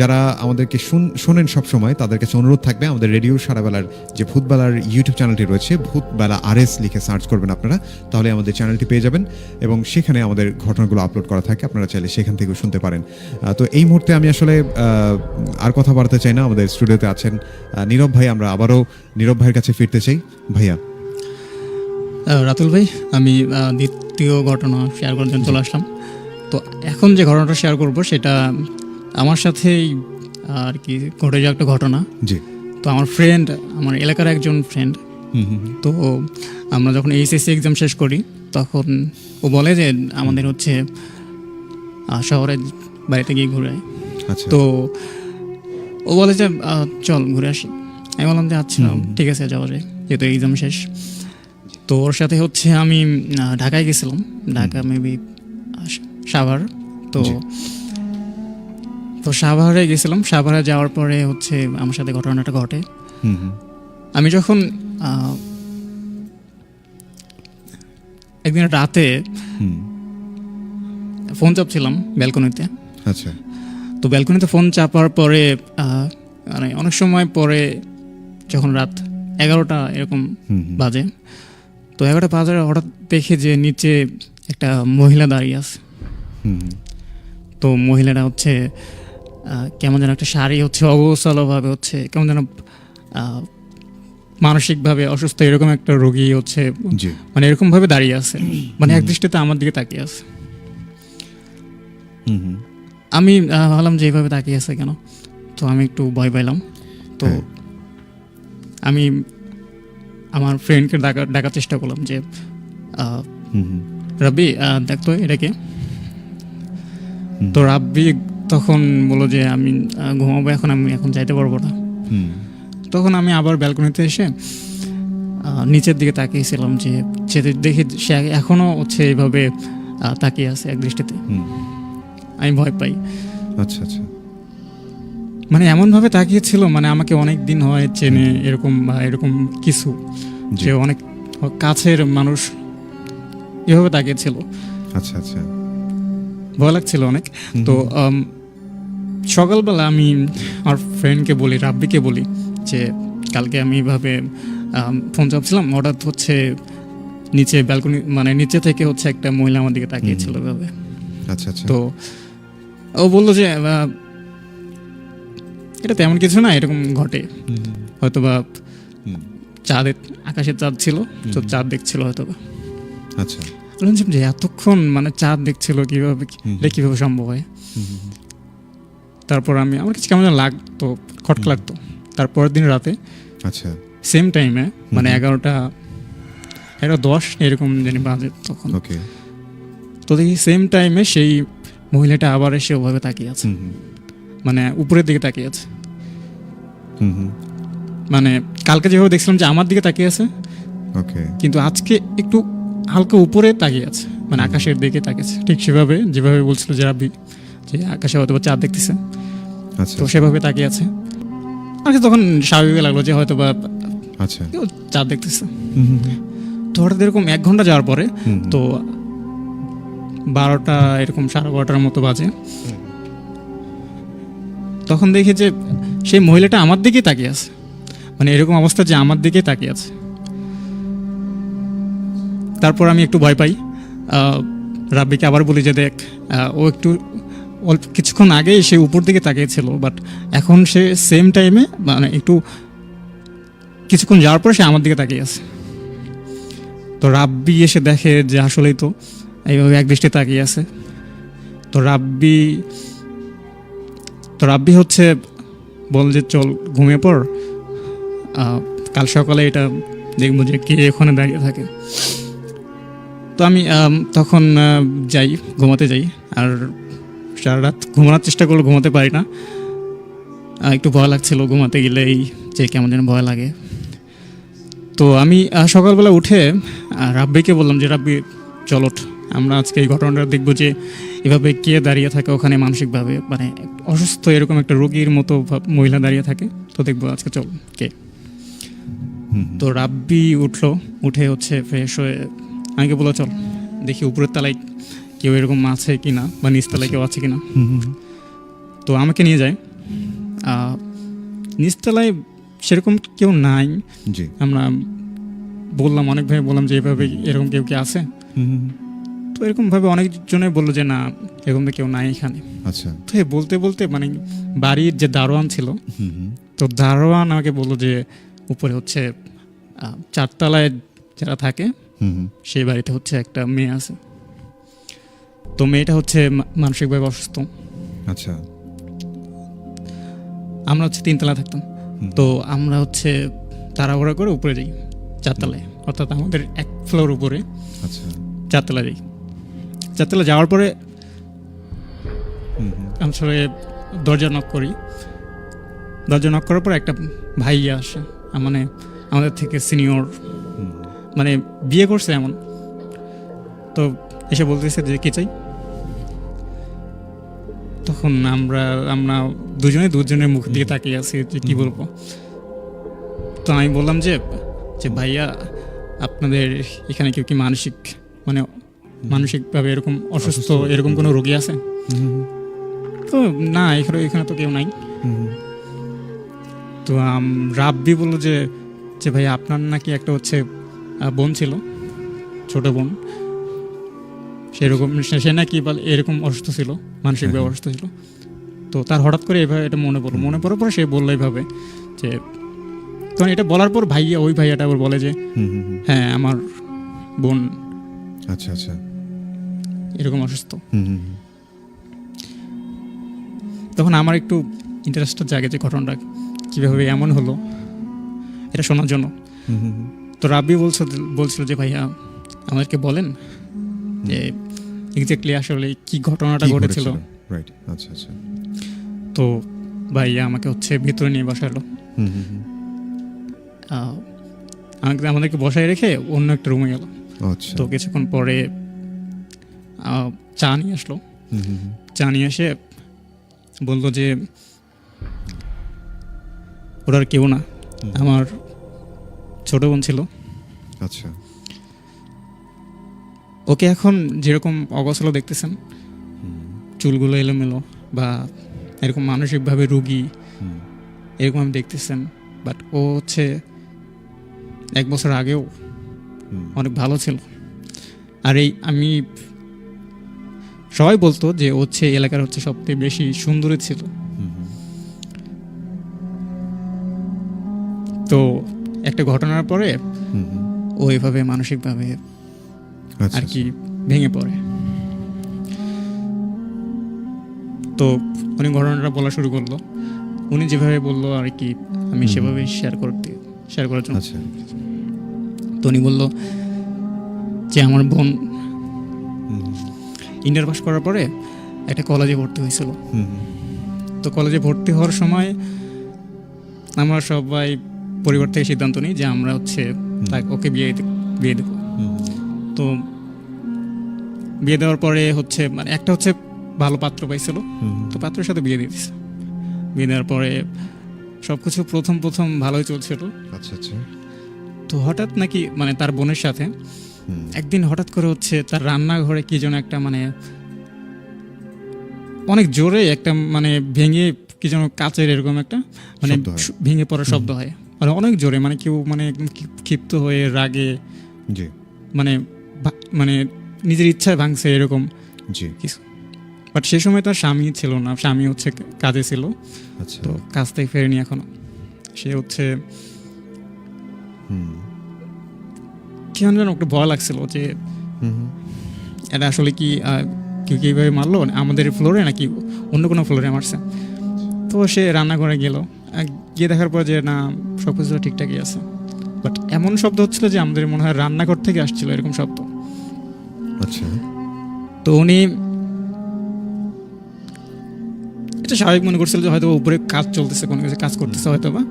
যারা আমাদেরকে শোনেন সবসময়, তাদের কাছে অনুরোধ থাকবে আমাদের রেডিও সারাবেলার যে ভূতবেলার ইউটিউব চ্যানেলটি রয়েছে, ভূতবেলা RS লিখে সার্চ করবেন আপনারা, তাহলে আমাদের চ্যানেলটি পেয়ে যাবেন, এবং সেখানে আমাদের ঘটনাগুলো আপলোড করা থাকে, আপনারা চাইলে সেখান থেকেও শুনতে পারেন। তো এই মুহূর্তে আমি আসলে আর কথা বাড়াতে চাই না, আমাদের স্টুডিওতে আছেন নীরব ভাই, আমরা আবারও নীরব ভাইয়ের কাছে ফিরতে চাই। ভাইয়া। রাতুল ভাই, আমি দ্বিতীয় ঘটনা শেয়ার করার জন্য চলে আসলাম। তো এখন যে ঘটনাটা শেয়ার করব সেটা আমার সাথেই আর কি ঘটে যাওয়া একটা ঘটনা। জি। তো আমার ফ্রেন্ড, আমার এলাকার একজন ফ্রেন্ড, তো আমরা যখন এইচএসসি এক্সাম শেষ করি তখন ও বলে যে আমাদের হচ্ছে শহরে বাড়িতে গিয়ে ঘুরে। তো ও বলে যে চল ঘুরে আসি। আমি বললাম যে আচ্ছা ঠিক আছে যাওয়া যায়, যেহেতু এক্সাম শেষ। তো ওর সাথে হচ্ছে আমি ঢাকায় গেছিলাম, ঢাকা মেবি সাভার। তো সাভারে গেছিলাম। সাভারে যাওয়ার পরে হচ্ছে আমার সাথে ঘটনাটা ঘটে। আমি যখন একদিন রাতে হুম। ফোন চাপছিলাম ব্যালকনিতে। আচ্ছা। তো ব্যালকনিতে ফোন চাপার পরে মানে অনেক সময় পরে যখন রাত 11টা এরকম হুম হুম। বাজে, তো 11টা বাজারে হঠাৎ দেখে যে নিচে একটা মহিলা দাঁড়িয়ে আছে। হুম হুম। তো মহিলাটা হচ্ছে কেমন যেন একটা শাড়ি হচ্ছে অগোছালোভাবে হচ্ছে কেমন যেন মানসিকভাবে অসুস্থ এরকম একটা রোগী হচ্ছে, জি। মানে এরকম ভাবে দাঁড়িয়ে আছে, মানে এক দৃষ্টিতে আমার দিকে তাকিয়ে আছে। হুম হুম। আমি ভাবলাম যে এইভাবে তাকিয়ে আছে কেন, তো আমি একটু ভয় পাইলাম। তো হ্যাঁ। আমি আমার ফ্রেন্ডকে ডাকার চেষ্টা করলাম যে হুম হুম। রাব্বি দেখতো এটাকে। হুম। তো রাব্বি তখন বললো যে আমি ঘুমাবো এখন, আমি এখন যাইতে পারবো না। হুম। তখন আমি আবার ব্যালকনিতে এসে নিচের দিকে তাকিয়েছিলাম যে দেখি সে এখনও হচ্ছে এইভাবে তাকিয়ে আছে এক দৃষ্টিতে। হুম। আমি ভয় পাই, আচ্ছা আচ্ছা। মানে এমনভাবে তাকিয়েছিল মানে আমাকে অনেক দিন হয় চেনে এরকম বা এরকম কিছু, জি। যে অনেক কাছের মানুষ এভাবে তাকিয়েছিল। আচ্ছা আচ্ছা। ভয় লাগছিল অনেক। হুম। তো সকালবেলা আমি আমার ফ্রেন্ডকে বলি, রাব্বিকে বলি যে কালকে আমি এইভাবে ফোন চাপছিলাম, হঠাৎ হচ্ছে নিচে ব্যালকনি মানে নিচে থেকে হচ্ছে একটা মহিলা আমার দিকে তাকিয়েছিল এভাবে। আচ্ছা আচ্ছা। তো ও বললো যে এটা তেমন কিছু না, এরকম ঘটে হুম হুম। হয়তো বা হুম। চাঁদের আকাশে চাঁদ ছিল, তো চাঁদ দেখছিল হয়তো বা। আচ্ছা। বললাম যে এতক্ষণ মানে চাঁদ দেখছিল কিভাবে, এটা কিভাবে সম্ভব হয়? হুম হুম। তারপর আমার কাছে কেমন যেন লাগতো, খটকা লাগতো। তারপরের দিন রাতে আচ্ছা। সেম টাইমে মানে 11:10 এরকম জানি বাজে তখন। ওকে। তো দেখি সেম টাইমে সেই মহিলাটা আবার এসে ওভাবে তাকিয়ে আছে, হুম হুম। মানে উপরের দিকে তাকিয়ে আছে। হুম হুম। মানে কালকে যেভাবে দেখছিলাম যে আমার দিকে তাকিয়ে আছে, ওকে। কিন্তু আজকে একটু হালকা উপরে তাকিয়ে আছে, মানে আকাশের দিকে তাকিয়েছে, ঠিক সেভাবে যেভাবে বলছিল যে রাব্বি যে আকাশে হয়তো বা চাঁদ দেখতেছে, আচ্ছা তো সেভাবে তাকিয়ে আছে। আর কি তখন স্বাভাবিক লাগলো যে হয়তো বা আচ্ছা। কেউ চাঁদ দেখতেছে। হুম হুম হুম। তো হঠাৎ এরকম 1 ঘন্টা যাওয়ার পরে হুম। তো 12টা এরকম 12:30 মতো বাজে, তখন দেখি যে সেই মহিলাটা আমার দিকেই তাকিয়ে আছে, মানে এরকম অবস্থা যে আমার দিকেই তাকিয়ে আছে। তারপর আমি একটু ভয় পাই, রাব্বিকে আবার বলি যে দেখ ও একটু অল্প কিছুক্ষণ আগেই সে উপর দিকে তাকিয়েছিল, বাট এখন সে সেম টাইমে মানে একটু কিছুক্ষণ যাওয়ার পরে সে আমার দিকে তাকিয়ে আছে। তো রাব্বি এসে দেখে যে আসলেই তো এইভাবে এক দৃষ্টি তাকিয়ে আছে। তো রাব্বি হচ্ছে বল যে চল ঘুমিয়ে পড়, কাল সকালে এটা দেখবো যে কে ওখানে দাঁড়িয়ে থাকে। তো আমি তখন যাই, ঘুমাতে যাই, আর সারা রাত ঘুমানোর চেষ্টা করলে ঘুমাতে পারি না, একটু ভয় লাগছিল ঘুমাতে গেলেই যে কেমন যেন ভয় লাগে। তো আমি সকালবেলা উঠে রাব্বিকে বললাম যে রাব্বি চলো আমরা আজকে এই ঘটনাটা দেখবো যে এভাবে কে দাঁড়িয়ে থাকে ওখানে মানসিকভাবে, মানে অসুস্থ এরকম একটা রোগীর মতো মহিলা দাঁড়িয়ে থাকে, তো দেখবো আজকে চল কে। তো রাব্বি উঠলো, উঠে হচ্ছে ফ্রেশ হয়ে আমাকে বললো চল দেখি উপরের তলায় কেউ এরকম আছে কিনা বা নিচতলায় কেউ আছে কিনা। তো আমাকে নিয়ে যায়, নিচতলায় সেরকম কেউ নাই। জি। আমরা বললাম অনেক ভাই বললাম যে এভাবে এরকম কেউ কি আছে, তো এরকম ভাবে অনেকজনে বললো যে না এরকম তো কেউ নাই এখানে। আচ্ছা। তো বলতে বলতে মানে বাড়ির যে দারোয়ান ছিল, হুম হুম। তো দারোয়ান আমাকে বললো যে উপরে হচ্ছে 4 তলায় যারা থাকে হুম হুম। সেই বাড়িতে হচ্ছে একটা মেয়ে আছে, তো মেয়েটা হচ্ছে মানসিকভাবে অসুস্থ। আচ্ছা। আমরা হচ্ছে 3 তলায় থাকতাম, তো আমরা হচ্ছে তাড়াহুড়া করে উপরে যাই 4 তলায়, অর্থাৎ আমাদের 1 ফ্লোর উপরে আচ্ছা। 4 তলায় যাই। 4 তলায় যাওয়ার পরে হুম হুম। আসলে দরজা নক করি, দরজা নক করার পর একটা ভাইয়া আসে, মানে আমাদের থেকে সিনিয়র, মানে বিয়ে করছে এমন। তো এসে বলতেছে যে কি চাই। তখন আমরা দুজনের মুখ দিকে তাকিয়ে আছি যে কি বলবো। তো আমি বললাম যে ভাইয়া আপনাদের এখানে কেউ কি মানসিক মানে মানসিকভাবে এরকম অসুস্থ এরকম কোনো রোগী আছে? তো না, এখানে এখানে তো কেউ নাই। তো রাব্বি বললো যে যে ভাই আপনার নাকি একটা হচ্ছে বোন ছিল, ছোট বোন, সেরকম সে নাকি এরকম অসুস্থ ছিল, মানসিকভাবে অসুস্থ ছিল। তো তার হঠাৎ করে এভাবে এটা মনে পড়ার পরে সে বললো এইভাবে যে, তখন এটা বলার পর ওই ভাইয়াটা আবার বলে যে হ্যাঁ আমার বোন আচ্ছা আচ্ছা এরকম অসুস্থ। তখন আমার একটু ইন্টারেস্টটা জাগে যে ঘটনাটা কীভাবে এমন হলো এটা শোনার জন্য। তো রাব্বি বলছিল যে ভাইয়া আমাদেরকে বলেন যে এক্স্যাক্টলি আসলে কি ঘটনাটা ঘটেছিল। রাইট, আচ্ছা আচ্ছা। তো ভাইয়া আমাকে হচ্ছে ভিতরে নিয়ে বসালো, আমাদেরকে বসায় রেখে অন্য একটা রুমে গেল। আচ্ছা। তো কিছুক্ষণ পরে চা নিয়ে আসলো, চা নিয়ে এসে বললো যে ওরা আর কেউ না, আমার ছোট বোন ছিল। আচ্ছা। ওকে এখন যেরকম অবস্থা দেখতেছেন, চুলগুলো এলোমেলো বা এরকম মানসিকভাবে রুগী এরকম আমি দেখতেছেন, বাট ও হচ্ছে 1 বছর আগেও অনেক ভালো ছিল। আর আমি সবাই বলতো যে ও হচ্ছে এলাকার হচ্ছে সবথেকে বেশি সুন্দরী ছিল। তো একটা ঘটনার পরে ও এভাবে মানসিকভাবে আর কি ভেঙে পড়ে। তো উনি ঘটনাটা বলা শুরু করলো, উনি যেভাবে বললো আর কি আমি সেভাবে শেয়ার করার জন্য। তো উনি বললো যে আমার বোন ইন্টার পাস করার পরে একটা কলেজে ভর্তি হয়েছিল। তো কলেজে ভর্তি হওয়ার সময় আমরা সবাই পরিবার থেকে সিদ্ধান্ত নিই যে আমরা হচ্ছে ওকে বিয়ে দেবো। তো বিয়ে দেওয়ার পরে হচ্ছে মানে একটা হচ্ছে ভালো পাত্র পাইছিল, তো পাত্রের সাথে বিয়ে দিয়ে দিচ্ছে। বিয়ে দেওয়ার পরে সবকিছু প্রথম ভালোই চলছিল। আচ্ছা আচ্ছা। তো হঠাৎ নাকি মানে তার বোনের সাথে একদিন হঠাৎ করে হচ্ছে তার রান্নাঘরে কি যেন একটা মানে অনেক জোরে একটা মানে ভেঙে কি যেন কাচের এরকম একটা মানে ভেঙে পড়ার শব্দ হয়, মানে অনেক জোরে, মানে কেউ মানে একদম ক্ষিপ্ত হয়ে রাগে মানে মানে নিজের ইচ্ছায় ভাঙছে এরকম কিছু। বাট সে সময় তার স্বামী ছিল না, স্বামী হচ্ছে কাজে ছিল। তো কাজ থেকে ফেরেনি এখনো। সে হচ্ছে কেমন যেন একটা ভয় লাগছিল যে এটা আসলে কি কেউ কীভাবে মারলো, আমাদের ফ্লোরে নাকি অন্য কোনো ফ্লোরে মারছে। তো সে রান্নাঘরে গেল, গিয়ে দেখার পর যে না সব কিছু ঠিকঠাকই আছে, বাট এমন শব্দ হচ্ছিল যে আমাদের মনে হয় রান্নাঘর থেকে আসছিল এরকম শব্দ। আচ্ছা। তো উনি এটা স্বাভাবিক মনে করছিল যে হয়তো উপরে কাজ চলতেছে, কোনো কিছু কাজ করতেছে হয়তো, বা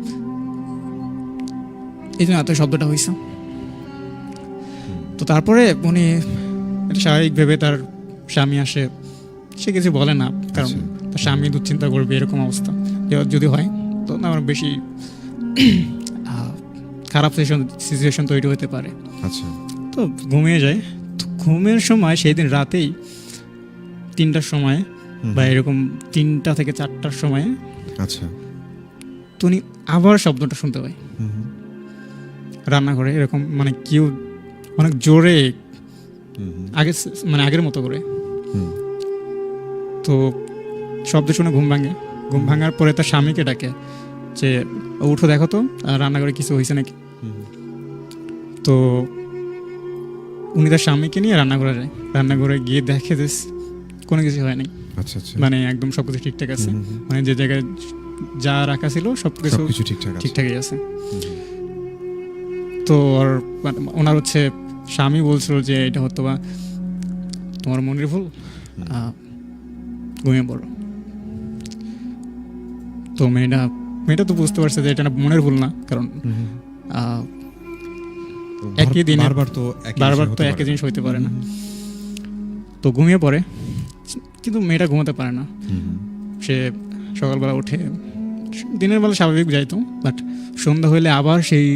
এই জন্য এত শব্দটা হয়েছে। তো তারপরে উনি এটা স্বাভাবিক ভেবে তার স্বামী আসে, সে কিছু বলে না, কারণ তার স্বামী দুশ্চিন্তা করবে এরকম অবস্থা যদি হয়, তো আমার বেশি খারাপ সিচুয়েশন তৈরি হতে পারে। আচ্ছা। তো ঘুমিয়ে যায়। তো ঘুমের সময় সেই দিন রাতেই 3টার সময় বা এরকম 3টা থেকে 4টার সময় আচ্ছা তো উনি আবার শব্দটা শুনতে পায় রান্নাঘরে, এরকম মানে কেউ অনেক জোরে আগে মানে আগের মতো করে। তো শব্দ শুনে ঘুম ভাঙার পরে তার স্বামীকে ডাকে যে উঠো দেখো তো রান্নাঘরে কিছু হয়েছে নাকি। তো উনি তার স্বামীকে নিয়ে রান্নাঘরে যায়, রান্নাঘরে গিয়ে দেখে যে কোনো কিছু হয় নাই। আচ্ছা আচ্ছা। মানে একদম সবকিছু ঠিকঠাক আছে, মানে যে জায়গায় যা রাখা ছিল সবকিছু ঠিকঠাকই আছে। তো ওনার হচ্ছে স্বামী বলছিল যে এটা হয়তো বা তোমার মনের ভুল, ঘুমিয়ে পড়ো। তো মেয়েটা তো বুঝতে পারছে যে এটা মনের ভুল না, কারণ একই দিনে বারবার তো একই জিনিস হইতে পারে না। তো ঘুমিয়ে পড়ে, কিন্তু মেয়েটা ঘুমাতে পারে না। সে সকালবেলা উঠে দিনের বেলা স্বাভাবিক যাইতো, বাট সন্ধ্যা হইলে আবার সেই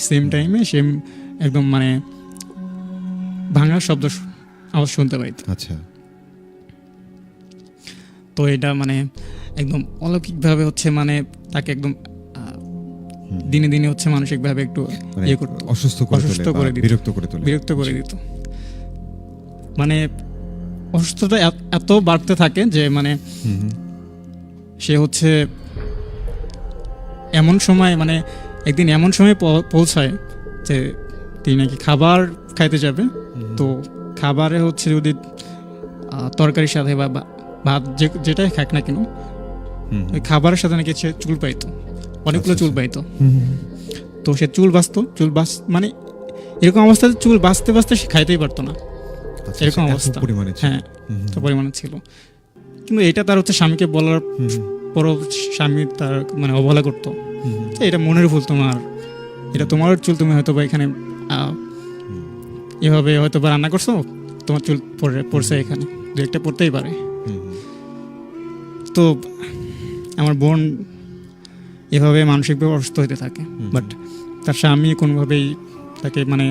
সেম টাইমে সেম একদম মানে ভাঙার শব্দ আওয়াজ শুনতে পাইতো। আচ্ছা। তো এটা মানে একদম অলৌকিকভাবে হচ্ছে মানে তাকে একদম দিনে দিনে হচ্ছে মানসিকভাবে একটু মানে ইয়ে করতো, অসুস্থ করে অসুস্থ তোলে বা করে দিত। বিরক্ত করে তোলে। বিরক্ত করে দিত। মানে অসুস্থতা এত বাড়তে থাকে যে মানে হুম হুম। সে হচ্ছে এমন সময় মানে একদিন এমন সময় পৌঁছায় যে তিনি নাকি খাবার খাইতে যাবে। তো খাবারে হচ্ছে যদি তরকারির সাথে বা ভাত যেটাই খাক না কেন, হুম ওই খাবারের সাথে নাকি সে চুল পাইতো, অনেকগুলো আচ্ছা, চুল আচ্ছা। পাইতো। হুম হুম। তো সে চুল মানে এরকম অবস্থাতে চুল বাঁচতে বাঁচতে সে খাইতেই পারতো না, আচ্ছা, এরকম আচ্ছা, এত অবস্থা। পরিমাণে ছিল। হ্যাঁ, হুম হুম। তো পরিমাণে ছিল। কিন্তু এটা তার হচ্ছে স্বামীকে বলার হুম হুম। পরও স্বামী তার মানে অবহেলা করতো হুম হুম। যে এটা মনের ভুল তোমার, এটা তোমার চুল, তুমি হয়তো বা এখানে এভাবে হয়তো বা রান্না করছো, তোমার চুল পড়ছে এখানে, দু একটা পড়তেই পারে। হুম হুম। তো আমার বোন এভাবে মানসিকভাবে অসুস্থ হতে থাকে, বাট তার স্বামী কোনোভাবেই তাকে মানে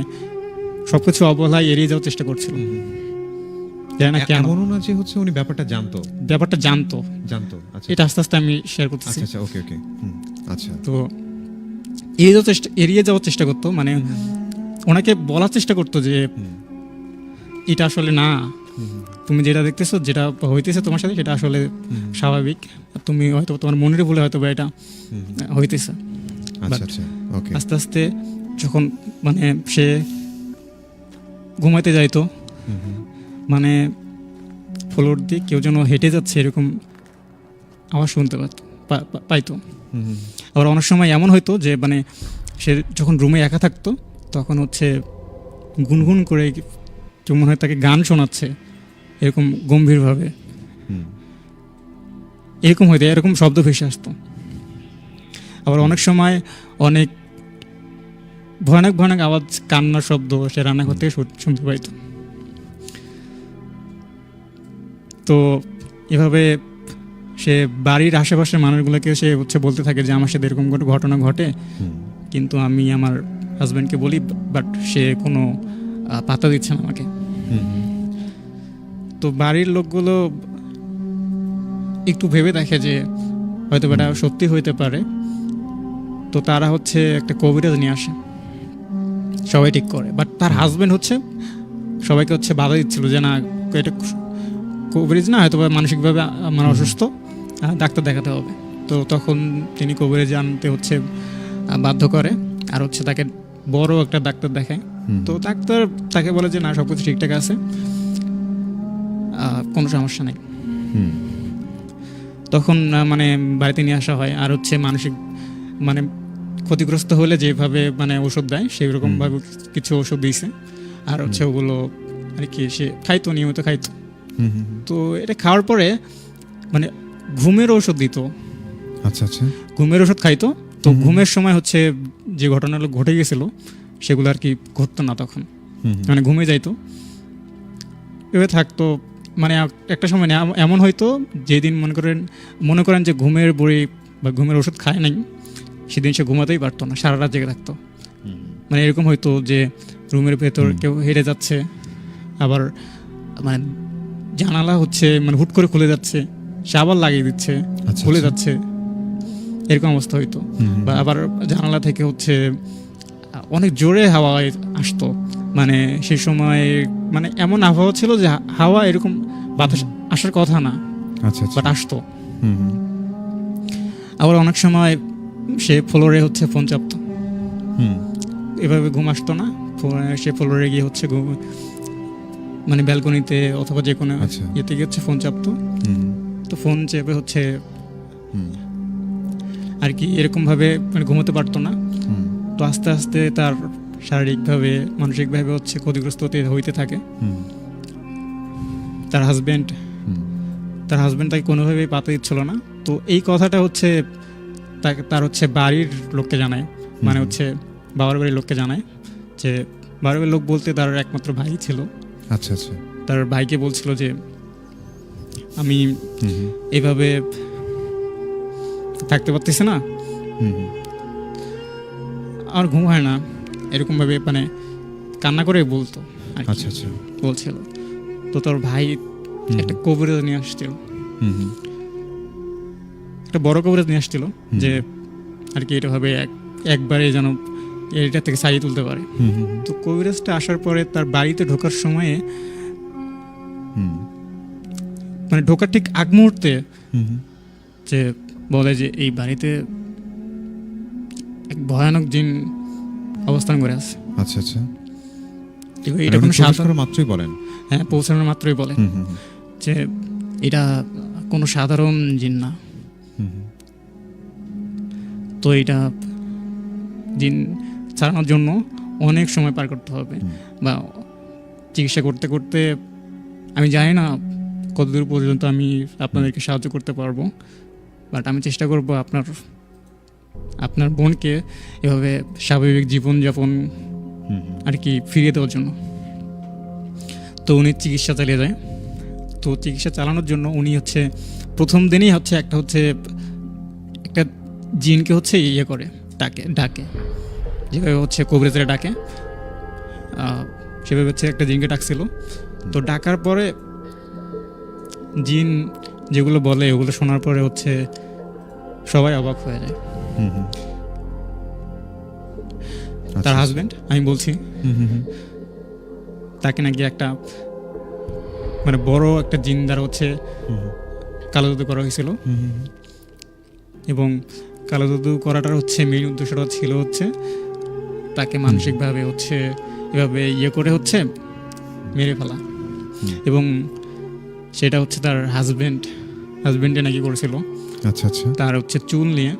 সবকিছু অবহেলায় এড়িয়ে যাওয়ার চেষ্টা করছিল। জানি না কেন, এমনও না যে হচ্ছে উনি ব্যাপারটা জানতো। ব্যাপারটা জানতো। আচ্ছা এটা আস্তে আস্তে আমি শেয়ার করতেছি। আচ্ছা আচ্ছা, ওকে ওকে। হুম, আচ্ছা। তো এড়িয়ে যাওয়ার চেষ্টা করতো, মানে ওনাকে বলার চেষ্টা করতো যে হুম এটা আসলে না, হুম হুম। তুমি যেটা দেখতেছো, যেটা হইতেছে তোমার সাথে, সেটা আসলে হুম। স্বাভাবিক। তুমি হয়তো তোমার মনের ভুলে হয়তো বা এটা হুম হুম। হইতেছে। আচ্ছা But আচ্ছা, ওকে। আস্তে আস্তে যখন মানে সে ঘুমাইতে যাইতো, হুম হুম। মানে ফ্লোর দিয়ে কেউ যেন হেঁটে যাচ্ছে এরকম আওয়াজ শুনতে পাইতো। হুম হুম। আবার অনেক সময় এমন হইতো যে মানে সে যখন রুমে একা থাকতো তখন হচ্ছে গুনগুন করে কেউ মনে হয় তাকে গান শোনাচ্ছে এরকম গম্ভীরভাবে, হুম। এরকম হইতো, এরকম শব্দ ভেসে আসতো। আবার অনেক সময় অনেক ভয়ানক ভয়ানক আওয়াজ, কান্নার শব্দ সে রান্নাঘর থেকে শুনতে পাইতো। তো এভাবে সে বাড়ির আশেপাশের মানুষগুলোকে সে হচ্ছে বলতে থাকে যে আমার সাথে এরকম কোনো ঘটনা ঘটে, হুম। কিন্তু আমি আমার হাজব্যান্ডকে বলি, বাট সে কোনো পাত্তা দিচ্ছে না আমাকে। হুম হুম। তো বাড়ির লোকগুলো একটু ভেবে দেখে যে হয়তো এটা সত্যি হইতে পারে। তো তারা হচ্ছে একটা কবিরাজ নিয়ে আসে, সবাই ঠিক করে। বাট তার হাজব্যান্ড হচ্ছে সবাইকে হচ্ছে বাধা দিচ্ছিল যে না, এটা কবিরাজ না, হয়তো মানসিকভাবে মানে অসুস্থ, ডাক্তার দেখাতে হবে। তো তখন তিনি কবিরাজ আনতে হচ্ছে বাধ্য করে, আর হচ্ছে তাকে বড় একটা ডাক্তার দেখায়। হুম। তো ডাক্তার তাকে বলে যে না, সব কিছু ঠিকঠাক আছে, কোনো সমস্যা নেই। হুম। তখন মানে বাড়িতে নিয়ে আসা হয়, আর হচ্ছে মানসিক মানে ক্ষতিগ্রস্ত হলে যেভাবে মানে ওষুধ দেয় সেই রকমভাবে কিছু ওষুধ দিয়েছে, আর হচ্ছে ওগুলো আর কি সে খাইতো, নিয়মিত খাইতো। হুম হুম। তো এটা খাওয়ার পরে মানে ঘুমের ওষুধ দিত, আচ্ছা আচ্ছা। ঘুমের ওষুধ খাইতো। তো ঘুমের সময় হচ্ছে যে ঘটনাগুলো ঘটে গেছিল সেগুলো আর কি ঘটতো না তখন, হুম হুম। মানে ঘুমে যাইতো, এভাবে থাকতো। মানে একটা সময় এমন হয়তো যেদিন মনে করেন যে ঘুমের বড়ি বা ঘুমের ওষুধ খায় নাই, সেদিন সে ঘুমাতেই পারতো না, সারা রাত জেগে থাকতো। মানে এরকম হয়তো যে রুমের ভেতর কেউ হেঁটে যাচ্ছে, আবার মানে জানালা হচ্ছে মানে হুট করে খুলে যাচ্ছে, সে আবার লাগিয়ে দিচ্ছে, আচ্ছা, খুলে আচ্ছা। যাচ্ছে, এরকম অবস্থা হইতো। বা আবার জানালা থেকে হচ্ছে অনেক জোরে হাওয়া আসতো, মানে সেই সময় মানে এমন আবহাওয়া ছিল যে হাওয়া এরকম বাতাস আসার কথা না, আচ্ছা আচ্ছা। বাট আসতো। হুম হুম। আবার অনেক সময় সে ফ্লোরে হচ্ছে ফোন চাপতো, হুম। এভাবে ঘুম আসতো না, সে ফ্লোরে গিয়ে হচ্ছে মানে ব্যালকনিতে অথবা যে কোনো আচ্ছা। ইয়েতে গিয়ে হচ্ছে ফোন চাপতো। হুম তো ফোন চেপে হচ্ছে হুম। আর কি এরকমভাবে মানে ঘুমোতে পারতো না। হুম তো আস্তে আস্তে তার শারীরিকভাবে মানসিকভাবে হচ্ছে ক্ষতিগ্রস্ত হইতে থাকে। হুম। তার হাজব্যান্ড তাকে কোনোভাবেই পাত্তা দিচ্ছিল না। তো এই কথাটা হচ্ছে তার হচ্ছে বাড়ির লোককে জানায়, মানে হচ্ছে বাবার বাড়ির লোককে জানায়, যে বাবার বাড়ির লোক বলতে তার একমাত্র ভাই ছিল। আচ্ছা আচ্ছা। তার ভাইকে বলছিল যে আমি হুম হুম। এইভাবে থাকতে পারতেছি না, হুম হুম। আর ঘুম হয় না, এরকমভাবে মানে কান্না করে বলতো আর কি, আচ্ছা আচ্ছা। বলছিল। তো তোর ভাই একটা কবিরাজ নিয়ে আসছিল, হুম হুম একটা বড় কবিরাজ নিয়ে আসছিল, যে আর কি এটা ভাবে একবারে যেন এটা থেকে সারিয়ে তুলতে পারে। হুম হুম তো কবিরাজটা আসার পরে তার বাড়িতে ঢোকার সময়ে, হুম মানে ঢোকার ঠিক আগ মুহূর্তে হুম যে বলে যে এই বাড়িতে এক ভয়ানক জিন অবস্থান করে আছে। আচ্ছা আচ্ছা, এটা কোনো সাধারণ, মাত্রই বলেন। হ্যাঁ পৌঁছানোর মাত্রই বলে হুম হুম যে এটা কোনো সাধারণ জিন না। হুম হুম তো এটা জিন ছাড়ানোর জন্য অনেক সময় পার করতে হবে, বা চিকিৎসা করতে করতে আমি জানি না কতদূর পর্যন্ত আমি আপনাদেরকে সাহায্য করতে পারবো, বাট আমি চেষ্টা করব আপনার বোনকে এভাবে স্বাভাবিক জীবনযাপন হুম আর কি ফিরিয়ে দেওয়ার জন্য। তো উনি চিকিৎসা চালিয়ে যায়। তো চিকিৎসা চালানোর জন্য উনি হচ্ছে প্রথম দিনেই হচ্ছে একটা জিনকে হচ্ছে ইয়ে করে ডাকে যেভাবে হচ্ছে কবিরাজরা ডাকে, সেভাবে হচ্ছে একটা জিনকে ডাকছিল। তো ডাকার পরে জিন যেগুলো বলে ওগুলো শোনার পরে হচ্ছে সবাই অবাক হয়ে যায়। হুম হুম তার হাজবেন্ড, আমি বলছি, হুম হুম হুম তাকে নাকি একটা মানে বড় একটা জিন দ্বারা হচ্ছে কালো জাদু করা হয়েছিল, এবং কালো জাদু করাটার হচ্ছে মেইন উদ্দেশ্যটা ছিল হচ্ছে তাকে মানসিকভাবে হচ্ছে এভাবে ইয়ে করে হচ্ছে মেরে ফেলা। এবং সেটা হচ্ছে তার হাজবেন্ডে নাকি করেছিল। আচ্ছা আচ্ছা, তার হচ্ছে চুল নিয়ে,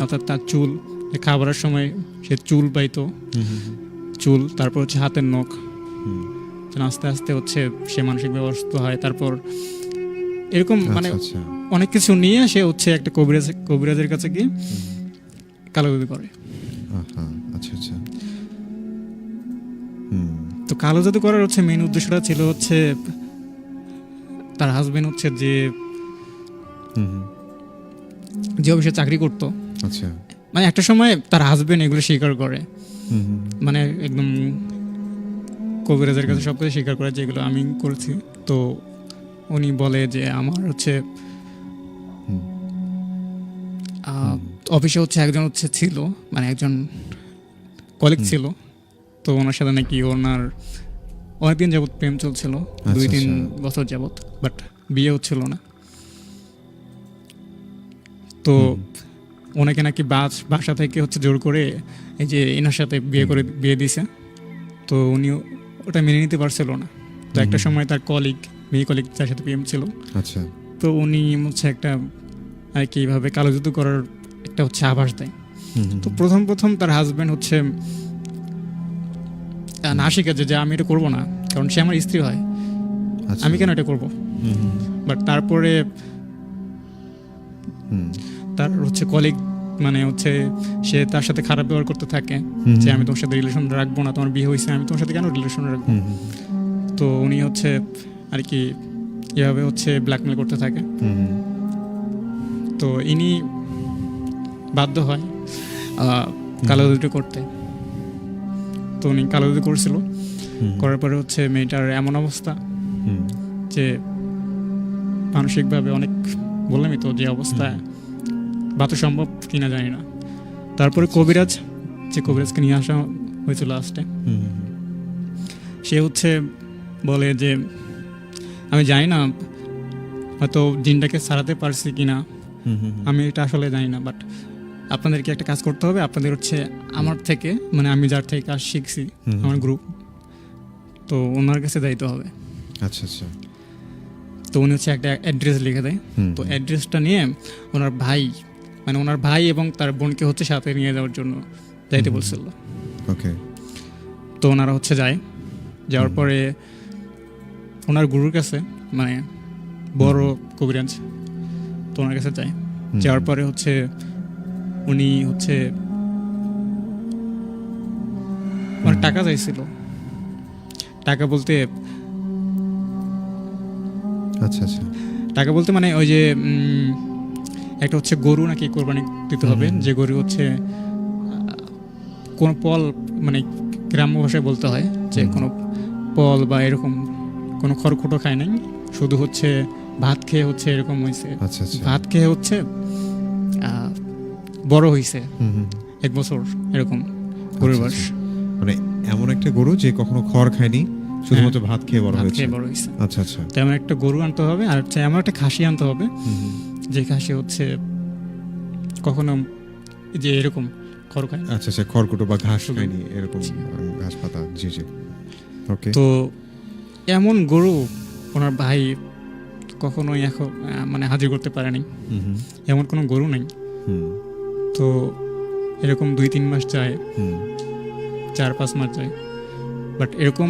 অর্থাৎ তার চুল খাবারের সময় সে চুল পাইতো, চুল, তারপর হচ্ছে হাতের নখ, আস্তে আস্তে হচ্ছে সে মানসিকভাবে অসুস্থ হয়। তারপর এরকম মানে আচ্ছা অনেক কিছু নিয়ে সে হচ্ছে একটা কবিরাজের কাছে গিয়ে কালো জাদু করে। আচ্ছা আচ্ছা, হুম তো কালো জাদু করার হচ্ছে মেইন উদ্দেশ্যটা ছিল হচ্ছে তার হাজবেন্ড হচ্ছে যে অফিসে চাকরি করতো, আচ্ছা, মানে একটা সময় তার হাজবেন্ড এগুলো স্বীকার করে, মানে একদম কবিরাজের কাছে সব কিছু স্বীকার করে যে এগুলো আমি করেছি। তো উনি বলে যে আমার হচ্ছে অফিসে হচ্ছে একজন হচ্ছে ছিল, মানে একজন কলিগ ছিল, তো ওনার সাথে নাকি ওনার অনেকদিন যাবৎ প্রেম চলছিল, 2-3 বছর যাবৎ, বাট বিয়ে হচ্ছিল না। তো ওনাকে নাকি বাসা থেকে হচ্ছে জোর করে এই যে এনার সাথে বিয়ে দিয়েছে। তো উনি ওটা মেনে নিতে পারছিল না। তো একটা সময় তার মেয়ে কলিগ যার সাথে প্রেম ছিল, আচ্ছা, তো উনি হচ্ছে একটা আর কি এইভাবে কালো জাদু করার একটা হচ্ছে আভাস দেয়। তো প্রথম তার হাজবেন্ড হচ্ছে না শিখে যে আমি এটা করবো না, কারণ সে আমার স্ত্রী হয়, আমি কেন এটা করবো। বাট তারপরে তার হচ্ছে কলিগ, মানে হচ্ছে সে তার সাথে খারাপ ব্যবহার করতে থাকে, যে আমি তোমার সাথে রিলেশন রাখবো না, তোমার বিয়ে হয়েছে, আমি তোমার সাথে কেন রিলেশন রাখবো। তো উনি হচ্ছে আর কি এভাবে হচ্ছে ব্ল্যাকমেল করতে থাকে। তো ইনি বাধ্য হয় কালো জাদু করতে। তো উনি কালো জাদু করছিল, করার পরে হচ্ছে মেয়েটার এমন অবস্থা যে মানসিকভাবে অনেক, বললামই তো যে অবস্থায় বাঁচা সম্ভব কিনা জানি না। তারপরে কবিরাজকে নিয়ে আসা হয়েছিল লাস্টে। সে হচ্ছে বলে যে আমি জানি না হয়তো জিনটাকে সারাতে পারছি কিনা, আমি এটা আসলে জানি না, বাট আপনাদেরকে একটা কাজ করতে হবে, আপনাদের হচ্ছে আমার থেকে, মানে আমি যার থেকে কাজ শিখছি, আমার গ্রুপ, তো ওনার কাছে যাইতে হবে। আচ্ছা আচ্ছা, তো উনি হচ্ছে একটা অ্যাড্রেস লিখে দেয়। তো অ্যাড্রেসটা নিয়ে ওনার ভাই এবং তার বোনকে হচ্ছে সাথে নিয়ে যাওয়ার জন্য যাইতে বলছিল। ওকে, তো ওনারা হচ্ছে যাওয়ার পরে ওনার গুরুর কাছে, মানে বড় কবিরাজ, তো ওনার কাছে যাওয়ার পরে হচ্ছে উনি হচ্ছে মানে টাকা চাইছিল। টাকা বলতে আচ্ছা আচ্ছা, টাকা বলতে মানে ওই যে একটা হচ্ছে গরু নাকি কোরবানি দিতে হবে, যে গরু হচ্ছে কোনো পল, মানে গ্রাম্য ভাষায় বলতে হয় যে কোনো পল বা এরকম কোনো খড়কুটো খায় নাই, শুধু হচ্ছে ভাত খেয়ে হচ্ছে এরকম হয়েছে, আচ্ছা আচ্ছা। ভাত খেয়ে হচ্ছে বড় হয়েছে হুম হুম। 1 বছর এরকম গরুর আচ্ছা, বয়স, মানে এমন একটা গরু যে কখনো খড় খায়নি, শুধুমাত্র ভাত খেয়ে বড় ভাত হয়েছে। খেয়ে বড় হয়েছে। আচ্ছা আচ্ছা। তো এমন একটা গরু আনতে হবে, আর হচ্ছে এমন একটা খাসি আনতে হবে হুম হুম। যে খাসি হচ্ছে কখনো যে এরকম খড় খায় না। আচ্ছা আচ্ছা, খড়কুটো বা ঘাস শুধু- খায়নি এরকম, ঘাস পাতা। জি জি। ওকে। তো এমন গরু ওনার ভাই কখনোই এখন মানে হাজির করতে পারেনি, হুম হুম। এমন কোনো গরু নেই। হুম তো এরকম 2-3 মাস যায়, হুম। 4-5 মাস যায়, বাট এরকম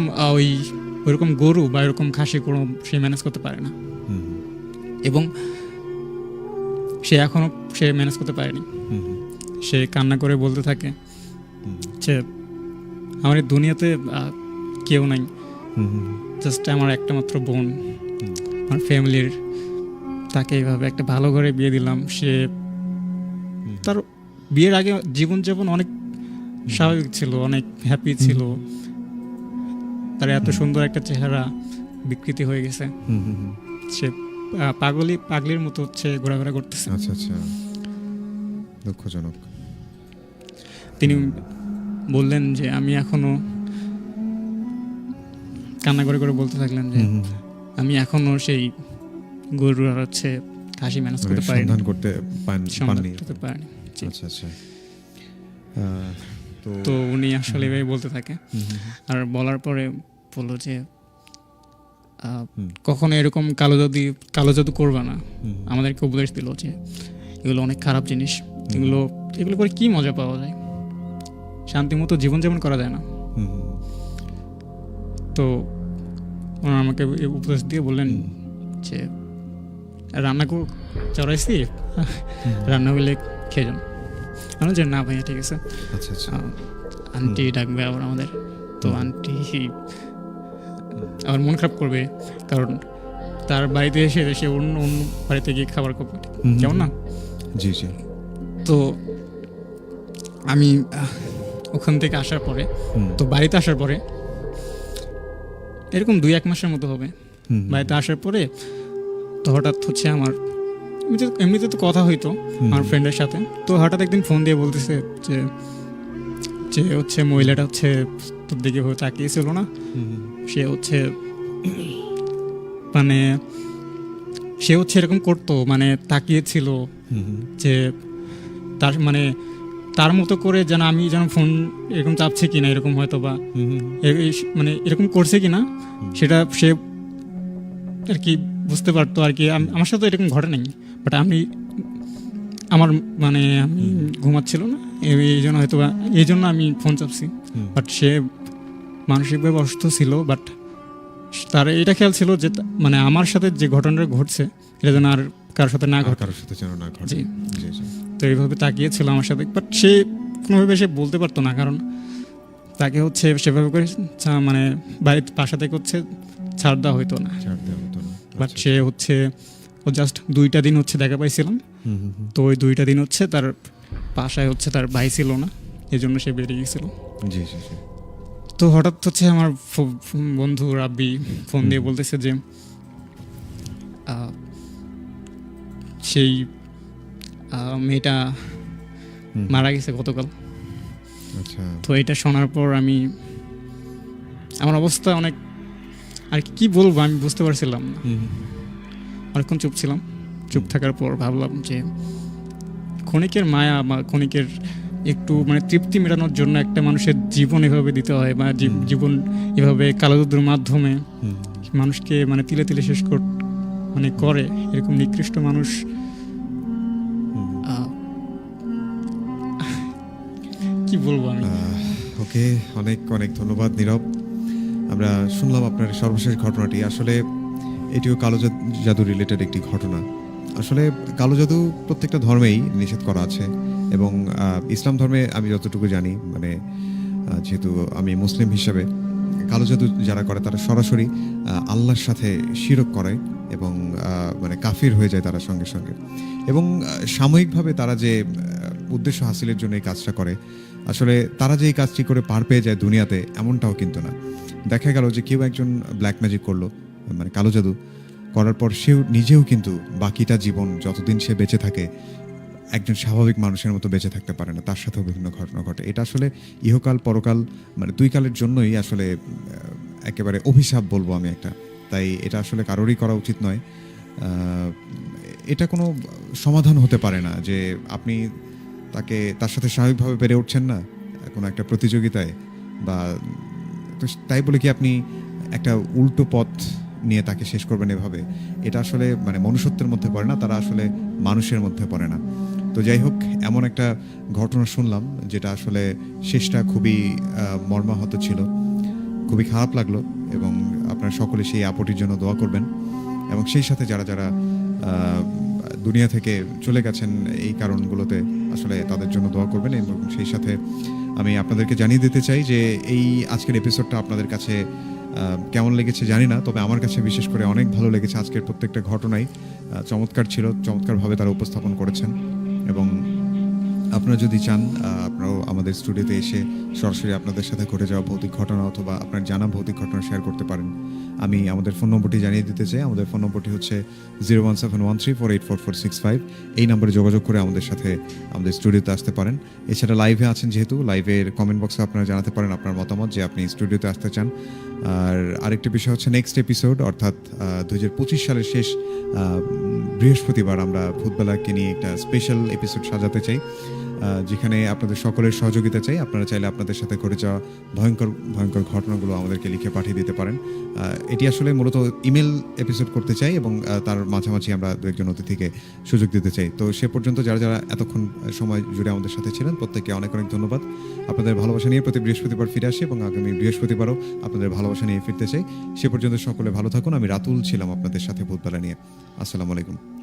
ওইরকম গরু বা এরকম খাসি কোনো সে ম্যানেজ করতে পারে না, হুম এবং সে ম্যানেজ করতে পারেনি। হুম হুম। সে কান্না করে বলতে থাকে হুম যে আমার এই দুনিয়াতে কেউ নাই, হুম হুম। জাস্ট আমার একটা মাত্র বোন, হুম। আমার ফ্যামিলির, তাকে এইভাবে একটা ভালো ঘরে বিয়ে দিলাম। সে তার বিয়ের আগে জীবনযাপন অনেক স্বাভাবিক ছিল, অনেক হ্যাপি ছিল, তার এত সুন্দর একটা চেহারা বিকৃতি হয়ে গেছে, হুম হুম হুম। সে পাগলির মতো হচ্ছে ঘোরাঘোরা করতেছে। আচ্ছা আচ্ছা, দুঃখজনক। তিনি বললেন যে আমি এখনো, কান্না করে করে বলতে থাকলেন যে হুম হুম। আমি এখনো সেই গরু আর হচ্ছে খাসি ম্যানেজ মানে করতে পারিনি, সন্ধান করতে সন্ধান পাননি। করতে পারিনি। জি। আচ্ছা আচ্ছা। তো উনি আসলে এভাবে বলতে থাকে, হুম হুম হুম। আর বলার পরে বললো যে হুম। কখনো এরকম কালো জাদু করবা না। হুম। আমাদেরকে উপদেশ দিল যে এগুলো অনেক খারাপ জিনিস, এগুলো করে কি মজা পাওয়া যায়, শান্তি মতো জীবনযাপন করা যায় না। হুম হুম। তো ওনারা আমাকে এই উপদেশ দিয়ে বললেন যে রান্না চড়াইছি, রান্না হলে খেয়ে যান। আমি যে না ভাইয়া ঠিক আছে, আচ্ছা আচ্ছা। আন্টি ডাকবে আবার আমাদের, তো আন্টি আবার মন খারাপ করবে, কারণ তার বাড়িতে এসে সে অন্য অন্য বাড়িতে গিয়ে খাবার খাবে, কেমন না? জি জি। তো আমি ওখান থেকে আসার পরে, তো বাড়িতে আসার পরে এরকম 2-1 মাসের মতো হবে, বাড়িতে আসার পরে তো হঠাৎ হচ্ছে আমার এমনিতে তো কথা হইতো আমার ফ্রেন্ডের সাথে, তো হঠাৎ একদিন ফোন দিয়ে বলতেছে যে যে হচ্ছে মহিলাটা হচ্ছে তোর দিকে তাকিয়েছিল না, সে হচ্ছে মানে সে হচ্ছে এরকম করতো, মানে তাকিয়েছিল যে তার মানে তার মতো করে যেন আমি যেন ফোন এরকম চাপছে কিনা, এরকম হয়তো বা মানে এরকম করছে কিনা সেটা সে আর কি বুঝতে পারতো আর কি। আমার সাথে এরকম ঘটে নাই, বাট আমি ঘুমাচ্ছিল না, এই জন্য হয়তো এই জন্য আমি ফোন চাপছি, বাট সে মানসিকভাবে অসুস্থ ছিল, বাট তার এটা খেয়াল ছিল যে মানে আমার সাথে যে ঘটনাটা ঘটছে এটা যেন আর কারোর সাথে না ঘটে, কারোর সাথে যেন না ঘটে। জি। জি জি। তো এইভাবে তাকিয়েছিল আমার সাথে, বাট সে কোনোভাবে সে বলতে পারতো না, কারণ তাকে হচ্ছে সেভাবে করে মানে বাড়ির পাশা থেকে হচ্ছে ছাড় দেওয়া হইতো না, ছাড় দেওয়া হতো না। বাট সে হচ্ছে ও জাস্ট 2টা দিন হচ্ছে দেখা পাইছিলাম, তো ওই 2টা দিন হচ্ছে তার বাসায় হচ্ছে তার ভাই ছিল না, এই জন্য সে বেরিয়ে গেছিল। জি জি জি। তো হঠাৎ হচ্ছে আমার বন্ধু রাব্বি ফোন দিয়ে বলতেছে যে সেই মেয়েটা মারা গেছে গতকাল। আচ্ছা। তো এটা শোনার পর আমার অবস্থা অনেক আর কি বলবো আমি বুঝতে পারছিলাম না, অনেকক্ষণ চুপ ছিলাম। চুপ থাকার পর ভাবলাম যে ক্ষণিকের মায়া বা ক্ষণিকের একটু মানে তৃপ্তি মেটানোর জন্য একটা মানুষের জীবন এভাবে দিতে হয়, বা জীবন এভাবে কালোজাদুর মাধ্যমে মানুষকে মানে তিলে তিলে শেষ মানে করে, এরকম নিকৃষ্ট মানুষ কি বলবো আমি। ওকে, অনেক অনেক ধন্যবাদ নীরব। আমরা শুনলাম আপনার সর্বশেষ ঘটনাটি। আসলে এটিও কালো জাদু রিলেটেড একটি ঘটনা। আসলে কালো জাদু প্রত্যেকটা ধর্মেই নিষেধ করা আছে, এবং ইসলাম ধর্মে আমি যতটুকু জানি, মানে যেহেতু আমি মুসলিম হিসেবে, কালো জাদু যারা করে তারা সরাসরি আল্লাহর সাথে শিরক করে এবং মানে কাফির হয়ে যায় তারা সঙ্গে সঙ্গে, এবং সাময়িকভাবে তারা যে উদ্দেশ্য হাসিলের জন্য এই কাজটা করে, আসলে তারা যে এই কাজটি করে পার পেয়ে যায় দুনিয়াতে, এমনটাও কিন্তু না। দেখা গেল যে কেউ একজন ব্ল্যাক ম্যাজিক করলো, মানে কালো জাদু করার পর সেও নিজেও কিন্তু বাকিটা জীবন যতদিন সে বেঁচে থাকে একজন স্বাভাবিক মানুষের মতো বেঁচে থাকতে পারে না, তার সাথেও বিভিন্ন ঘটনা ঘটে। এটা আসলে ইহকাল পরকাল মানে দুই কালের জন্যই আসলে একেবারে অভিশাপ বলবো আমি একটা। তাই এটা আসলে কারোরই করা উচিত নয়। এটা কোনো সমাধান হতে পারে না যে আপনি তার সাথে স্বাভাবিকভাবে বেড়ে উঠছেন না কোনো একটা প্রতিযোগিতায়, বা তো তাই বলে কি আপনি একটা উল্টো পথ নিয়ে তাকে শেষ করবেন এভাবে? এটা আসলে মানে মনুষ্যত্বের মধ্যে পড়ে না, তারা আসলে মানুষের মধ্যে পড়ে না। তো যাই হোক, এমন একটা ঘটনা শুনলাম যেটা আসলে শেষটা খুবই মর্মাহত ছিল, খুবই খারাপ লাগলো। এবং আপনারা সকলে সেই আপুটির জন্য দোয়া করবেন, এবং সেই সাথে যারা যারা দুনিয়া থেকে চলে গেছেন এই কারণগুলোতে আসলে তাদের জন্য দোয়া করবেন। এবং সেই সাথে আমি আপনাদেরকে জানিয়ে দিতে চাই যে এই আজকের এপিসোডটা আপনাদের কাছে কেমন লেগেছে জানি না, তবে আমার কাছে বিশেষ করে অনেক ভালো লেগেছে। আজকের প্রত্যেকটা ঘটনাই চমৎকার ছিল, চমৎকারভাবে তারা উপস্থাপন করেছেন। এবং আপনারা যদি চান আপনারাও আমাদের স্টুডিওতে এসে সরাসরি আপনাদের সাথে ঘটে যাওয়া ভৌতিক ঘটনা অথবা আপনার জানা ভৌতিক ঘটনা শেয়ার করতে পারেন। আমি আমাদের ফোন নম্বরটি জানিয়ে দিতে চাই। আমাদের ফোন নম্বরটি হচ্ছে 01713484465। এই নম্বরে যোগাযোগ করে আমাদের সাথে আমাদের স্টুডিওতে আসতে পারেন। এছাড়া লাইভে আছেন যেহেতু, লাইভের কমেন্ট বক্সে আপনারা জানাতে পারেন আপনার মতামত যে আপনি স্টুডিওতে আসতে চান। আর আরেকটি বিষয় হচ্ছে নেক্সট এপিসোড অর্থাৎ 2025 সালের শেষ বৃহস্পতিবার আমরা ভূতবেলাকে নিয়ে একটা স্পেশাল এপিসোড সাজাতে চাই, যেখানে আপনাদের সকলের সহযোগিতা চাই। আপনারা চাইলে আপনাদের সাথে ঘটে যাওয়া ভয়ঙ্কর ভয়ঙ্কর ঘটনাগুলো আমাদেরকে লিখে পাঠিয়ে দিতে পারেন। এটি আসলে মূলত ইমেল এপিসোড করতে চাই এবং তার মাঝামাঝি আমরা দু একজন অতিথিকে সুযোগ দিতে চাই। তো সে পর্যন্ত যারা যারা এতক্ষণ সময় জুড়ে আমাদের সাথে ছিলেন প্রত্যেককে অনেক অনেক ধন্যবাদ। আপনাদের ভালোবাসা নিয়ে প্রতি বৃহস্পতিবার ফিরে আসি এবং আগামী বৃহস্পতিবারও আপনাদের ভালোবাসা নিয়ে ফিরতে চাই। সে পর্যন্ত সকলে ভালো থাকুন। আমি রাতুল ছিলাম আপনাদের সাথে ভূতবেলা নিয়ে। আসসালামু আলাইকুম।